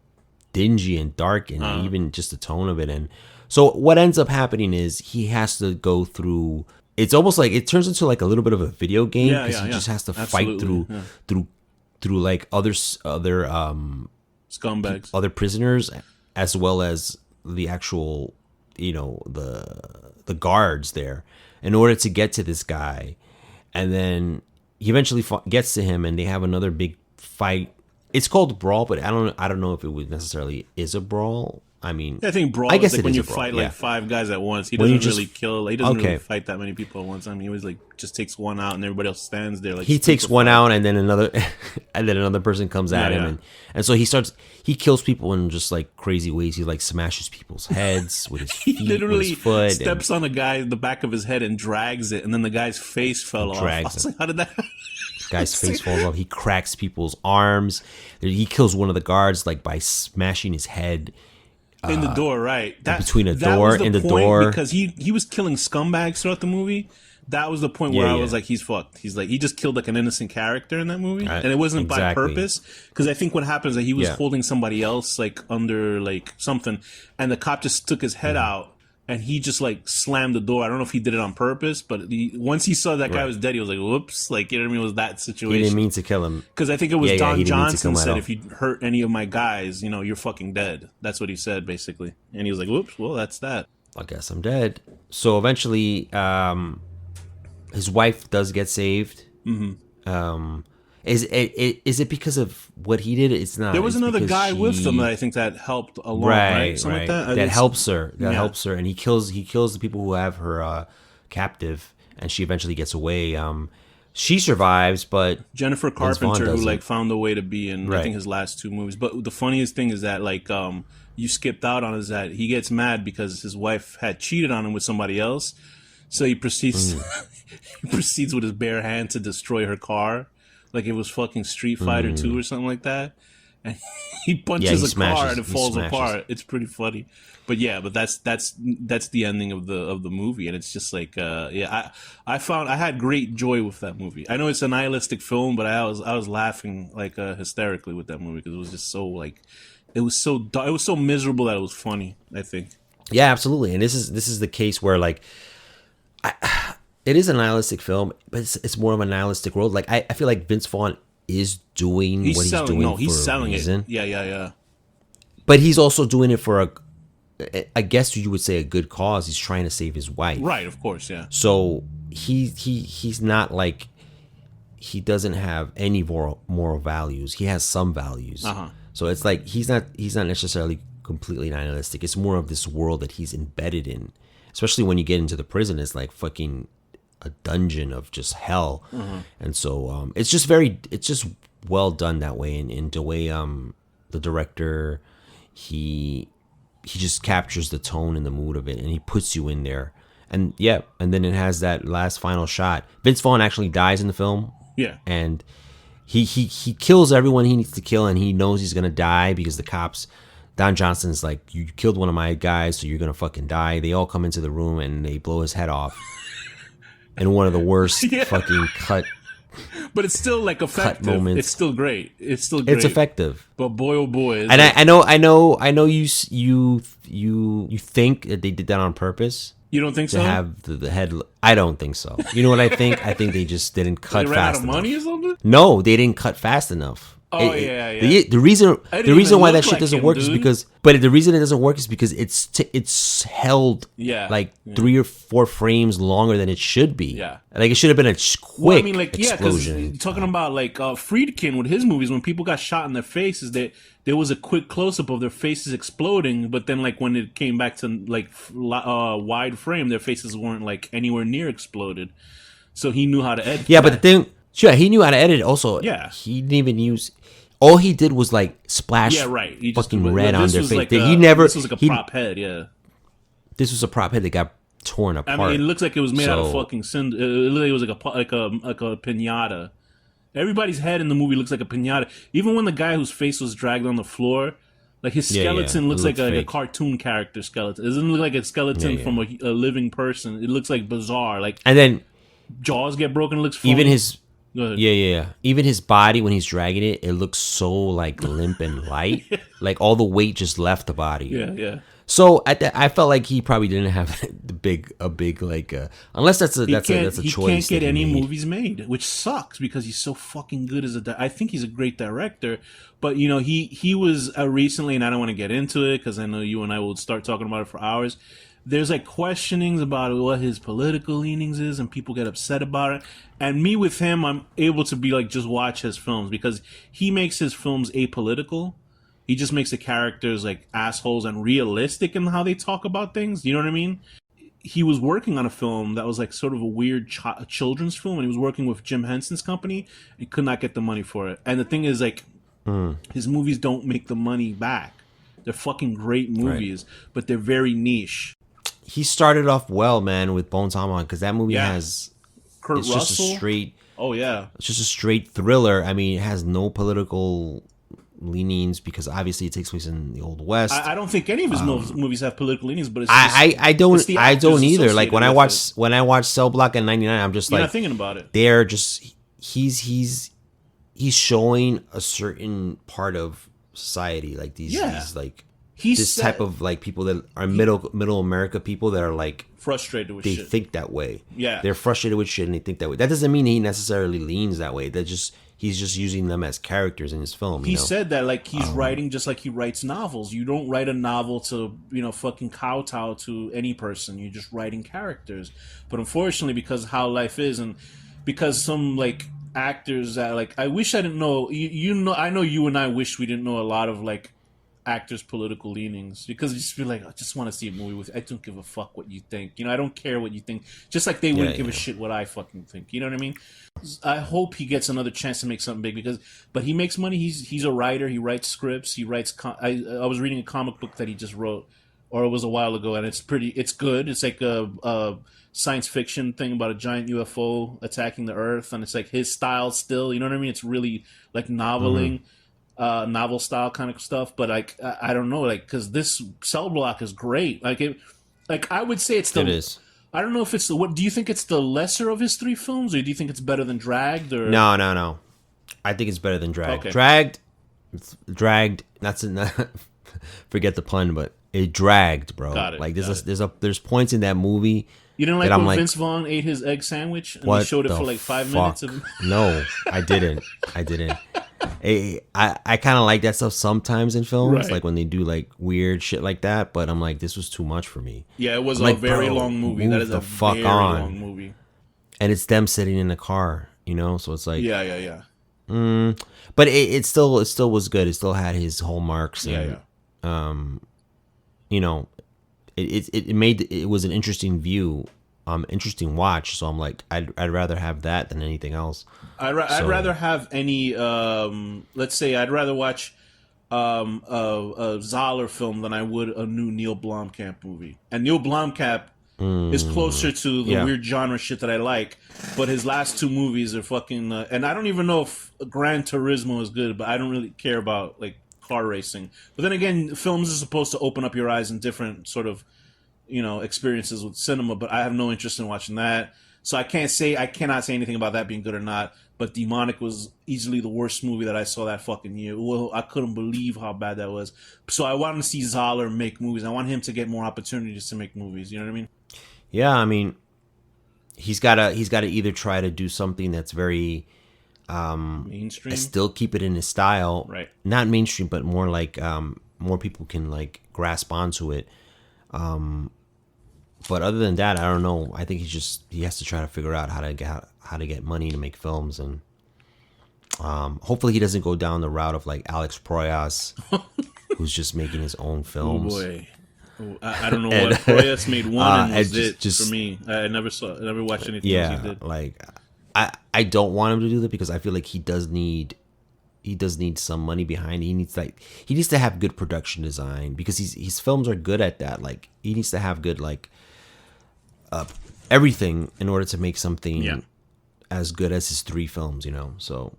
dingy and dark, and even just the tone of it. And so what ends up happening is he has to go through. It's almost like it turns into like a little bit of a video game because he just has to fight through like other scumbags, other prisoners, as well as the actual the guards there, in order to get to this guy. And then he eventually gets to him, and they have another big fight. It's called Brawl, but I don't know if it would necessarily is a brawl. I mean, I think Brawl. I guess like when you fight like 5 guys at once. He doesn't really kill. He doesn't really fight that many people at once. I mean, he always like just takes one out, and everybody else stands there. Like he takes one out, and then another person comes at him, and so he kills people in just like crazy ways. He like smashes people's heads with his feet, he literally with his foot, steps on a guy in the back of his head and drags it, and then the guy's face fell off. I was like, how did that? Guy's face falls off. He cracks people's arms. He kills one of the guards like by smashing his head. In the door, right? Between a door and the door, because he was killing scumbags throughout the movie. That was the point where I was like, he's fucked. He's like, he just killed like an innocent character in that movie, and it wasn't by purpose. Because I think what happens is that he was holding somebody else like under like something, and the cop just took his head out, and he just like slammed the door. I don't know if he did it on purpose, but once he saw that guy was dead, he was like, "Whoops!" Like, you know what I mean? It was that situation. He didn't mean to kill him, because I think it was Don Johnson said, "If you hurt any of my guys, you're fucking dead." That's what he said basically, and he was like, "Whoops! Well, that's that." I guess I'm dead. So eventually, his wife does get saved. Mm-hmm. Is it because of what he did? It's not. There was another guy with them that I think that helped along, right? Something like that. That helps her. Helps her, and he kills the people who have her captive, and she eventually gets away. She survives, but Jennifer Carpenter, who like found a way to be in I think his last 2 movies. But the funniest thing is that like you skipped out on is that he gets mad because his wife had cheated on him with somebody else. So he proceeds he proceeds with his bare hand to destroy her car, like it was fucking Street Fighter 2 or something like that. And he punches a car and it falls apart. It's pretty funny. But yeah, but that's the ending of the movie, and it's just like I had great joy with that movie. I know it's a nihilistic film, but I was laughing like hysterically with that movie because it was just so like it was so miserable that it was funny, I think. Yeah, absolutely. And this is the case where like it is a nihilistic film, but it's more of a nihilistic world. Like I feel like Vince Vaughn is doing what he's doing for a reason. Yeah. But he's also doing it for I guess you would say a good cause. He's trying to save his wife. Right, of course, yeah. So he's not like, he doesn't have any moral values. He has some values. So it's like he's not necessarily completely nihilistic. It's more of this world that he's embedded in. Especially when you get into the prison, it's like fucking a dungeon of just hell. And so it's just well done that way. And in the way the director, he just captures the tone and the mood of it, and he puts you in there. And yeah, and then it has that last final shot. Vince Vaughn actually dies in the film. Yeah. And he kills everyone he needs to kill, and he knows he's gonna die because the cops, Don Johnson's like, you killed one of my guys, so you're gonna fucking die. They all come into the room and they blow his head off. And one of the worst fucking cut. But it's still like effective. Moments. It's still great. It's effective. But boy, oh boy! And I know you think that they did that on purpose. You don't think so? To have the head. I don't think so. You know what I think? I think they just didn't cut they ran fast out of enough. Money or something? No, they didn't cut fast enough. Oh yeah. The reason why that shit like doesn't him, work dude. is because, but the reason it doesn't work is because it's held like 3 or 4 frames longer than it should be. Yeah, like it should have been a quick well, I mean, like, explosion. Yeah, talking about like Friedkin with his movies, when people got shot in their faces, there was a quick close up of their faces exploding, but then like when it came back to like wide frame, their faces weren't like anywhere near exploded. So he knew how to edit. Yeah, but the thing. Sure, he knew how to edit. Also, yeah, he didn't even use. All he did was like splash, He fucking just, red on their face. Like He never. This was like a prop head. Yeah, this was a prop head that got torn apart. I mean, it looks like it was made out of fucking cinder. It looked like it was like a pinata. Everybody's head in the movie looks like a pinata. Even when the guy whose face was dragged on the floor, like his skeleton looks like a cartoon character skeleton. It doesn't look like a skeleton from a living person. It looks like bizarre. Like, and then jaws get broken. It looks funny. Even his. Yeah. Even his body, when he's dragging it, it looks so like limp and light. Like all the weight just left the body. Yeah. So I felt like he probably didn't have a big like unless that's a choice. He can't get any movies made, which sucks because he's so fucking good as I think he's a great director, but you know he was recently, and I don't want to get into it because I know you and I will start talking about it for hours. There's like questionings about what his political leanings is, and people get upset about it. And me with him, I'm able to be like, just watch his films because he makes his films apolitical. He just makes the characters like assholes and realistic in how they talk about things. You know what I mean? He was working on a film that was like sort of a weird children's film, and he was working with Jim Henson's company and could not get the money for it. And the thing is, like, his movies don't make the money back. They're fucking great movies, but they're very niche. He started off well, man, with Bone Tomahawk, because that movie has Kurt Russell. Just a straight. Oh yeah, it's just a straight thriller. I mean, it has no political leanings because obviously it takes place in the Old West. I don't think any of his movies have political leanings, but it's just, I don't either. Like when I watch Cell Block in '99, I'm just You're like not thinking about it. They're just he's showing a certain part of society, like these like. This type of like people that are middle America people that are like frustrated with shit. They think that way. Yeah. They're frustrated with shit and they think that way. That doesn't mean he necessarily leans that way. He's just using them as characters in his film. He said that like he's writing just like he writes novels. You don't write a novel to, fucking kowtow to any person. You're just writing characters. But unfortunately, because of how life is and because some like actors that like I wish I didn't know I know you and I wish we didn't know a lot of like actors' political leanings, because you just feel like, I just want to see a movie with. I don't give a fuck what you think. You know, I don't care what you think. Just like they wouldn't give a shit what I fucking think. You know what I mean? I hope he gets another chance to make something big, but he makes money. He's a writer. He writes scripts. He writes. I was reading a comic book that he just wrote, or it was a while ago, and it's good. It's like a science fiction thing about a giant UFO attacking the Earth, and it's like his style still. You know what I mean? It's really like noveling. Novel style kind of stuff, but like I don't know, like, because this Cell Block is great. Like I would say it is. I don't know if it's what do you think it's the lesser of his 3 films, or do you think it's better than Dragged? Or no, I think it's better than Dragged. Okay. Dragged. Not forget the pun, but it dragged, bro. Got it. Like there's points in that movie. You didn't like when Vince Vaughn ate his egg sandwich and he showed it for like 5 minutes? No, I didn't. I kind of like that stuff sometimes in films, right, like when they do like weird shit like that. But I'm like, this was too much for me. Yeah, it was a very long movie. That is a very long movie. And it's them sitting in the car, you know. So it's like, yeah. But it still was good. It still had his hallmarks. And, you know, it was an interesting view. Interesting watch. So I'm like, I'd rather have that than anything else. I'd rather have any. Let's say I'd rather watch a Zoller film than I would a new Neil Blomkamp movie. And Neil Blomkamp is closer to the weird genre shit that I like. But his last 2 movies are fucking. And I don't even know if Gran Turismo is good, but I don't really care about like car racing. But then again, films are supposed to open up your eyes in different sort of, you know, experiences with cinema, but I have no interest in watching that. So I cannot say anything about that being good or not. But Demonic was easily the worst movie that I saw that fucking year. Well, I couldn't believe how bad that was. So I want to see Zoller make movies. I want him to get more opportunities to make movies. You know what I mean? Yeah, I mean, he's gotta either try to do something that's very mainstream, still keep it in his style, right? Not mainstream, but more like more people can like grasp onto it. But other than that, I don't know. I think he has to try to figure out how to get money to make films, and hopefully he doesn't go down the route of like Alex Proyas, who's just making his own films. Oh boy, I don't know what Proyas made one and was just for me. I never watched anything else he did. Like I don't want him to do that because I feel like he does need some money behind it. He needs to have good production design because his films are good at that. Like he needs to have good like everything in order to make something as good as his 3 films, you know. So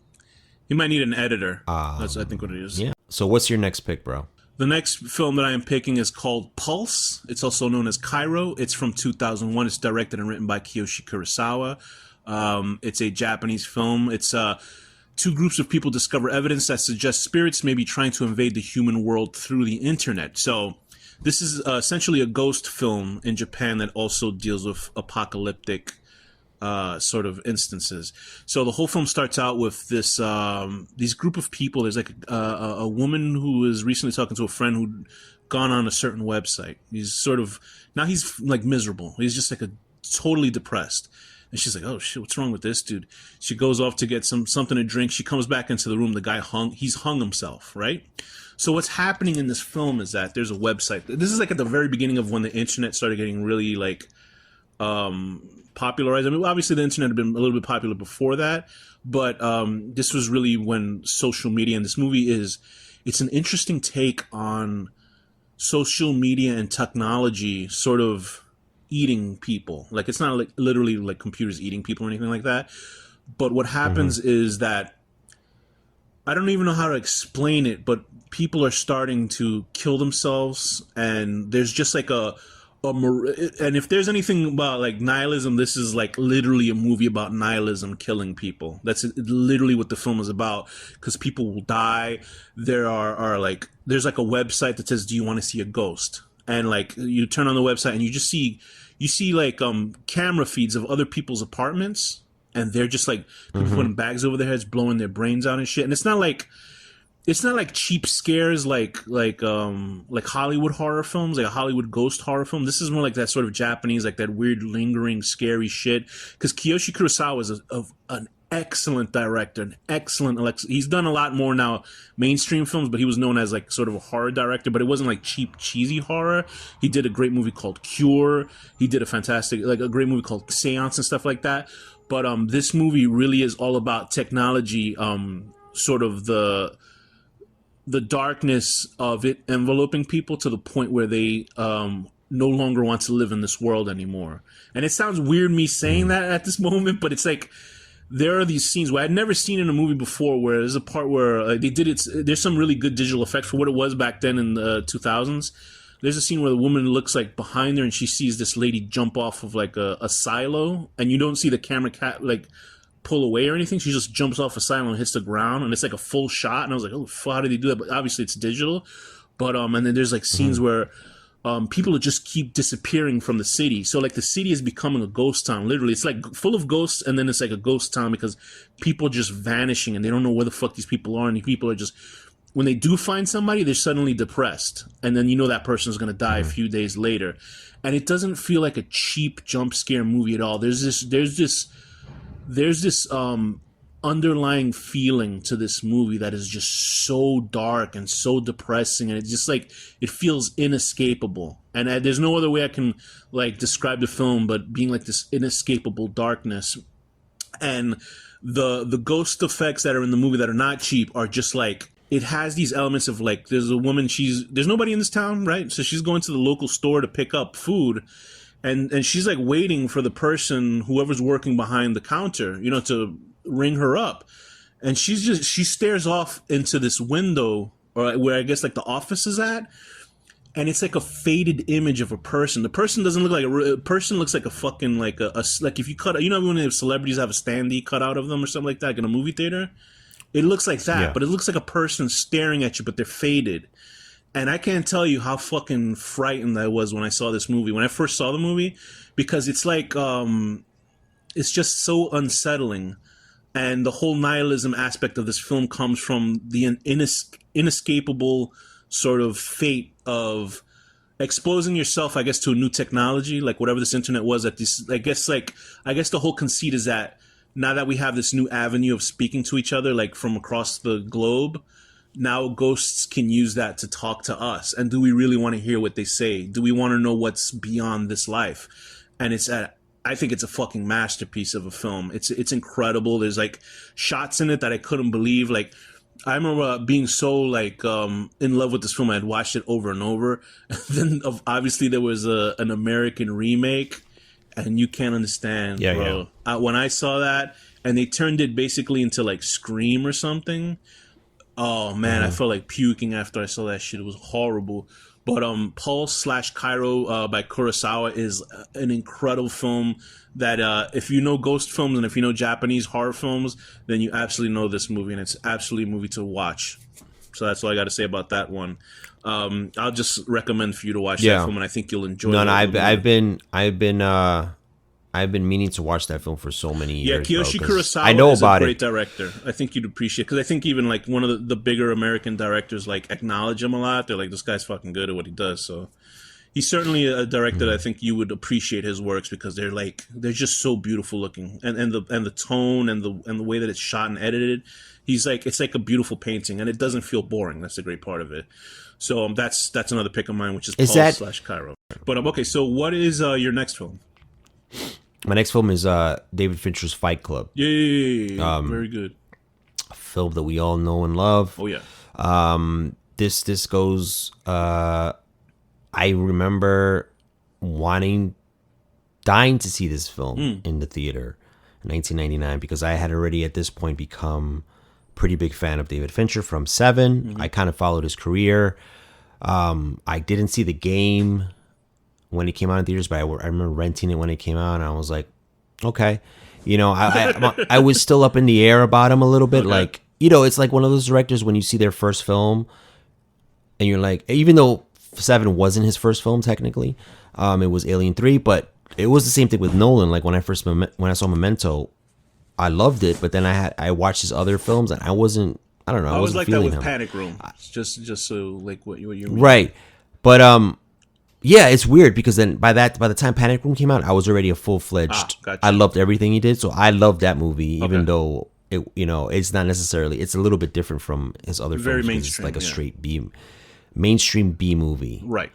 he might need an editor. That's I think what it is. Yeah. So what's your next pick, bro? The next film that I am picking is called Pulse. It's also known as KAIRO. It's from 2001. It's directed and written by Kiyoshi Kurosawa. It's a Japanese film. It's 2 groups of people discover evidence that suggests spirits may be trying to invade the human world through the internet. So this is essentially a ghost film in Japan that also deals with apocalyptic sort of instances. So the whole film starts out with this these group of people. There's like a woman who is recently talking to a friend who'd gone on a certain website. He's like miserable. He's just like totally depressed. And she's like, oh shit, what's wrong with this dude? She goes off to get something to drink. She comes back into the room. The guy he's hung himself, right? So what's happening in this film is that there's a website. This is like at the very beginning of when the internet started getting really like popularized. I mean, obviously the internet had been a little bit popular before that, but this was really when social media, and this movie it's an interesting take on social media and technology sort of eating people. Like it's not like literally like computers eating people or anything like that. But what happens is that I don't even know how to explain it, but people are starting to kill themselves, and there's just like and if there's anything about like nihilism, this is like literally a movie about nihilism killing people. That's literally what the film is about, because people will die. There's like a website that says, do you want to see a ghost? And like you turn on the website and you see like camera feeds of other people's apartments, and they're just like people putting bags over their heads, blowing their brains out and shit. And it's not like cheap scares like Hollywood horror films, like a Hollywood ghost horror film. This is more like that sort of Japanese, like that weird lingering scary shit. Because Kiyoshi Kurosawa is an excellent director, an excellent. He's done a lot more now mainstream films, but he was known as like sort of a horror director. But it wasn't like cheap, cheesy horror. He did a great movie called Cure. He did a great movie called Seance and stuff like that. But this movie really is all about technology. Sort of the darkness of it enveloping people to the point where they no longer want to live in this world anymore. And it sounds weird me saying that at this moment, but it's like there are these scenes where I'd never seen in a movie before where there's a part where they did it. There's some really good digital effects for what it was back then in the 2000s. There's a scene where the woman looks like behind her and she sees this lady jump off of like a silo, and you don't see the camera pull away or anything. She just jumps off a silo and hits the ground, and it's like a full shot. And I was like, oh, how did they do that? But obviously it's digital. But and then there's like scenes where people just keep disappearing from the city. So like the city is becoming a ghost town. Literally, it's like full of ghosts, and then it's like a ghost town because people just vanishing and they don't know where the fuck these people are. And people are just, when they do find somebody, they're suddenly depressed, and then you know that person's gonna die a few days later. And it doesn't feel like a cheap jump scare movie at all. There's this underlying feeling to this movie that is just so dark and so depressing, and it's just like it feels inescapable. And there's no other way I can like describe the film but being like this inescapable darkness. And the ghost effects that are in the movie that are not cheap are just like, it has these elements of like, there's a woman, there's nobody in this town, right? So she's going to the local store to pick up food. And she's like waiting for the person, whoever's working behind the counter, you know, to ring her up. And she stares off into this window, or where I guess like the office is at. And it's like a faded image of a person. The person doesn't look like a person, looks like a fucking like like if you cut, you know, when celebrities have a standee cut out of them or something like that, like in a movie theater, it looks like that, but it looks like a person staring at you, but they're faded. And I can't tell you how fucking frightened I was when I saw this movie, when I first saw the movie, because it's like, it's just so unsettling. And the whole nihilism aspect of this film comes from the inescapable sort of fate of exposing yourself, I guess, to a new technology, like whatever this internet was at this, I guess the whole conceit is that now that we have this new avenue of speaking to each other, like from across the globe, now ghosts can use that to talk to us. And do we really want to hear what they say? Do we want to know what's beyond this life? And I think it's a fucking masterpiece of a film. It's incredible. There's like shots in it that I couldn't believe. Like, I remember being so like in love with this film. I had watched it over and over. And then obviously there was an American remake, and you can't understand, bro. Yeah. When I saw that, and they turned it basically into like Scream or something. Oh man, I felt like puking after I saw that shit. It was horrible. But Pulse/KAIRO by Kurosawa is an incredible film that if you know ghost films and if you know Japanese horror films, then you absolutely know this movie, and it's absolutely a movie to watch. So that's all I got to say about that one. I'll just recommend for you to watch that film, and I think you'll enjoy it. I've been meaning to watch that film for so many years. Yeah, Kiyoshi Kurosawa is a great director. I think you'd appreciate it, because I think even like one of the bigger American directors like acknowledge him a lot. They're like, this guy's fucking good at what he does. So he's certainly a director that I think you would appreciate his works, because they're just so beautiful looking, and the tone and the way that it's shot and edited. It's like a beautiful painting, and it doesn't feel boring. That's the great part of it. So that's another pick of mine, which is Pulse/KAIRO. But okay, so what is your next film? My next film is David Fincher's Fight Club. Yeah. Very good. A film that we all know and love. Oh yeah. This goes. I remember dying to see this film in the theater in 1999, because I had already at this point become a pretty big fan of David Fincher from Seven. I kind of followed his career. I didn't see The Game when it came out in theaters, but I remember renting it when it came out, and I was like, okay. You know, I was still up in the air about him a little bit. Okay. Like, you know, it's like one of those directors when you see their first film, and you're like, even though Seven wasn't his first film technically, it was Alien 3, but it was the same thing with Nolan. Like when I saw Memento, I loved it, but then I watched his other films, and I wasn't I was like that with him. Panic Room. Just so like what you mean. Right. But Yeah, it's weird because then by the time Panic Room came out, I was already a full-fledged. Gotcha. I loved everything he did, so I loved that movie, even Okay. though it's not necessarily. It's a little bit different from his other Very films. 'Cause it's mainstream, like a yeah. straight mainstream B movie. Right.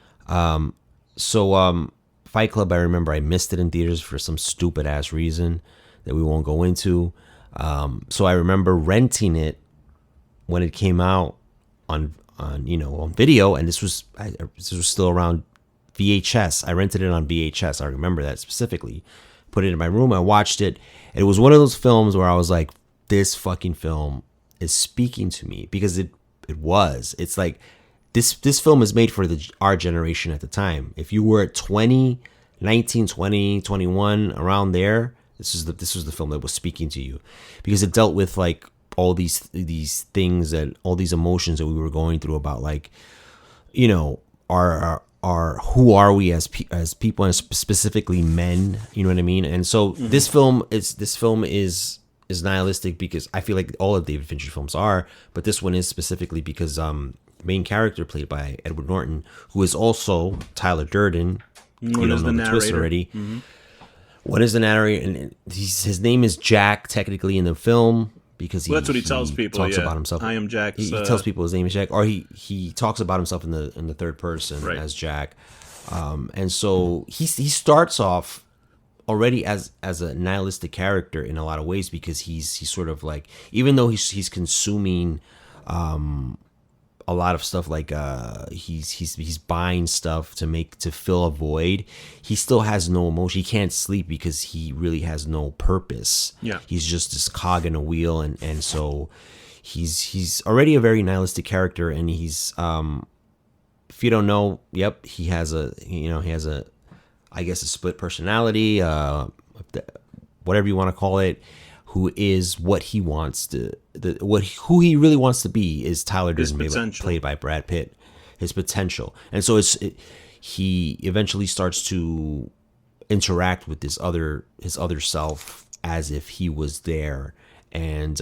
So Fight Club, I remember I missed it in theaters for some stupid ass reason that we won't go into. So I remember renting it when it came out on video, and this was still around VHS. I rented it on VHS. I remember that specifically. Put it in my room. I watched it. And it was one of those films where I was like, this fucking film is speaking to me, because it was. It's like this film is made for our generation at the time. If you were 19, 20, 21, around there, this was the film that was speaking to you, because it dealt with like all these things, and all these emotions that we were going through about, like, our who are we as people, and specifically men, you know what I mean? And so this film is nihilistic, because I feel like all of David Fincher films are, but this one is specifically because main character played by Edward Norton, who is also Tyler Durden. What is the narrator? Twist already. What is the narrator? And his name is Jack, technically, in the film, because Well, that's what he tells people. Talks about himself. I am Jack. He tells people his name is Jack, or he talks about himself in the third person as Jack. And so he starts off already as a nihilistic character in a lot of ways, because he's sort of like, even though he's consuming a lot of stuff, like he's buying stuff to fill a void, he still has no emotion. He can't sleep because he really has no purpose. Yeah, he's just this cog in a wheel, and so he's already a very nihilistic character. And he's if you don't know, he has a I guess a split personality, whatever you want to call it, who is what he wants to, who he really wants to be is Tyler Durden, played by Brad Pitt, his potential. And so he eventually starts to interact with his other self as if he was there. And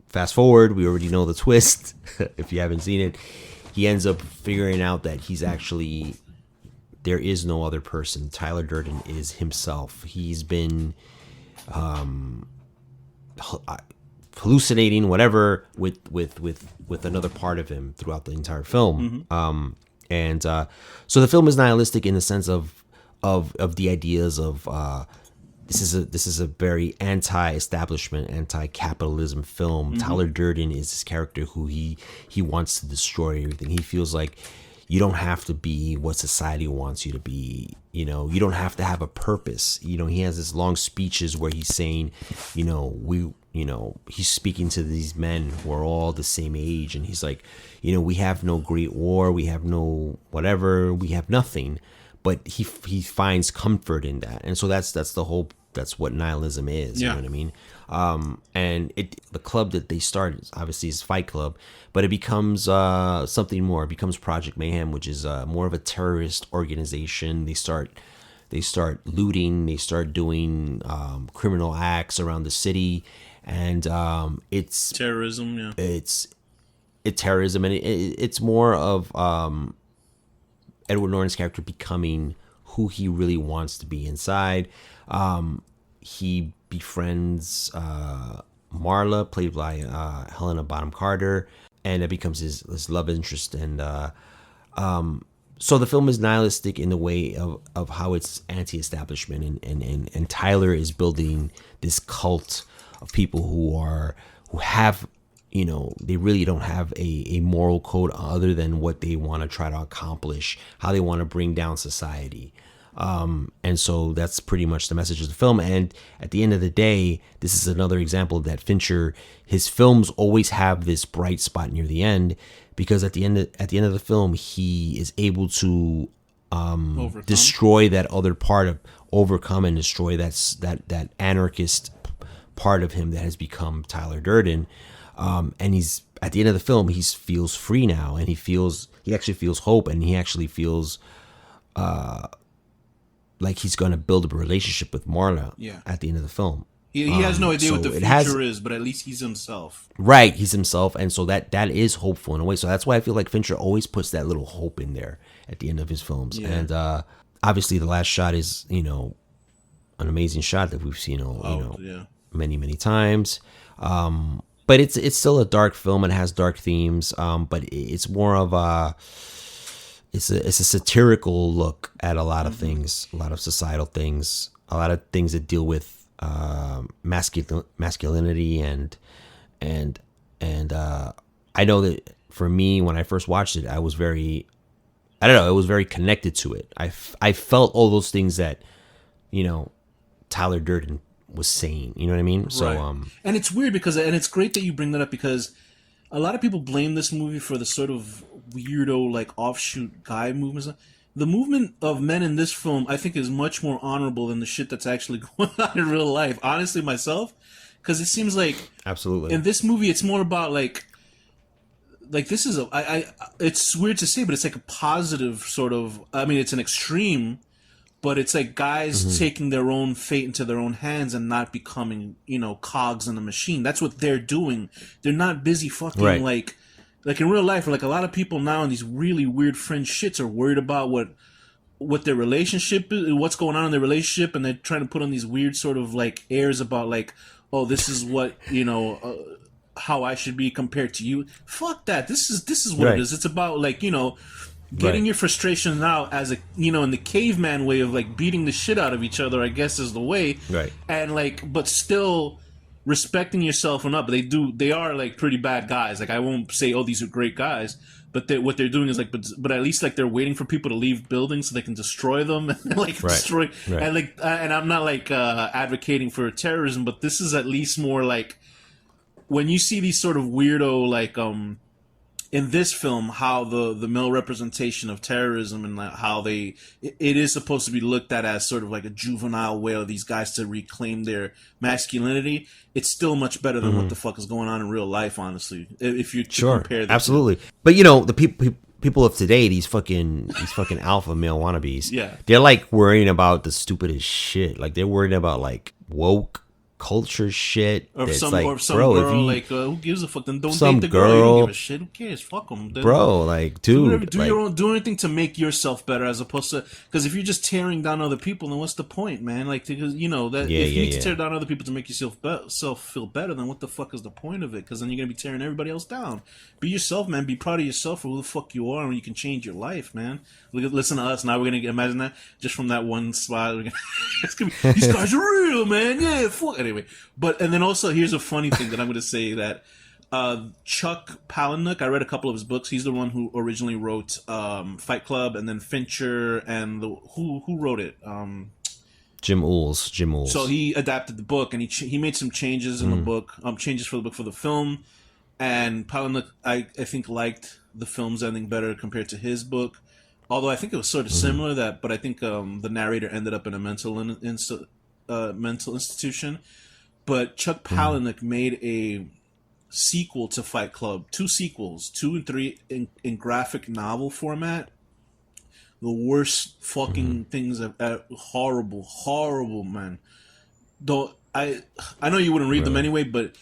fast forward, we already know the twist. If you haven't seen it, he ends up figuring out that he's actually, there is no other person. Tyler Durden is himself. He's been hallucinating whatever with another part of him throughout the entire film. And so the film is nihilistic in the sense of the ideas of this is a very anti-establishment, anti-capitalism film. Tyler Durden is this character who he wants to destroy everything. He feels like you don't have to be what society wants you to be. You don't have to have a purpose. He has this long speeches where he's saying, he's speaking to these men who are all the same age. And he's like, we have no great war. We have no whatever. We have nothing. But he finds comfort in that. And so that's what nihilism is. You know what I mean? And the club that they start obviously is Fight Club, but it becomes something more. It becomes Project Mayhem, which is more of a terrorist organization. They start looting. They start doing criminal acts around the city, and it's terrorism. Yeah, it's terrorism, and it's more of Edward Norton's character becoming who he really wants to be inside. He befriends Marla, played by Helena Bonham Carter, and it becomes his love interest. And so the film is nihilistic in the way of how it's anti-establishment, and Tyler is building this cult of people who have, they really don't have a moral code other than what they want to try to accomplish, how they want to bring down society. And so that's pretty much the message of the film. And at the end of the day, this is another example that Fincher, his films always have this bright spot near the end, because at the end of the film, he is able to destroy that other part of, overcome and destroy that anarchist part of him that has become Tyler Durden. And he's, at the end of the film, he feels free now, and he actually feels hope, and he actually feels like he's going to build a relationship with Marla at the end of the film. He has no idea so what the it future has- is, but at least he's himself. Right, he's himself, and so that is hopeful in a way. So that's why I feel like Fincher always puts that little hope in there at the end of his films. Yeah. And obviously, the last shot is an amazing shot that we've seen many times. But it's still a dark film and it has dark themes. But it's more of it's a satirical look at a lot of things, a lot of societal things, a lot of things that deal with masculinity and I know that for me, when I first watched it, I was very, I don't know, it was very connected to it. I felt all those things that Tyler Durden was saying. You know what I mean? So Right. And it's weird because, and it's great that you bring that up, because a lot of people blame this movie for the sort of weirdo, like, offshoot guy movements. The movement of men in this film, I think, is much more honorable than the shit that's actually going on in real life. Honestly, myself, because it seems like absolutely in this movie, it's more about like this is it's weird to say, but it's like a positive sort of. I mean, it's an extreme, but it's like guys taking their own fate into their own hands and not becoming, cogs in the machine. That's what they're doing. They're not busy fucking Right. like in real life. Like a lot of people now in these really weird fringe shits are worried about what their relationship is, what's going on in their relationship, and they're trying to put on these weird sort of like airs about like, oh, this is what how I should be compared to you. Fuck that. This is what Right. it is. It's about like getting Right. your frustration out as a in the caveman way of like beating the shit out of each other, I guess is the way. Right. And like, but still respecting yourself enough. They are like pretty bad guys. Like I won't say, oh, these are great guys, but what they're doing is like, but at least like they're waiting for people to leave buildings so they can destroy them and like Right. destroy. Right. And like, and I'm not like advocating for terrorism, but this is at least more like when you see these sort of weirdo like in this film, how the male representation of terrorism and how it is supposed to be looked at as sort of like a juvenile way of these guys to reclaim their masculinity. It's still much better than what the fuck is going on in real life, honestly. If you compare the absolutely. But the people of today, these fucking alpha male wannabes, Yeah. they're like worrying about the stupidest shit. Like they're worried about like woke culture shit. Or It's some like, girl, if you, like who gives a fuck? Then don't some date the girl. You don't girl- give a shit. Who cares? Fuck them, bro, like, Do dude, like, your own. Do anything to make yourself better, as opposed to, because if you're just tearing down other people, then what's the point, man? Like, because that if you need to tear down other people to make yourself feel better, then what the fuck is the point of it? Because then you're gonna be tearing everybody else down. Be yourself, man. Be proud of yourself for who the fuck you are, and you can change your life, man. Listen to us now. We're gonna imagine that just from that one spot. It's gonna be, these guys are real, man. Yeah, fuck. Anyway, and then also here's a funny thing that I'm gonna say that. Chuck Palahniuk, I read a couple of his books. He's the one who originally wrote Fight Club, and then Fincher, and who wrote it? Jim Ools. So he adapted the book, and he made some changes in the book, changes for the book for the film. And Palahniuk, I think, liked the film's ending better compared to his book. Although I think it was sort of similar, but I think the narrator ended up in a mental institution. But Chuck Palahniuk made a sequel to Fight Club, 2 sequels, 2 and 3 in graphic novel format. The worst fucking things horrible, man. I know you wouldn't read them anyway, but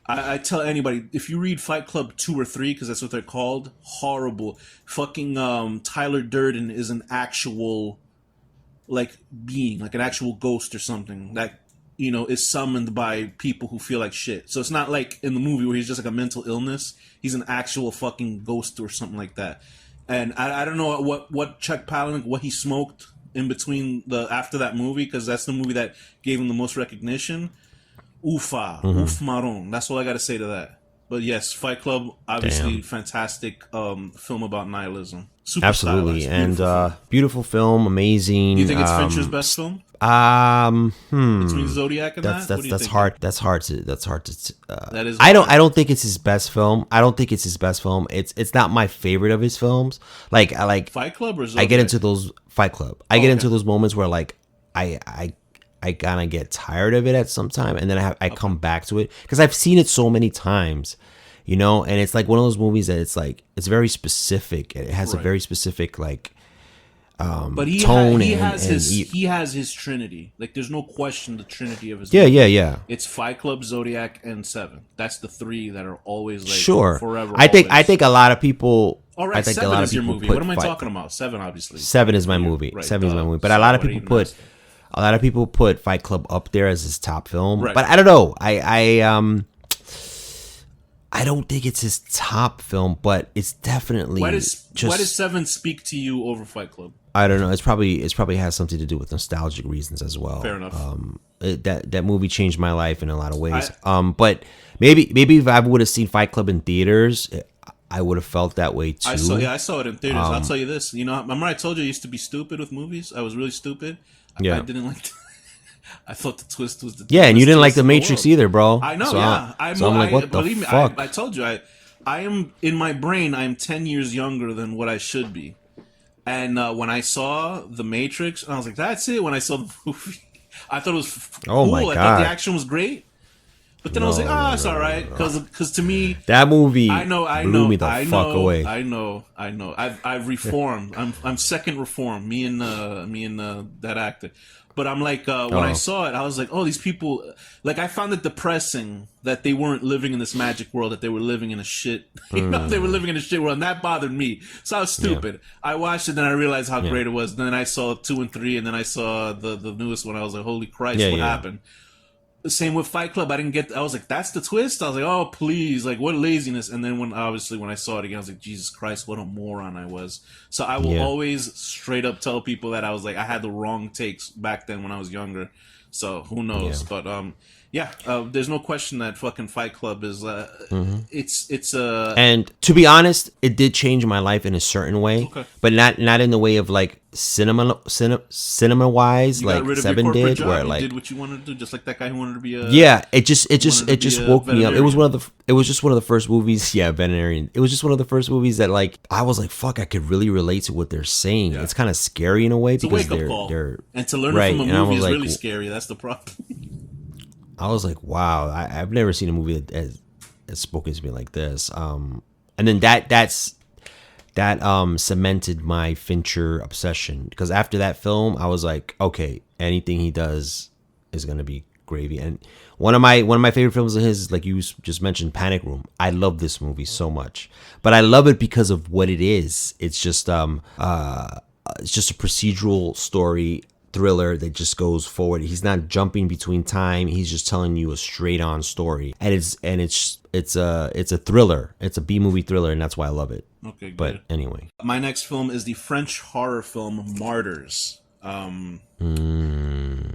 I tell anybody, if you read Fight Club 2 or 3, because that's what they're called, horrible. Fucking Tyler Durden is an actual like being, like an actual ghost or something that is summoned by people who feel like shit. So it's not like in the movie where he's just like a mental illness. He's an actual fucking ghost or something like that. And I don't know what Chuck Palahniuk, what he smoked in between after that movie, because that's the movie that gave him the most recognition. Oof maron. That's all I got to say to that. But yes, Fight Club, obviously fantastic film about nihilism. Super absolutely, stylized, and beautiful film, amazing. Do you think it's Fincher's best film? Between Zodiac and that's that? What do you that's think? hard. That's hard to. That is I hard. don't think it's his best film. It's not my favorite of his films. Like I like Fight Club or Zodiac? I get into those Fight Club. I get Okay. into those moments where like I kind of get tired of it at some time, and then I come back to it because I've seen it so many times, and it's like one of those movies that it's like it's very specific. It has a Right. very specific like But tone he and has his trinity. Like there's no question the trinity of his yeah. It's Fight Club, Zodiac, and Seven. That's the three that are always like forever. I think a lot of people. All right, I think Seven a lot is of your people movie. put What am I talking about? Seven, obviously. Seven is my movie. Right, Seven is my movie. But so a lot of what people even put ask? a lot of people put Fight Club up there as his top film. Right. But I don't know. I don't think it's his top film, but it's definitely Why does Seven speak to you over Fight Club? I don't know. It's probably has something to do with nostalgic reasons as well. Fair enough. That movie changed my life in a lot of ways. But maybe if I would have seen Fight Club in theaters, I would have felt that way too. I saw it in theaters. I'll tell you this. You know, remember I told you I used to be stupid with movies? I was really stupid. Yeah. I didn't like I thought the twist was the yeah, and you didn't like The twist Matrix in the world. either, bro. I know, so yeah. I'm like, what the believe me, fuck? I told you, I am in my brain. I am 10 years younger than what I should be. And when I saw The Matrix, I was like, "That's it." When I saw the movie, I thought it was cool. my I thought God. the action was great. But then I was like, it's all right, because to me, that movie blew me the fuck away. I know. I've reformed. I'm second reformed. Me and that actor. But I'm like, when I saw it, I was like, oh, these people. Like, I found it depressing that they weren't living in this magic world. That they were living in a shit. You know, they were living in a shit world, and that bothered me. So I was stupid. Yeah. I watched it, then I realized how great it was. Then I saw 2 and 3, and then I saw the newest one. I was like, holy Christ, what happened? Same with Fight Club. I was like, that's the twist? I was like, oh, please. Like, what laziness. And then when I saw it again, I was like, Jesus Christ, what a moron I was. So I will always straight up tell people that I was like, I had the wrong takes back then when I was younger. So who knows? Yeah. But there's no question that fucking Fight Club is it's and to be honest, it did change my life in a certain way, but not in the way of like cinema wise, like Seven did, job. where You like did what you wanted to do, just like that guy who wanted to be a it just woke me up. It was just one of the first movies. Yeah, veterinarian. It was just one of the first movies that like I was like, fuck, I could really relate to what they're saying. Yeah. It's kind of scary in a way because they're and to learn it from a movie is really scary. That's the problem. I was like, wow, I've never seen a movie that has spoken to me like this. And then that cemented my Fincher obsession, because after that film, I was like, okay, anything he does is gonna be gravy. And one of my favorite films of his is, like you just mentioned, Panic Room. I love this movie so much, but I love it because of what it is. It's just a procedural story thriller that just goes forward. He's not jumping between time. He's just telling you a straight on story, and it's a thriller. It's a B movie thriller, and that's why I love it. Okay, good. But anyway, my next film is the French horror film Martyrs. Oh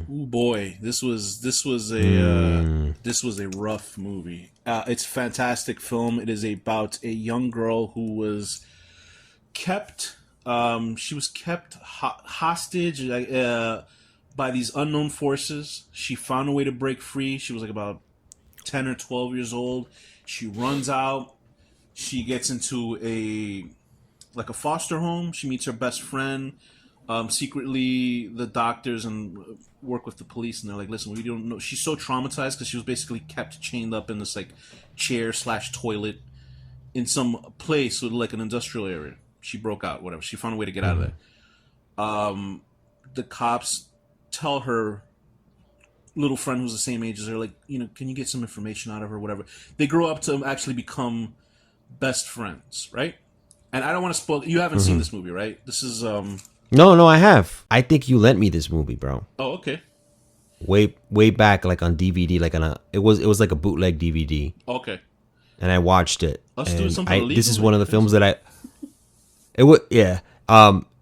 boy, this was a rough movie. It's a fantastic film. It is about a young girl who was kept. She was kept hostage by these unknown forces. She found a way to break free. She was like about 10 or 12 years old. She runs out. She gets into a foster home. She meets her best friend. Secretly, the doctors and work with the police, and they're like, listen, we don't know. She's so traumatized because she was basically kept chained up in this like chair/toilet in some place with like an industrial area. She broke out, whatever. She found a way to get out of there. The cops tell her little friend who's the same age as her, like, you know, can you get some information out of her, whatever. They grow up to actually become best friends, right? And I don't want to spoil. You haven't seen this movie, right? This is No, I have. I think you lent me this movie, bro. Oh, okay. Way back, like on DVD, like it was like a bootleg DVD. Okay. And I watched it. Let's do something. This is one of the films that It would, yeah.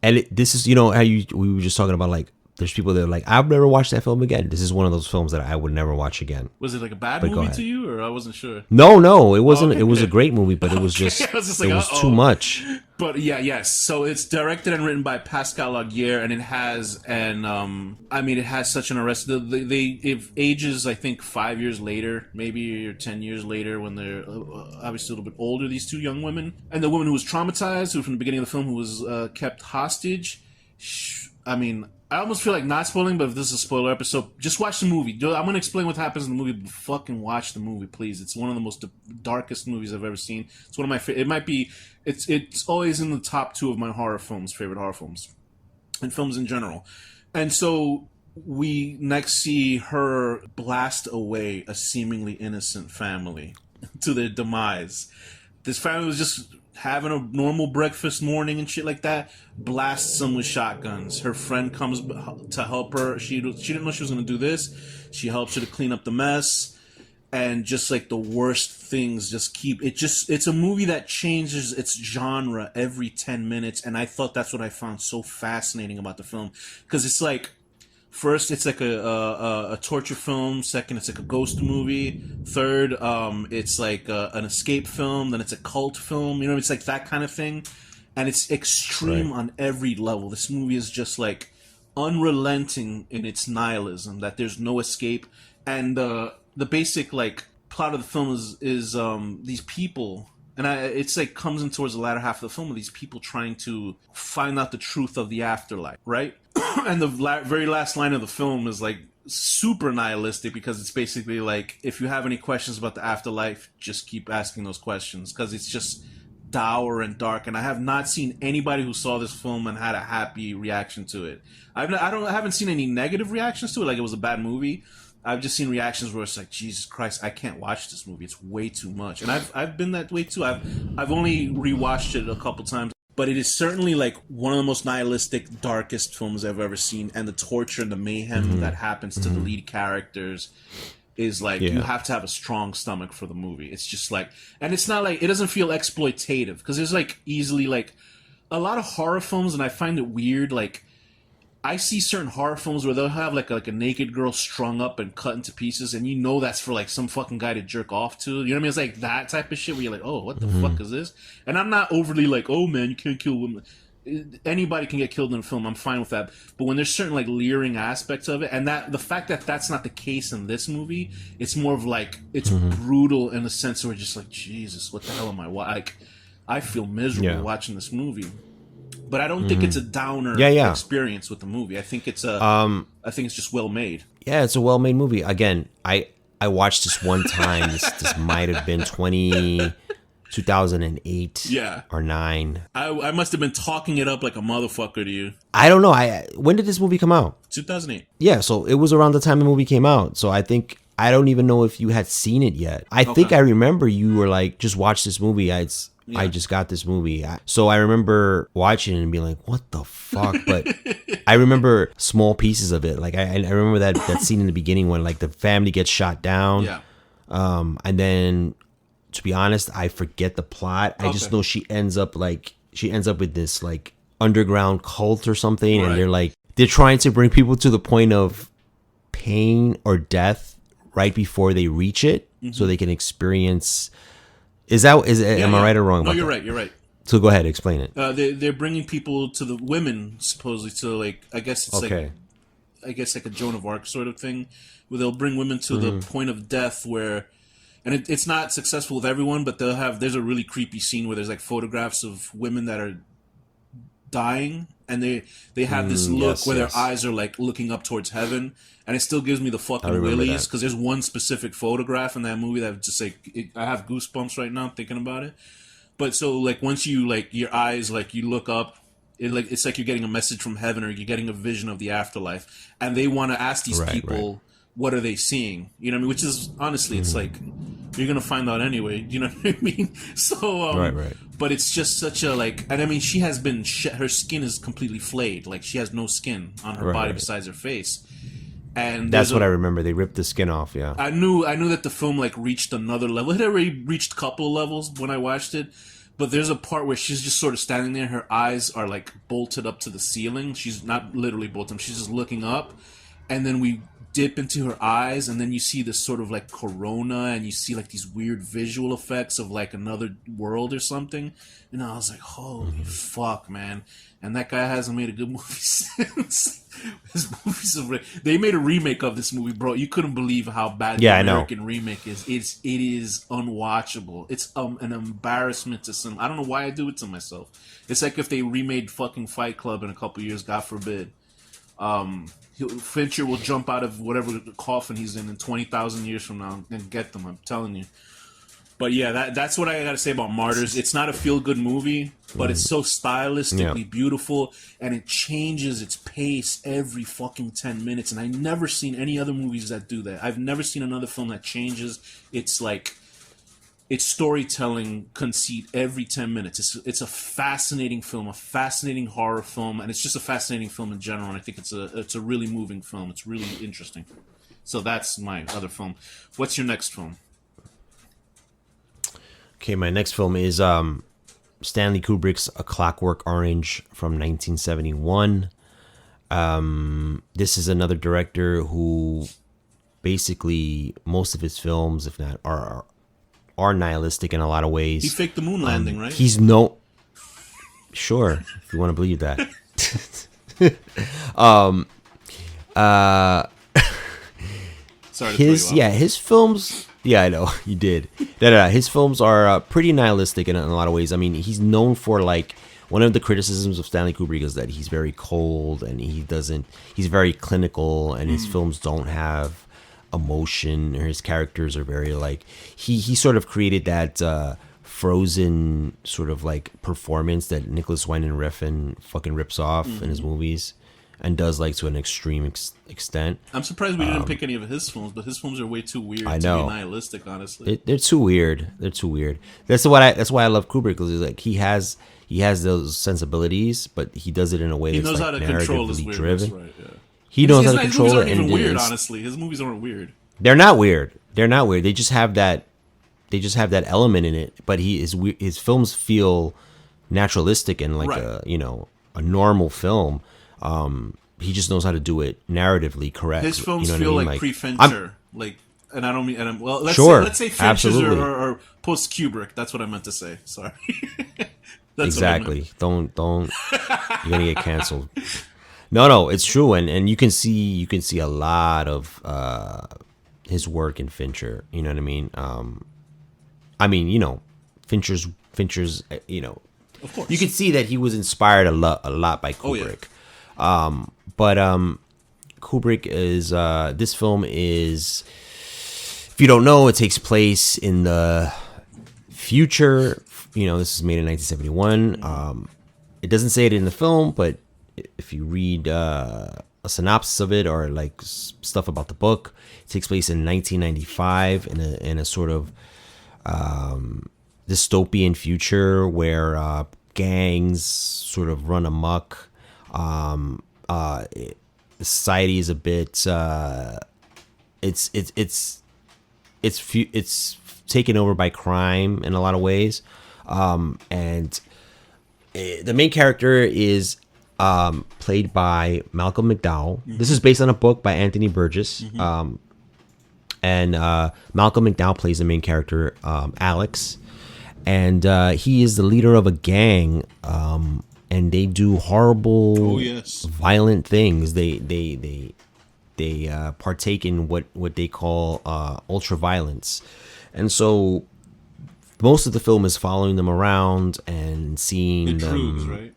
This is, you know, how we were just talking about, like, there's people that are like, I've never watched that film again. This is one of those films that I would never watch again. Was it like a bad movie to you, or I wasn't sure? No, it wasn't. It was a great movie, but it was just, it was too much. But yes. So it's directed and written by Pascal Laugier, and it has it has such an arrest. It ages, I think, 5 years later, maybe, or 10 years later, when they're obviously a little bit older. These two young women, and the woman who was traumatized, who from the beginning of the film, who was kept hostage. I almost feel like not spoiling, but if this is a spoiler episode, just watch the movie. I'm going to explain what happens in the movie, but fucking watch the movie, please. It's one of the most darkest movies I've ever seen. It's one of my favorite. It might be, it's always in the top 2 of my favorite horror films. in films in general. And so we next see her blast away a seemingly innocent family to their demise. This family was just having a normal breakfast morning and shit like that, blasts them with shotguns. Her friend comes to help her. She didn't know she was going to do this. She helps her to clean up the mess. And just like the worst things just keep... It's a movie that changes its genre every 10 minutes. And I thought that's what I found so fascinating about the film. Because it's like... First, it's like a torture film. Second, it's like a ghost movie. Third, it's like an escape film. Then it's a cult film. You know, it's like that kind of thing. And it's extreme on every level. This movie is just like unrelenting in its nihilism, that there's no escape. And the basic like plot of the film is these people, and it's like comes in towards the latter half of the film, of these people trying to find out the truth of the afterlife, right? And the very last line of the film is like super nihilistic, because it's basically like, if you have any questions about the afterlife, just keep asking those questions, because it's just dour and dark. And I have not seen anybody who saw this film and had a happy reaction to it. I haven't seen any negative reactions to it, like it was a bad movie. I've just seen reactions where it's like, Jesus Christ, I can't watch this movie. It's way too much. And I've been that way too. I've only rewatched it a couple times. But it is certainly like one of the most nihilistic, darkest films I've ever seen. And the torture and the mayhem that happens to the lead characters is like, you have to have a strong stomach for the movie. It's just like, and it's not like, it doesn't feel exploitative. Because there's like easily like a lot of horror films, and I find it weird, like, I see certain horror films where they'll have like a naked girl strung up and cut into pieces, and you know that's for like some fucking guy to jerk off to. You know what I mean? It's like that type of shit where you're like, oh, what the fuck is this? And I'm not overly like, oh man, you can't kill women. Anybody can get killed in a film. I'm fine with that. But when there's certain like leering aspects of it, and that the fact that that's not the case in this movie, it's more of like, it's brutal in the sense where just like, Jesus, what the hell am I? Like, I feel miserable watching this movie. But I don't think it's a downer experience with the movie. I think it's I think it's just well made. Yeah, it's a well made movie. Again, I watched this one time. This might have been 2008 or 9. I must have been talking it up like a motherfucker to you. I don't know. When did this movie come out? 2008. Yeah, so it was around the time the movie came out. So I don't even know if you had seen it yet. I think I remember you were like, just watch this movie. I just got this movie. So I remember watching it and being like, what the fuck? But I remember small pieces of it. Like I remember that scene in the beginning when like the family gets shot down. Yeah. And then, to be honest, I forget the plot. I just know she ends up with this like underground cult or something. Right. And they're trying to bring people to the point of pain or death right before they reach it, so they can experience... Am I right or wrong about that? No, you're right. So go ahead, explain it. They're bringing people to the women, supposedly, to like, I guess it's like a Joan of Arc sort of thing, where they'll bring women to the point of death where, and it's not successful with everyone, but there's a really creepy scene where there's like photographs of women that are dying, and they have this look where their eyes are like looking up towards heaven, and it still gives me the fucking willies, because there's one specific photograph in that movie that just like, I have goosebumps right now thinking about it. But so like once you like your eyes, like you look up, it's like you're getting a message from heaven, or you're getting a vision of the afterlife, and they want to ask these people, what are they seeing? You know what I mean? Which is honestly, it's like, you're gonna find out anyway. You know what I mean? So but it's just such a like, and I mean, she has been her skin is completely flayed. Like she has no skin on her body besides her face. And that's what I remember. They ripped the skin off. Yeah, I knew that the film like reached another level. It had already reached a couple of levels when I watched it, but there's a part where she's just sort of standing there. Her eyes are like bolted up to the ceiling. She's not literally bolted. She's just looking up, and then we dip into her eyes, and then you see this sort of like corona, and you see like these weird visual effects of like another world or something. And I was like, holy fuck, man. And that guy hasn't made a good movie since. His movies they made a remake of this movie, bro. You couldn't believe how bad the American remake is. It is unwatchable. It's an embarrassment to some. I don't know why I do it to myself. It's like if they remade fucking Fight Club in a couple years, God forbid. Fincher will jump out of whatever coffin he's in 20,000 years from now and get them. I'm telling you. But yeah, that's what I gotta say about Martyrs. It's not a feel-good movie, but it's so stylistically beautiful, and it changes its pace every fucking 10 minutes. And I've never seen any other movies that do that. I've never seen another film that changes its storytelling conceit every 10 minutes. It's a fascinating film, a fascinating horror film, and it's just a fascinating film in general. And I think it's a really moving film. It's really interesting. So that's my other film. What's your next film? Okay, my next film is Stanley Kubrick's A Clockwork Orange from 1971. This is another director who basically most of his films, if not, are nihilistic in a lot of ways. He faked the moon landing, right? He's sure, if you want to believe that. Sorry to throw you off. His films. Yeah, I know you did. His films are pretty nihilistic in a lot of ways. I mean, he's known for one of the criticisms of Stanley Kubrick is that he's very cold and he's very clinical, and his films don't have emotion, or his characters are very he sort of created that frozen sort of performance that Nicholas Winding Refn fucking rips off in his movies. And does to an extreme extent. I'm surprised we didn't pick any of his films, but his films are way too weird to be nihilistic. Honestly, they're too weird. That's why I love Kubrick, because he has those sensibilities, but he does it in a way he that's knows how to control his weirdness. Right? Yeah. He knows how to control it. His movies aren't even weird. Honestly, his movies aren't weird. They're not weird. They just have that. They just have that element in it. But his films feel naturalistic and a normal film. He just knows how to do it narratively correct. His films feel like pre-Fincher, and I don't mean, let's say Fincher's or post Kubrick. That's what I meant to say. Sorry. Exactly. Don't. You're gonna get canceled. No, it's true, and you can see a lot of his work in Fincher. You know what I mean? Fincher's. Of course. You can see that he was inspired a lot by Kubrick. Oh, yeah. But Kubrick is this film is, if you don't know, it takes place in the future. This is made in 1971. It doesn't say it in the film, but if you read a synopsis of it or stuff about the book, it takes place in 1995 in a sort of dystopian future where gangs sort of run amok. Society is a bit it's taken over by crime in a lot of ways, and the main character is played by Malcolm McDowell. This is based on a book by Anthony Burgess. And Malcolm McDowell plays the main character, Alex, and he is the leader of a gang, and they do horrible, violent things. They partake in what they call ultra violence, and so most of the film is following them around and seeing them. Droogs, right?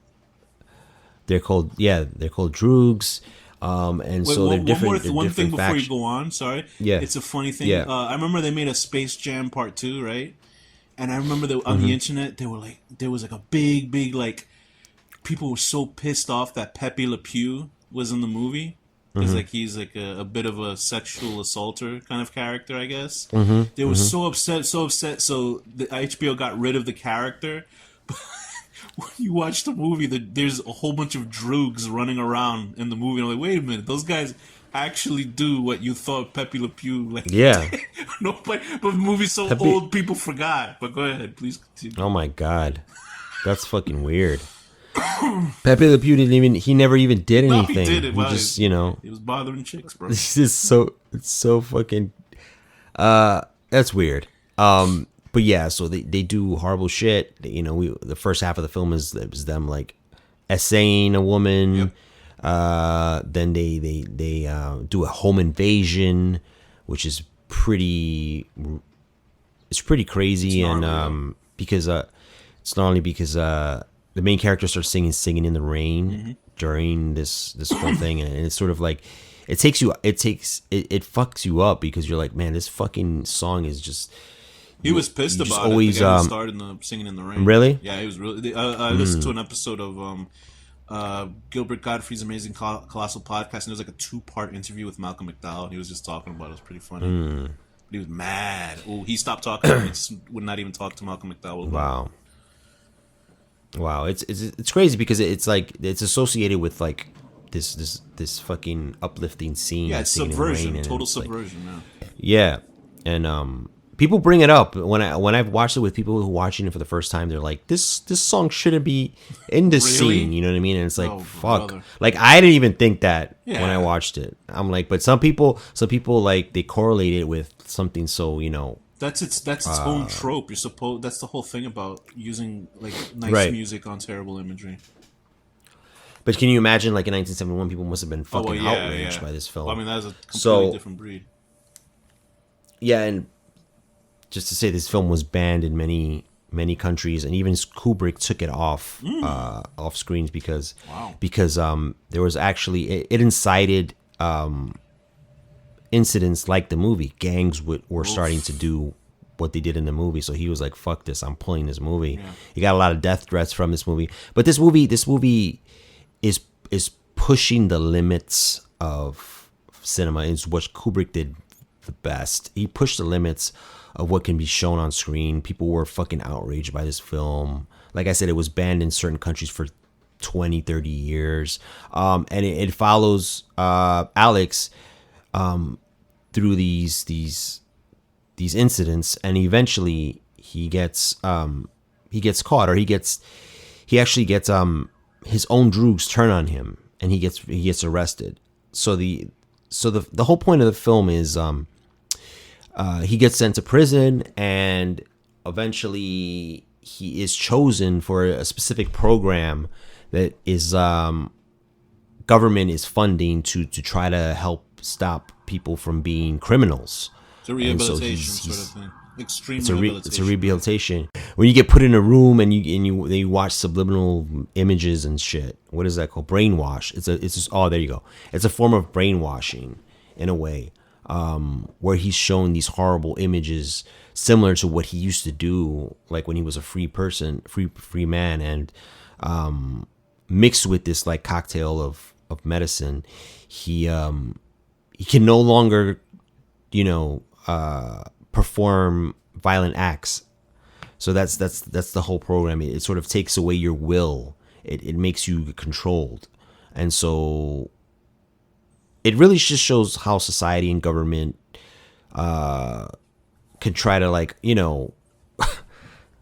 They're called droogs. And wait, so they're different. One thing before you go on, sorry. Yeah, it's a funny thing. Yeah. I remember they made a Space Jam Part 2, right? And I remember that on the internet, they were there was a big people were so pissed off that Pepe Le Pew was in the movie because he's a bit of a sexual assaulter kind of character, I guess. They were so upset. So the HBO got rid of the character. When you watch the movie, there's a whole bunch of droogs running around in the movie. And I'm like, wait a minute, those guys actually do what you thought Pepe Le Pew Yeah. But the movie's so old, people forgot. But go ahead, please continue. Oh my god, that's fucking weird. Pepe Le Pew never even did anything. No, he did it. He just, he was bothering chicks, bro. It's so fucking. That's weird. But yeah, so they do horrible shit. The first half of the film is them essaying a woman. Yep. Then they do a home invasion, which is pretty crazy, and because it's not only because the main character starts singing in the rain during this whole thing, and it's sort of it fucks you up because you're like, man, this fucking song is just. He was pissed you just about always, it. The guy who starred in the Singing in the Rain. Really? Yeah, he was really. I listened to an episode of Gilbert Gottfried's Amazing Colossal Podcast, and it was like a 2-part interview with Malcolm McDowell. And he was just talking about it. It was pretty funny. But he was mad. Oh, he stopped talking. He just would not even talk to Malcolm McDowell. Wow, it's crazy because it's like it's associated with like this fucking uplifting scene. Yeah, it's subversion, total subversion. Like, yeah, and people bring it up when I've watched it with people who are watching it for the first time. They're like, this song shouldn't be in this scene. You know what I mean? And it's like, fuck. Brother. Like I didn't even think that when I watched it. I'm like, but some people like they correlate it with something so That's its own trope. That's the whole thing about using like nice music on terrible imagery. But can you imagine, like in 1971, people must have been fucking outraged by this film. Well, I mean, that's a completely different breed. Yeah, and just to say, this film was banned in many countries, and even Kubrick took it off screens because there was actually it incited incidents like the movie. Gangs were starting to do what they did in the movie, so he was like, "Fuck this! I'm pulling this movie." Yeah. He got a lot of death threats from this movie, but this movie is pushing the limits of cinema. It's what Kubrick did the best. He pushed the limits of what can be shown on screen. People were fucking outraged by this film. Like I said, it was banned in certain countries for 20, 30 years. And it follows Alex through these incidents, and eventually he gets caught, or he actually gets his own droogs turn on him, and he gets arrested. So the whole point of the film is he gets sent to prison, and eventually he is chosen for a specific program that is government is funding to try to help stop people from being criminals. It's a rehabilitation sort of thing. Extreme rehabilitation. It's a rehabilitation. When you get put in a room and you watch subliminal images and shit. What is that called? Brainwash. There you go. It's a form of brainwashing in a way, where he's shown these horrible images similar to what he used to do, like when he was a free person, free man, and mixed with this like cocktail of medicine, he can no longer, perform violent acts. So that's the whole program. It sort of takes away your will. It makes you controlled, and so it really just shows how society and government can try to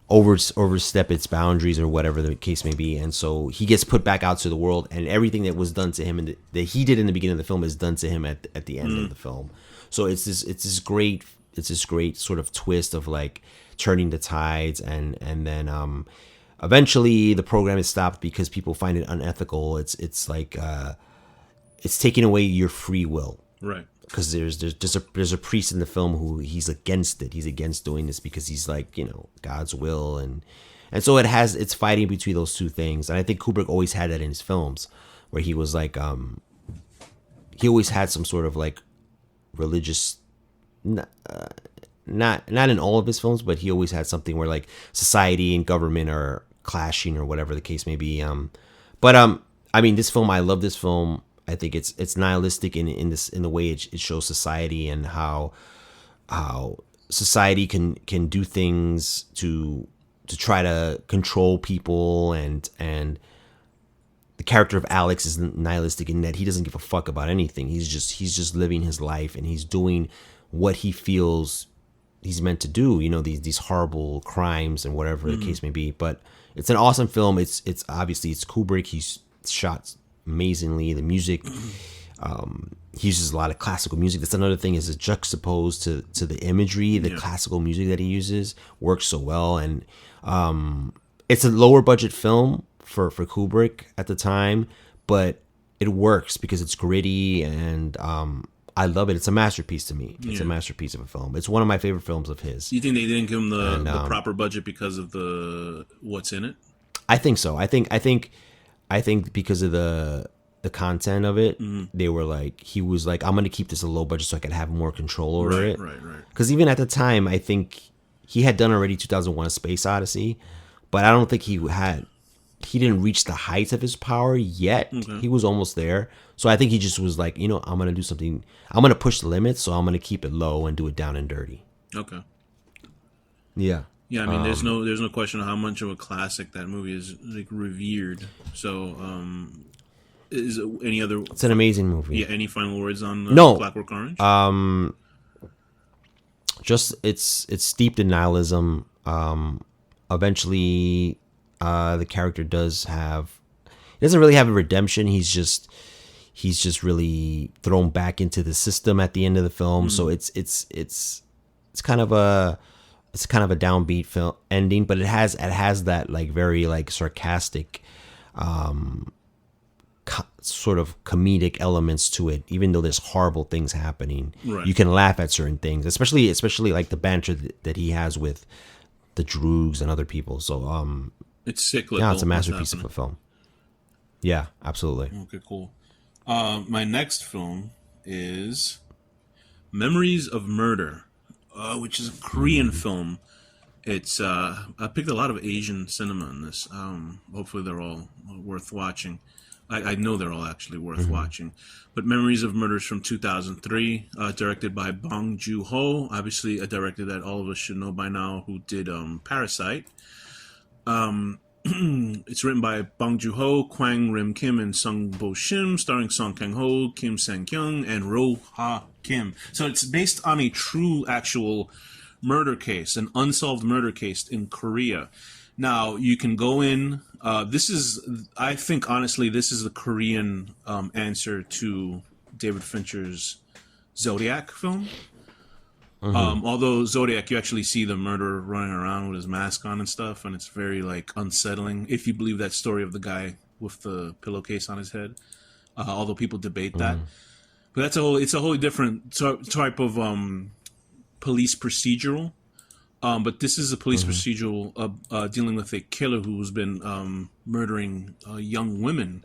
overstep its boundaries or whatever the case may be. And so he gets put back out to the world, and everything that was done to him and that he did in the beginning of the film is done to him at the end of the film. So it's this great sort of twist of like turning the tides, and then eventually the program is stopped because people find it unethical. It's like it's taking away your free will, right? Because there's a priest in the film who he's against it. He's against doing this because he's like, God's will, and so it's fighting between those two things. And I think Kubrick always had that in his films, where he was like he always had some sort of like religious, not in all of his films, but he always had something where like society and government are clashing or whatever the case may be. I mean, this film, I love this film. I think it's nihilistic in the way it shows society and how society can do things to try to control people, and the character of Alex is nihilistic in that he doesn't give a fuck about anything. He's just living his life, and he's doing what he feels he's meant to do. These horrible crimes and whatever the case may be. But it's an awesome film. It's obviously it's Kubrick. He's shot amazingly. The music, he uses a lot of classical music. That's another thing, is it juxtaposed to the imagery. The classical music that he uses works so well, and it's a lower budget film for Kubrick at the time, but it works because it's gritty, and I love it. It's a masterpiece to me. It's a masterpiece of a film. It's one of my favorite films of his. You think they didn't give him the proper budget because of what's in it? I think so. I think because of the content of it, they were like, he was like, I'm going to keep this a low budget so I could have more control over it. Right. Because even at the time, I think he had done already 2001: A Space Odyssey, but I don't think he didn't reach the heights of his power yet. Okay. He was almost there. So I think he just was like, I'm going to do something. I'm going to push the limits, so I'm going to keep it low and do it down and dirty. Okay. Yeah. Yeah, I mean, there's no question of how much of a classic that movie is, like, revered. So, is any other? It's an amazing movie. Yeah. Any final words on Clockwork Orange? Just it's steeped in nihilism. Eventually, the character doesn't really have a redemption. He's just really thrown back into the system at the end of the film. So it's kind of a downbeat film ending, but it has that like very like sarcastic sort of comedic elements to it. Even though there's horrible things happening, Right. you can laugh at certain things, especially like the banter that he has with the Droogs and other people. So It's cyclical. yeah, it's a masterpiece of a film. Yeah, absolutely. Okay, cool. My next film is Memories of Murder, which is a Korean film. It's I picked a lot of Asian cinema in this. Hopefully they're all worth watching. I know they're all actually worth watching. But Memories of Murder is from 2003, directed by Bong Joon-ho, obviously a director that all of us should know by now, who did Parasite. It's written by Bong Joon-ho, Kwang Rim-kim, and Sung Bo-shim, starring Song Kang-ho, Kim Sang-kyung, and Ro Ha-kim. So it's based on a true, actual murder case, an unsolved murder case in Korea. Now, you can go in. I think, honestly, this is the Korean answer to David Fincher's Zodiac film. Although Zodiac, you actually see the murderer running around with his mask on and stuff, and it's very like unsettling if you believe that story of the guy with the pillowcase on his head. Although people debate that, but it's a wholly different type of police procedural. But this is a police procedural dealing with a killer who's been murdering young women.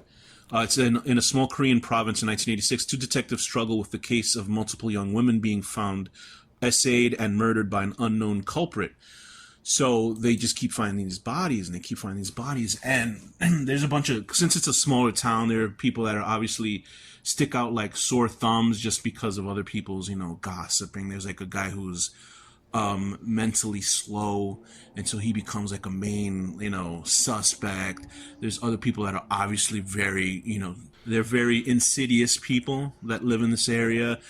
It's in a small Korean province in 1986. Two detectives struggle with the case of multiple young women being found essayed and murdered by an unknown culprit. So they just keep finding these bodies, and they keep finding these bodies. And there's a bunch of, since it's a smaller town, there are people that are obviously stick out like sore thumbs just because of other people's, gossiping. There's like a guy who's mentally slow, and so he becomes like a main, suspect. There's other people that are obviously very, they're very insidious people that live in this area.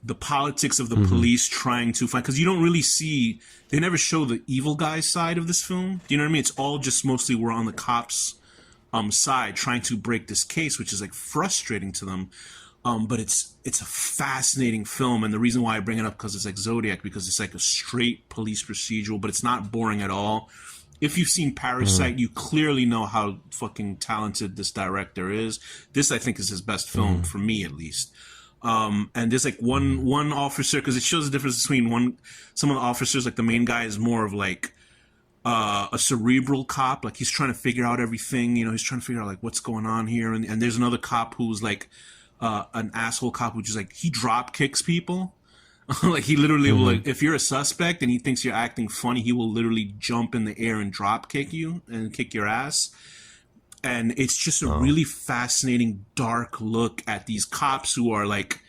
The politics of the police trying to find, because you don't really see, they never show the evil guy's side of this film. Do you know what I mean? It's all just mostly we're on the cops' side trying to break this case, which is like frustrating to them. But it's a fascinating film, and the reason why I bring it up because it's like Zodiac, because it's like a straight police procedural, but it's not boring at all. If you've seen Parasite, you clearly know how fucking talented this director is. This, I think, is his best film, for me at least. And there's like one officer, because it shows the difference between some of the officers, like the main guy is more of like a cerebral cop, like he's trying to figure out everything, he's trying to figure out like what's going on here, and there's another cop who's like an asshole cop who just like, he drop kicks people. Like he literally will, like, if you're a suspect and he thinks you're acting funny, he will literally jump in the air and drop kick you and kick your ass. And it's just a really fascinating, dark look at these cops who are like,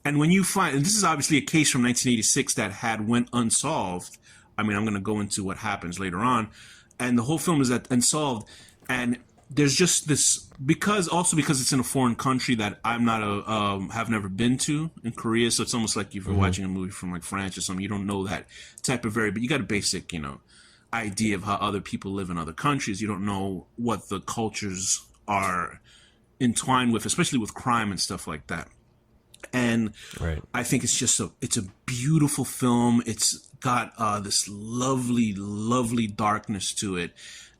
and when you find, and this is obviously a case from 1986 that went unsolved. I mean, I'm going to go into what happens later on. And the whole film is that unsolved. And there's just this, because it's in a foreign country that I'm not have never been to in Korea. So it's almost like if you're watching a movie from like France or something, you don't know that type of but you got a basic, idea of how other people live in other countries. You don't know what the cultures are entwined with, especially with crime and stuff like that. And I think it's just it's a beautiful film. It's got this lovely, lovely darkness to it.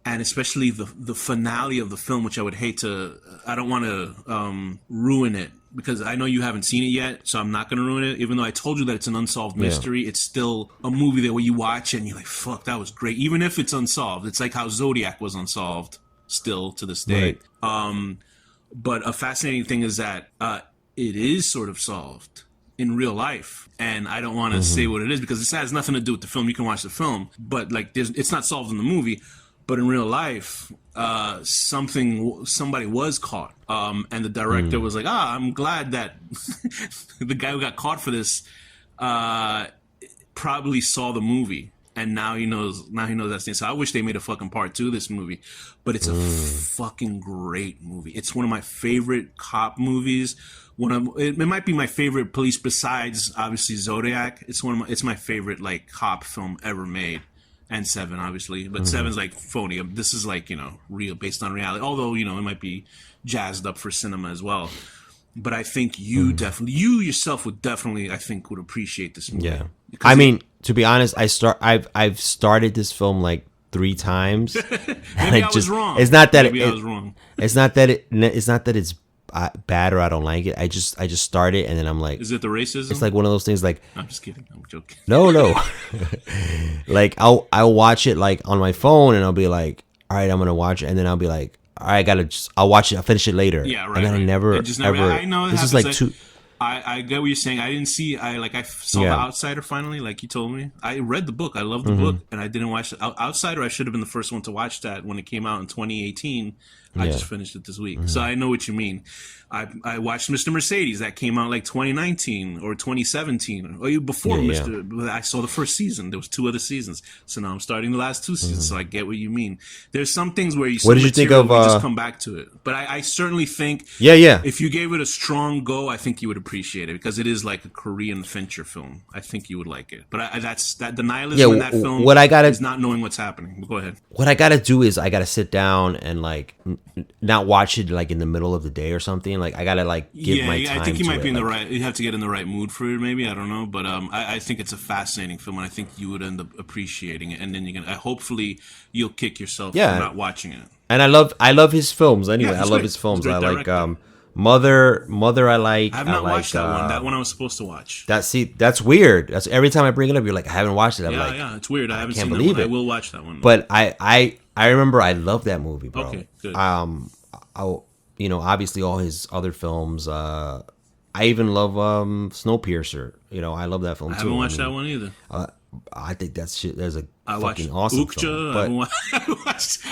And especially the finale of the film, which I would hate to, I don't want to ruin it, because I know you haven't seen it yet, so I'm not going to ruin it. Even though I told you that it's an unsolved mystery, it's still a movie that when you watch it and you're like, fuck, that was great. Even if it's unsolved, it's like how Zodiac was unsolved still to this day. But a fascinating thing is that it is sort of solved. in real life, and I don't want to say what it is because this has nothing to do with the film. You can watch the film, but like, it's not solved in the movie. But in real life, somebody was caught, and the director was like, I'm glad that the guy who got caught for this probably saw the movie, and now he knows that thing. So I wish they made a fucking part 2 of this movie, but it's a fucking great movie. It's one of my favorite cop movies. It might be my favorite police besides obviously Zodiac. It's my favorite like cop film ever made. And Seven, obviously, but Seven's like phony. This is like, real, based on reality. Although, it might be jazzed up for cinema as well. But I think you yourself would definitely, I think, would appreciate this movie. Yeah, I mean, to be honest, I've started this film like 3 times. Maybe I was wrong. It's not that I was wrong. It's not that it's bad or I don't like it. I just start it and then I'm like, is it the racism? It's like one of those things. Like, I'm just kidding. I'm joking. No. Like I'll watch it like on my phone and I'll be like, all right, I'm gonna watch it, and then I'll be like, all right, I'll watch it. I'll finish it later. Yeah, right. And then I know this is like two. I get what you're saying. I didn't see. I saw The Outsider finally, like you told me. I read the book. I love the book, and I didn't watch the Outsider. I should have been the first one to watch that when it came out in 2018. I just finished it this week, so I know what you mean. I watched Mr. Mercedes that came out like 2019 or 2017 or before Mr. I saw the first season. There was 2 other seasons, so now I'm starting the last 2 seasons. So I get what you mean. There's some things where what did you think of? Just come back to it, but I certainly think if you gave it a strong go, I think you would appreciate it because it is like a Korean Fincher film. I think you would like it. But the nihilism in that film is not knowing what's happening. But go ahead. What I gotta do is I gotta sit down and like not watch it like in the middle of the day or something. Like I gotta like give my time. I think you might be in the right. You have to get in the right mood for it. Maybe I don't know, but I think it's a fascinating film, and I think you would end up appreciating it. And then you're gonna hopefully you'll kick yourself for not watching it. And I love his films anyway. I love his films. I like Mother. I like. I have not watched that one. That one I was supposed to watch. That's weird. That's every time I bring it up, you're like, I haven't watched it. I'm like, it's weird. I haven't can't seen believe that one. it. I will watch that one. But I remember I loved that movie, bro. Okay, good. Obviously all his other films. I even love Snowpiercer. I love that film too. I haven't watched that one either. I think that's shit. There's a fucking awesome Ukja, film.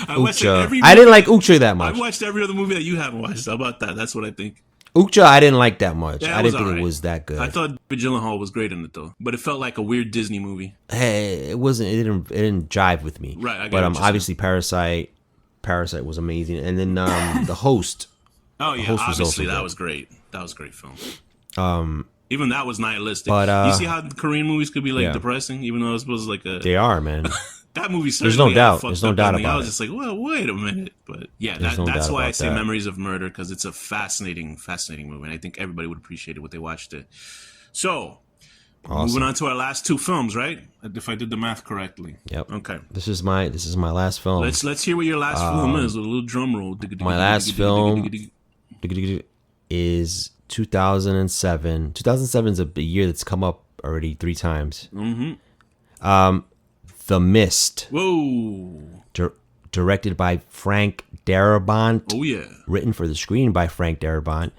I watched every I didn't like Ukja that much. I watched every other movie that you haven't watched. How about that? That's what I think. Ukja, I didn't like that much. Yeah, I didn't think it was that good. I thought Gyllenhaal was great in it though, but it felt like a weird Disney movie. Hey, it wasn't. It didn't jive with me. Right. I get but what you're obviously Parasite was amazing, and then The Host. Oh yeah, obviously that was great. That was a great film. Even that was nihilistic. But you see how Korean movies could be like depressing, even though it's supposed to like a. They are, man. That movie. There's no doubt. There's no doubt about it. I was just like, well, wait a minute, but yeah, that's why I say Memories of Murder, because it's a fascinating movie, and I think everybody would appreciate it when they watched it. So, moving on to our last 2 films, right? If I did the math correctly. Yep. Okay. This is my last film. Let's hear what your last film is. With a little drum roll. My last film is 2007. 2007 is a year that's come up already 3 times. The Mist. Whoa. Directed by Frank Darabont. Oh yeah. Written for the screen by Frank Darabont.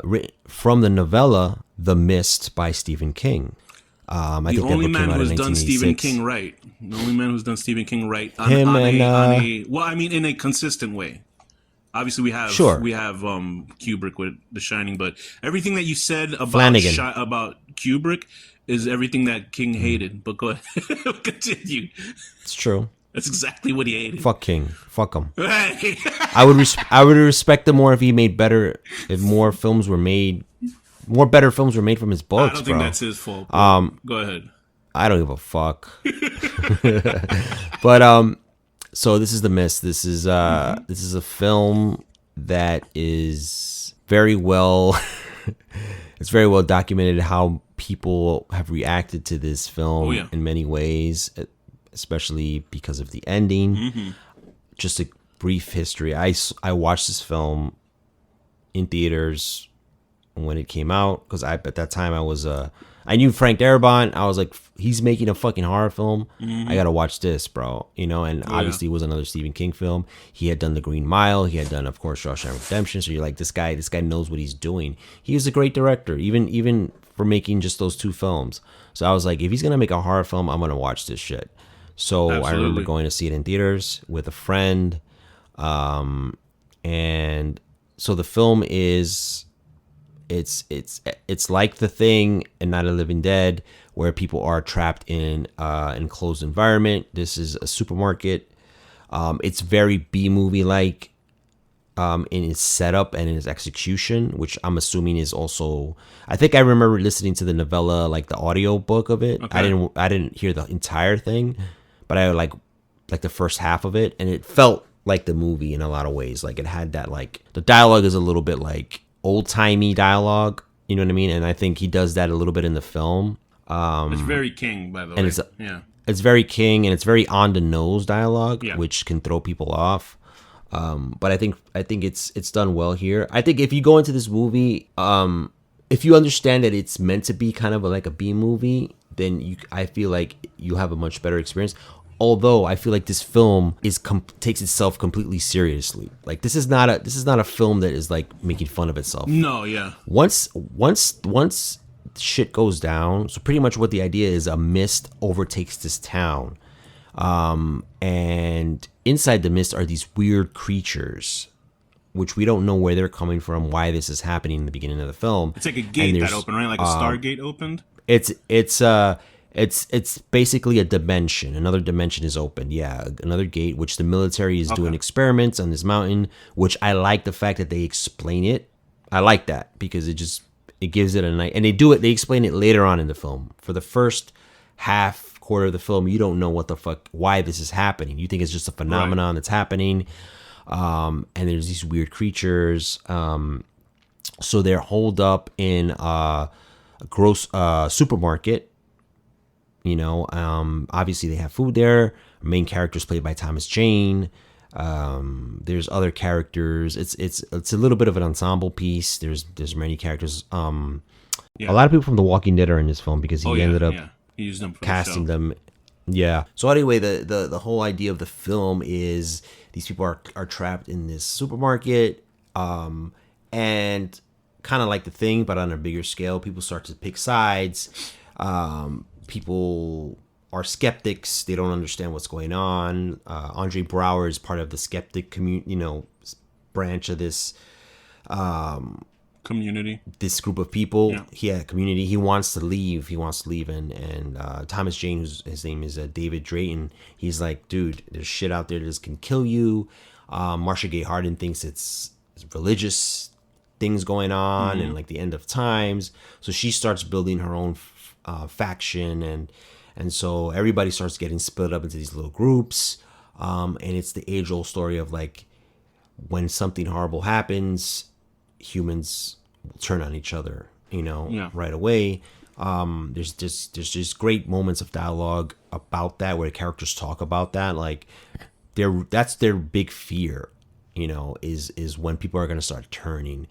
Written from the novella The Mist by Stephen King. I think the only man who's done Stephen King right. The only man who's done Stephen King right. In a consistent way. Obviously, we have Kubrick with The Shining, but everything that you said about Kubrick is everything that King hated. But go ahead, continue. It's true. That's exactly what he hated. Fuck King. Fuck him. I would respect him more if he made better. If more better films were made from his books. I don't think that's his fault. Go ahead. I don't give a fuck. But so this is The Mist. This is a film that is very well. It's very well documented how people have reacted to this film in many ways, especially because of the ending. Just a brief history. I watched this film in theaters when it came out because at that time I I knew Frank Darabont. I was like, he's making a fucking horror film. I gotta watch this, bro. You know, and obviously it was another Stephen King film. He had done The Green Mile. He had done, of course, Shawshank Redemption. So you're like, this guy knows what he's doing. He was a great director, even for making just those 2 films. So I was like, if he's gonna make a horror film, I'm gonna watch this shit. So I remember going to see it in theaters with a friend, and so the film is. It's like The Thing and Night of the Living Dead, where people are trapped in an enclosed environment. This is a supermarket. It's very B-movie like in its setup and in its execution, which I'm assuming is also. I think I remember listening to the novella, like the audio book of it. Okay. I didn't hear the entire thing, but I like the first half of it, and it felt like the movie in a lot of ways. Like it had that, like, the dialogue is a little bit like old-timey dialogue, you know what I mean? And I think he does that a little bit in the film. It's very King, by the way. It's very King, and it's very on-the-nose dialogue, which can throw people off. But I think it's done well here. I think if you go into this movie, if you understand that it's meant to be kind of like a B movie, then I feel like you'll have a much better experience. Although I feel like this film takes itself completely seriously. Like this is not a film that is like making fun of itself. No, yeah. Once shit goes down, so pretty much what the idea is, a mist overtakes this town, and inside the mist are these weird creatures, which we don't know where they're coming from, why this is happening in the beginning of the film. It's like a gate that opened, right? Like a Stargate opened. It's basically a dimension. Another dimension is opened. Yeah, another gate, which the military is doing experiments on this mountain, which I like the fact that they explain it. I like that because it gives it a night, and they explain it later on in the film. For the first quarter of the film, you don't know why this is happening. You think it's just a phenomenon that's happening. And there's these weird creatures. So they're holed up in a gross supermarket. You know, obviously they have food there. Main character's played by Thomas Jane. There's other characters. It's a little bit of an ensemble piece. There's many characters. A lot of people from The Walking Dead are in this film because he ended up he used them for casting them. Yeah. So anyway, the whole idea of the film is these people are trapped in this supermarket, and kind of like The Thing, but on a bigger scale. People start to pick sides. People are skeptics. They don't understand what's going on. Andre Braugher is part of the skeptic community, branch of this community. This group of people. Yeah, community. He wants to leave. And Thomas Jane, his name is David Drayton. He's like, dude, there's shit out there that can kill you. Marcia Gay Harden thinks it's religious things going on and like the end of times. So she starts building her own faction, and so everybody starts getting split up into these little groups, and it's the age-old story of like when something horrible happens, humans will turn on each other, right away. There's just great moments of dialogue about that where the characters talk about that, like that's their big fear, is when people are going to start turning,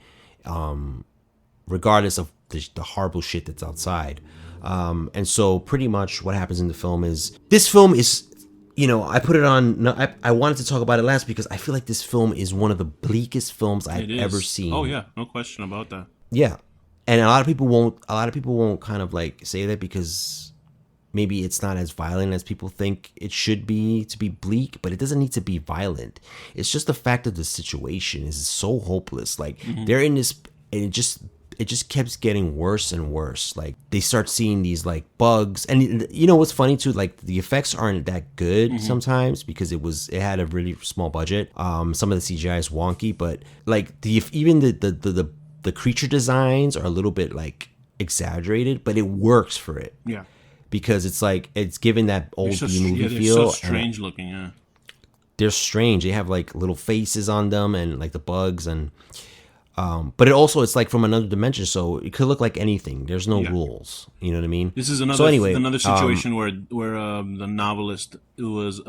regardless of the horrible shit that's outside. And so pretty much what happens in the film is, this film is, I put it on, I wanted to talk about it last because I feel like this film is one of the bleakest films I've ever seen. Oh yeah, no question about that. Yeah. And a lot of people won't kind of like say that because maybe it's not as violent as people think it should be to be bleak, but it doesn't need to be violent. It's just the fact that the situation is so hopeless. Like they're in this, and it just keeps getting worse and worse. Like they start seeing these like bugs, and what's funny too, like the effects aren't that good sometimes because it had a really small budget. Some of the CGI is wonky, but like even the creature designs are a little bit like exaggerated, but it works for it. Yeah. Because it's like it's given that old B-movie feel. They're so strange looking, yeah. They're strange. They have like little faces on them and like the bugs, and but it's like from another dimension, so it could look like anything. There's no rules. You know what I mean? This is another situation where the novelist was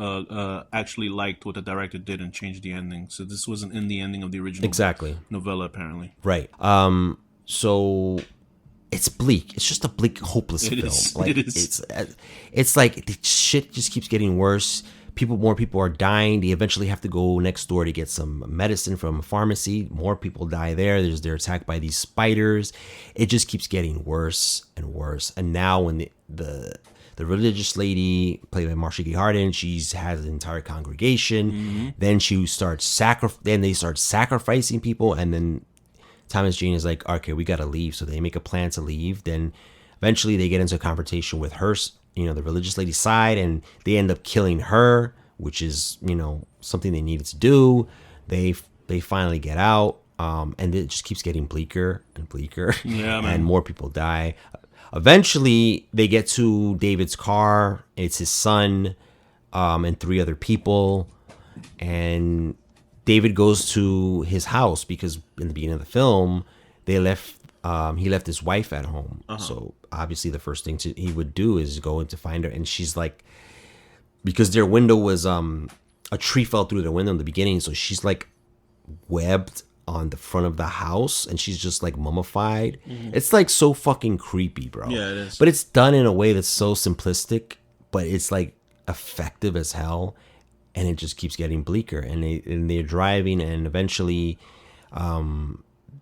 actually liked what the director did and changed the ending. So this wasn't in the ending of the original exactly novella, apparently. Right. So it's bleak. It's just a bleak, hopeless It film. is. Like It is. it's like the shit just keeps getting worse. More people are dying. They eventually have to go next door to get some medicine from a pharmacy. More people die there. They're attacked by these spiders. It just keeps getting worse and worse. And now when the religious lady, played by Marsha Gay Harden, she's has an entire congregation. Then she starts Then they start sacrificing people, and then Thomas Jane is like, okay, we gotta leave. So they make a plan to leave. Then eventually they get into a confrontation with her, the religious lady's side, and they end up killing her, which is, something they needed to do. They finally get out, and it just keeps getting bleaker and bleaker. Yeah, man. And more people die. Eventually they get to David's car. It's his son, and 3 other people. And David goes to his house because in the beginning of the film, he left his wife at home. So obviously the first thing he would do is go in to find her. And she's like, because their window was, a tree fell through their window in the beginning. So she's like webbed on the front of the house, and she's just like mummified. It's like so fucking creepy, bro. Yeah, it is. But it's done in a way that's so simplistic, but it's like effective as hell. And it just keeps getting bleaker, and they're driving, and eventually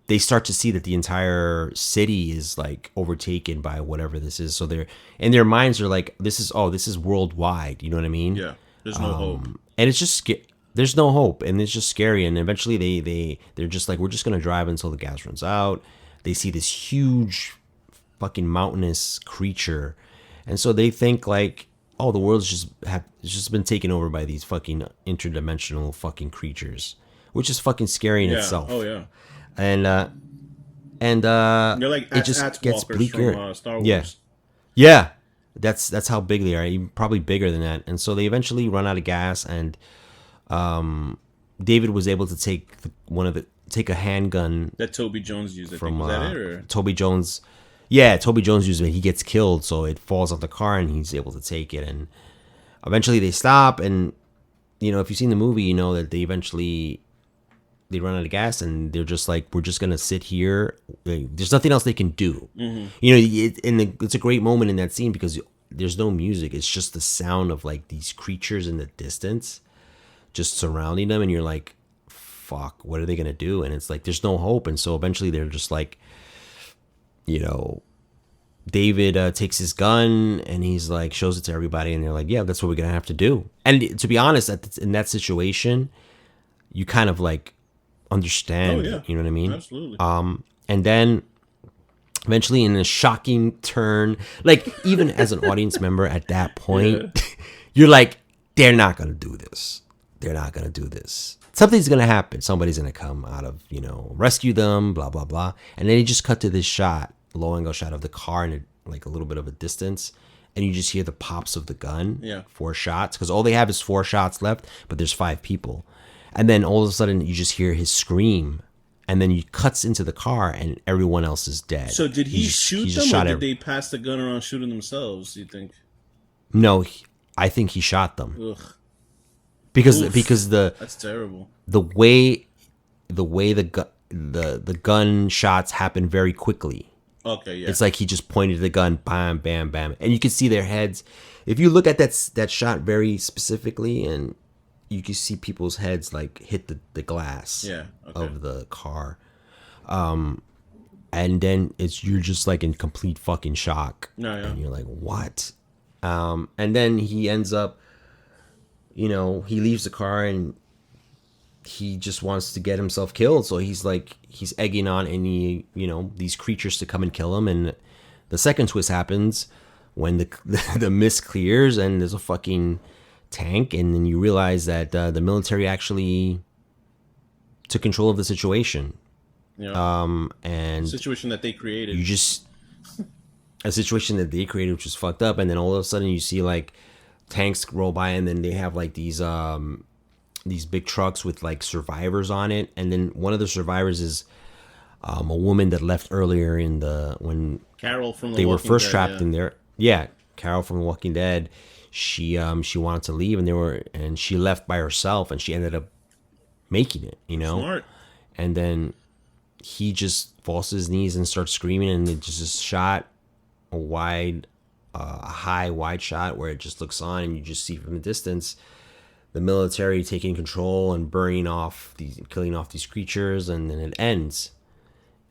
they start to see that the entire city is like overtaken by whatever this is. So they're in their minds are like, this is worldwide. You know what I mean? Yeah. There's no hope. And it's just there's no hope, and it's just scary. And eventually they're just like, we're just gonna drive until the gas runs out. They see this huge fucking mountainous creature, and so they think like, oh, the world's just been taken over by these fucking interdimensional fucking creatures, which is fucking scary in itself. Oh yeah. And They're like it just gets bleaker. from Star Wars. Yeah, yeah, that's how big they are. Even probably bigger than that. And so they eventually run out of gas, and David was able to take a handgun That Toby Jones used. from Was that it? Or? Toby Jones. Yeah, Toby Jones uses it. He gets killed, so it falls off the car, and he's able to take it. And eventually they stop, and if you've seen the movie, you know that they run out of gas, and they're just like, we're just gonna sit here. There's nothing else they can do. It's a great moment in that scene because there's no music. It's just the sound of like these creatures in the distance, just surrounding them, and you're like, fuck, what are they gonna do? And it's like there's no hope. And so eventually they're just like, David takes his gun and he's like, shows it to everybody, and they're like, yeah, that's what we're gonna have to do. And to be honest, in that situation, you kind of like understand. Oh, yeah. You know what I mean? Absolutely. And then eventually, in a shocking turn, like even as an audience member at that point, you're like, they're not gonna do this. They're not gonna do this. Something's gonna happen. Somebody's gonna come out of, rescue them, blah blah blah. And then you just cut to this low angle shot of the car in like a little bit of a distance, and you just hear the pops of the gun. Yeah. 4 shots, because all they have is 4 shots left, but there's 5 people. And then all of a sudden you just hear his scream, and then he cuts into the car, and everyone else is dead. So did he shoot just them, or did they pass the gun around shooting themselves? Do you think? No, I think he shot them. Ugh. Because That's terrible. the way the gun shots happen very quickly. Okay, yeah. It's like he just pointed the gun, bam, bam, bam, and you can see their heads. If you look at that shot very specifically, and you can see people's heads like hit the glass of the car, and then you're just like in complete fucking shock, and you're like, what? And then he ends up, he leaves the car and he just wants to get himself killed. So he's egging on any, these creatures to come and kill him. And the second twist happens when the mist clears and there's a fucking tank. And then you realize that the military actually took control of the situation. Yeah. And situation that they created. A situation that they created, which was fucked up. And then all of a sudden you see like tanks roll by, and then they have like these big trucks with like survivors on it, and then one of the survivors is a woman that left earlier when Carol from they were first trapped in there. Yeah, Carol from The Walking Dead. She wanted to leave, and she left by herself, and she ended up making it. Smart. And then he just falls to his knees and starts screaming, and it just shot a high wide shot where it just looks on, and you just see from the distance the military taking control and killing off these creatures, and then it ends.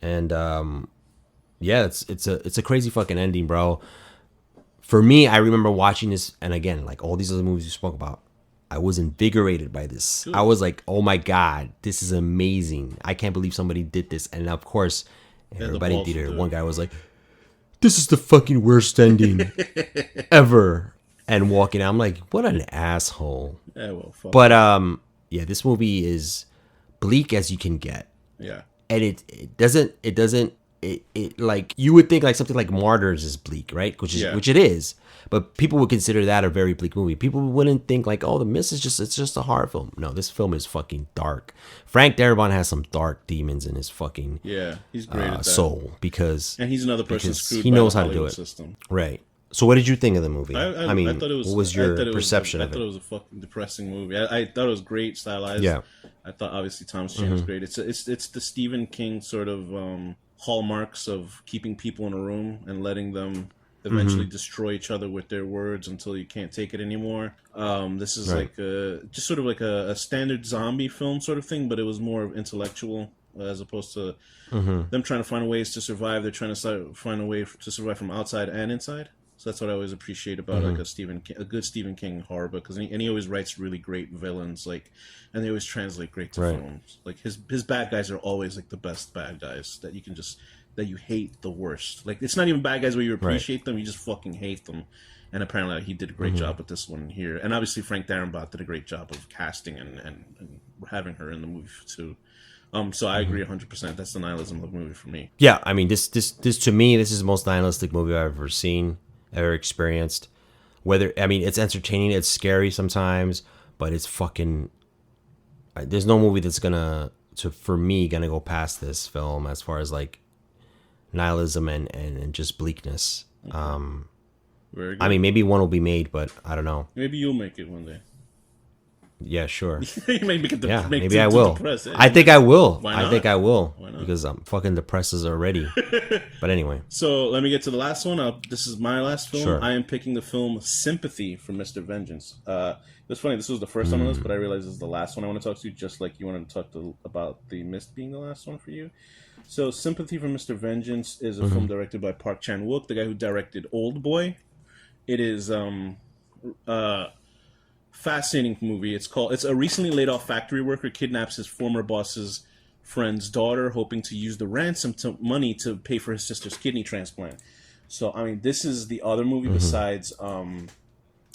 And yeah, it's a crazy fucking ending, bro. For me, I remember watching this, and again, like all these other movies you spoke about, I was invigorated by this. Sure. I was like, oh my God, this is amazing. I can't believe somebody did this. And of course, everybody did it. One guy was like, this is the fucking worst ending ever. And walking out, I'm like, what an asshole. Yeah, well, fuck. But yeah, this movie is bleak as you can get. Yeah. And it doesn't like, you would think like something like Martyrs is bleak, right? Which it is. But people would consider that a very bleak movie. People wouldn't think like, oh, The Mist is just a horror film. No, this film is fucking dark. Frank Darabont has some dark demons in his fucking he's great at that. Soul, and he's another person screwed he by knows the how to do Hollywood it. System. Right. So what did you think of the movie? I mean, thought it was, what was your perception of it? I thought it was a fucking depressing movie. I thought it was great stylized. Yeah. I thought obviously Thomas Jane was great. It's the Stephen King sort of hallmarks of keeping people in a room and letting them eventually destroy each other with their words until you can't take it anymore. This is like just sort of like a standard zombie film sort of thing, but it was more intellectual as opposed to them trying to find ways to survive. They're trying to find a way to survive from outside and inside. So that's what I always appreciate about like a good Stephen King horror book, because he always writes really great villains, like, and they always translate great to films. Like his bad guys are always like the best bad guys that you can just that you hate the worst. Like, it's not even bad guys where you appreciate them, you just fucking hate them. And apparently he did a great job with this one here. And obviously Frank Darabont did a great job of casting and having her in the movie too. So I agree 100%. That's the nihilism of the movie for me. Yeah, I mean, this to me, this is the most nihilistic movie I've ever seen, ever experienced. It's entertaining, it's scary sometimes, but it's fucking. There's no movie that's gonna go past this film as far as like nihilism and just bleakness. Very good. I mean, maybe one will be made, but I don't know. Maybe you'll make it one day. Yeah, sure. Maybe I will. I think I will. I think I will. Why not? Because I'm fucking depressed already. But anyway. So let me get to the last one. This is my last film. Sure. I am picking the film Sympathy from Mr. Vengeance. It's funny. This was the first one on this, but I realized this is the last one I want to talk to, just like you wanted to talk about The Mist being the last one for you. So Sympathy from Mr. Vengeance is a film directed by Park Chan-wook, the guy who directed Old Boy. It is fascinating movie. It's a recently laid off factory worker kidnaps his former boss's friend's daughter, hoping to use the ransom money to pay for his sister's kidney transplant. So I mean, this is the other movie besides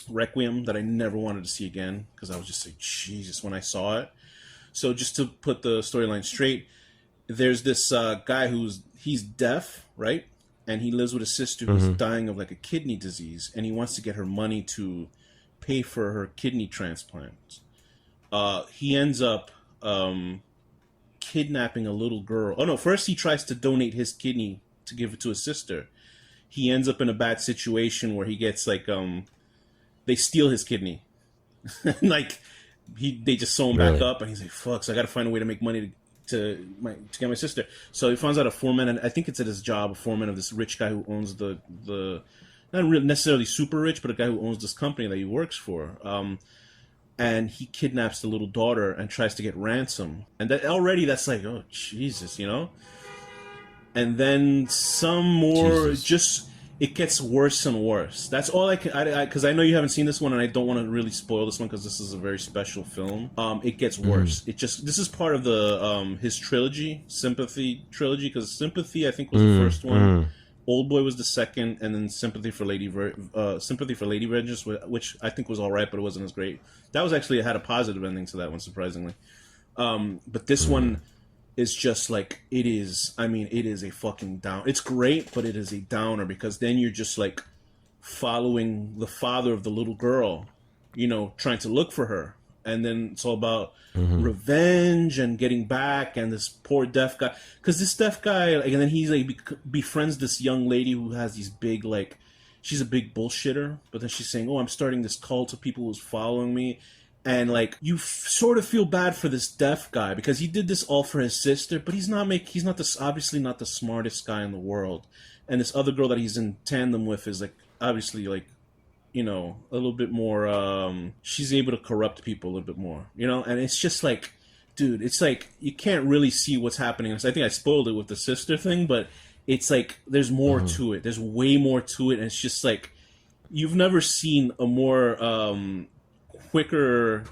Requiem that I never wanted to see again, because I was just like, Jesus, when I saw it. So just to put the storyline straight, there's this guy he's deaf, right? And he lives with a sister who's dying of like a kidney disease, and he wants to get her money to pay for her kidney transplant. He ends up kidnapping a little girl. Oh no, first he tries to donate his kidney to give it to his sister. He ends up in a bad situation where he gets like they steal his kidney. Like they just sew him back up, and he's like, fuck, so I gotta find a way to make money to get my sister. So he finds out a foreman, and I think it's at his job, a foreman of this rich guy who owns the not really necessarily super rich, but a guy who owns this company that he works for. And he kidnaps the little daughter and tries to get ransom. And that's like, oh, Jesus, you know? And then some more, it gets worse and worse. That's all because I know you haven't seen this one, and I don't want to really spoil this one because this is a very special film. It gets worse. This is part of the his trilogy, Sympathy trilogy, because Sympathy, I think, was the first one. Old Boy was the second, and then Sympathy for Lady Vengeance, which I think was all right, but it wasn't as great. That was actually had a positive ending to that one, surprisingly. But this one is just like, it is a fucking down. It's great, but it is a downer, because then you're just like following the father of the little girl, you know, trying to look for her. And then it's all about revenge and getting back, and this poor deaf guy. Because this deaf guy, like, and then he's like befriends this young lady who has these big, like, she's a big bullshitter. But then she's saying, "Oh, I'm starting this cult of people who's following me," And like you sort of feel bad for this deaf guy because he did this all for his sister, but he's not obviously not the smartest guy in the world. And this other girl that he's in tandem with is like obviously like, you know, a little bit more she's able to corrupt people a little bit more, you know. And it's just like, dude, it's like you can't really see what's happening. So I think I spoiled it with the sister thing, but it's like there's more to it. There's way more to it, and it's just like you've never seen a more quicker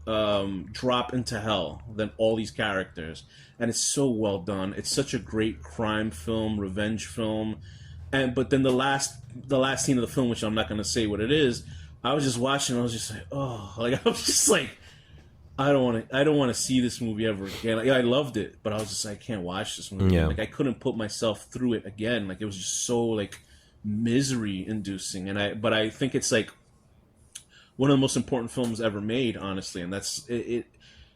drop into hell than all these characters, and it's so well done. It's such a great crime film, revenge film, but then the last scene of the film, which I'm not going to say what it is, I was just watching. I was just like, oh, like I was just like, I don't want to see this movie ever again. Like, I loved it, but I was just like, I can't watch this movie. Yeah. Like I couldn't put myself through it again. Like it was just so like misery inducing, but I think it's like one of the most important films ever made, honestly. And that's it.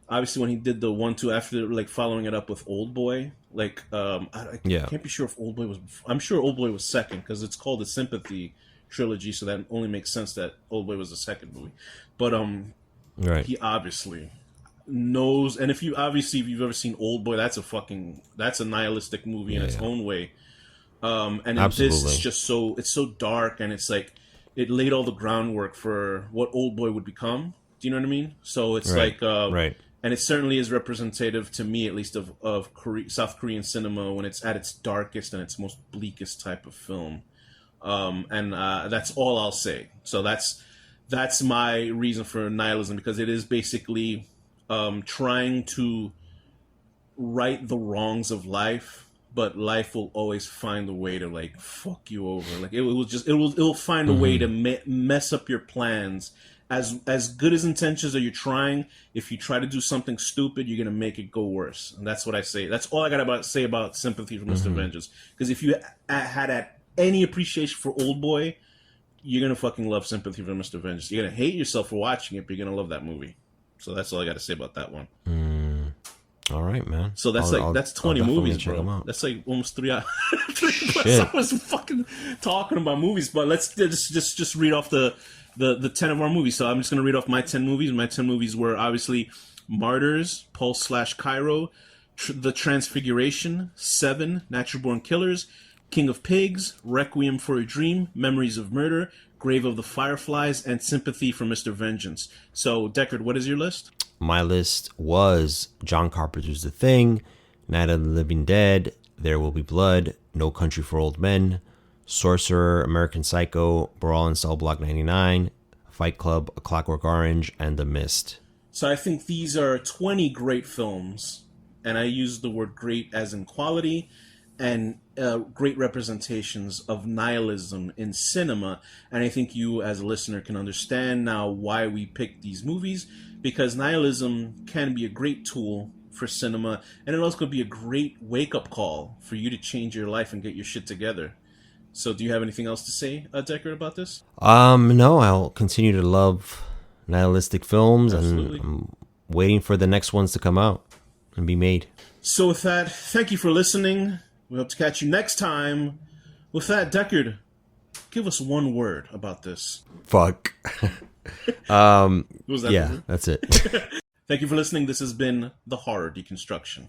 Obviously, when he did the 1-2 after, like following it up with Old Boy, like I can't be sure if Old Boy was. I'm sure Old Boy was second because it's called the Sympathy trilogy, so that only makes sense that Old Boy was the second movie. But right. he obviously knows, and if you've ever seen Old Boy, that's a nihilistic movie in its own way. And this is just so dark, and it's like it laid all the groundwork for what Old Boy would become. Do you know what I mean? So it's right. And it certainly is representative to me, at least, of South Korean cinema when it's at its darkest and its most bleakest type of film. And that's all I'll say. So that's my reason for nihilism, because it is basically trying to right the wrongs of life, but life will always find a way to like fuck you over. Like it will find a way to mess up your plans. As good as intentions are you trying, if you try to do something stupid, you're gonna make it go worse. And that's what I say. That's all I got to say about Sympathy for Mr. Vengeance. Because if you had any appreciation for Old Boy, you're gonna fucking love Sympathy for Mr. Vengeance. You're gonna hate yourself for watching it, but you're gonna love that movie. So that's all I got to say about that one. All right, man. So that's 20 movies, bro. That's like almost 3 hours. I was fucking talking about movies, but let's just read off the 10 of our movies. So I'm just gonna read off my 10 movies. My 10 movies were obviously Martyrs, Pulse/KAIRO, The Transfiguration, Seven, Natural Born Killers, King of Pigs, Requiem for a Dream, Memories of Murder, Grave of the Fireflies, and Sympathy for Mr. Vengeance. So, Deckard, what is your list? My list was John Carpenter's The Thing, Night of the Living Dead, There Will Be Blood, No Country for Old Men, Sorcerer, American Psycho, Brawl in Cell Block 99, Fight Club, A Clockwork Orange, and The Mist. So I think these are 20 great films, and I use the word great as in quality, and great representations of nihilism in cinema. And I think you as a listener can understand now why we picked these movies, because nihilism can be a great tool for cinema, and it also could be a great wake-up call for you to change your life and get your shit together. So do you have anything else to say, Deckard, about this? No, I'll continue to love nihilistic films. Absolutely. And I'm waiting for the next ones to come out and be made. So with that, thank you for listening. We hope to catch you next time. With that, Deckard, give us one word about this. Fuck. Was that yeah, that's it. Thank you for listening. This has been The Horror Deconstruction.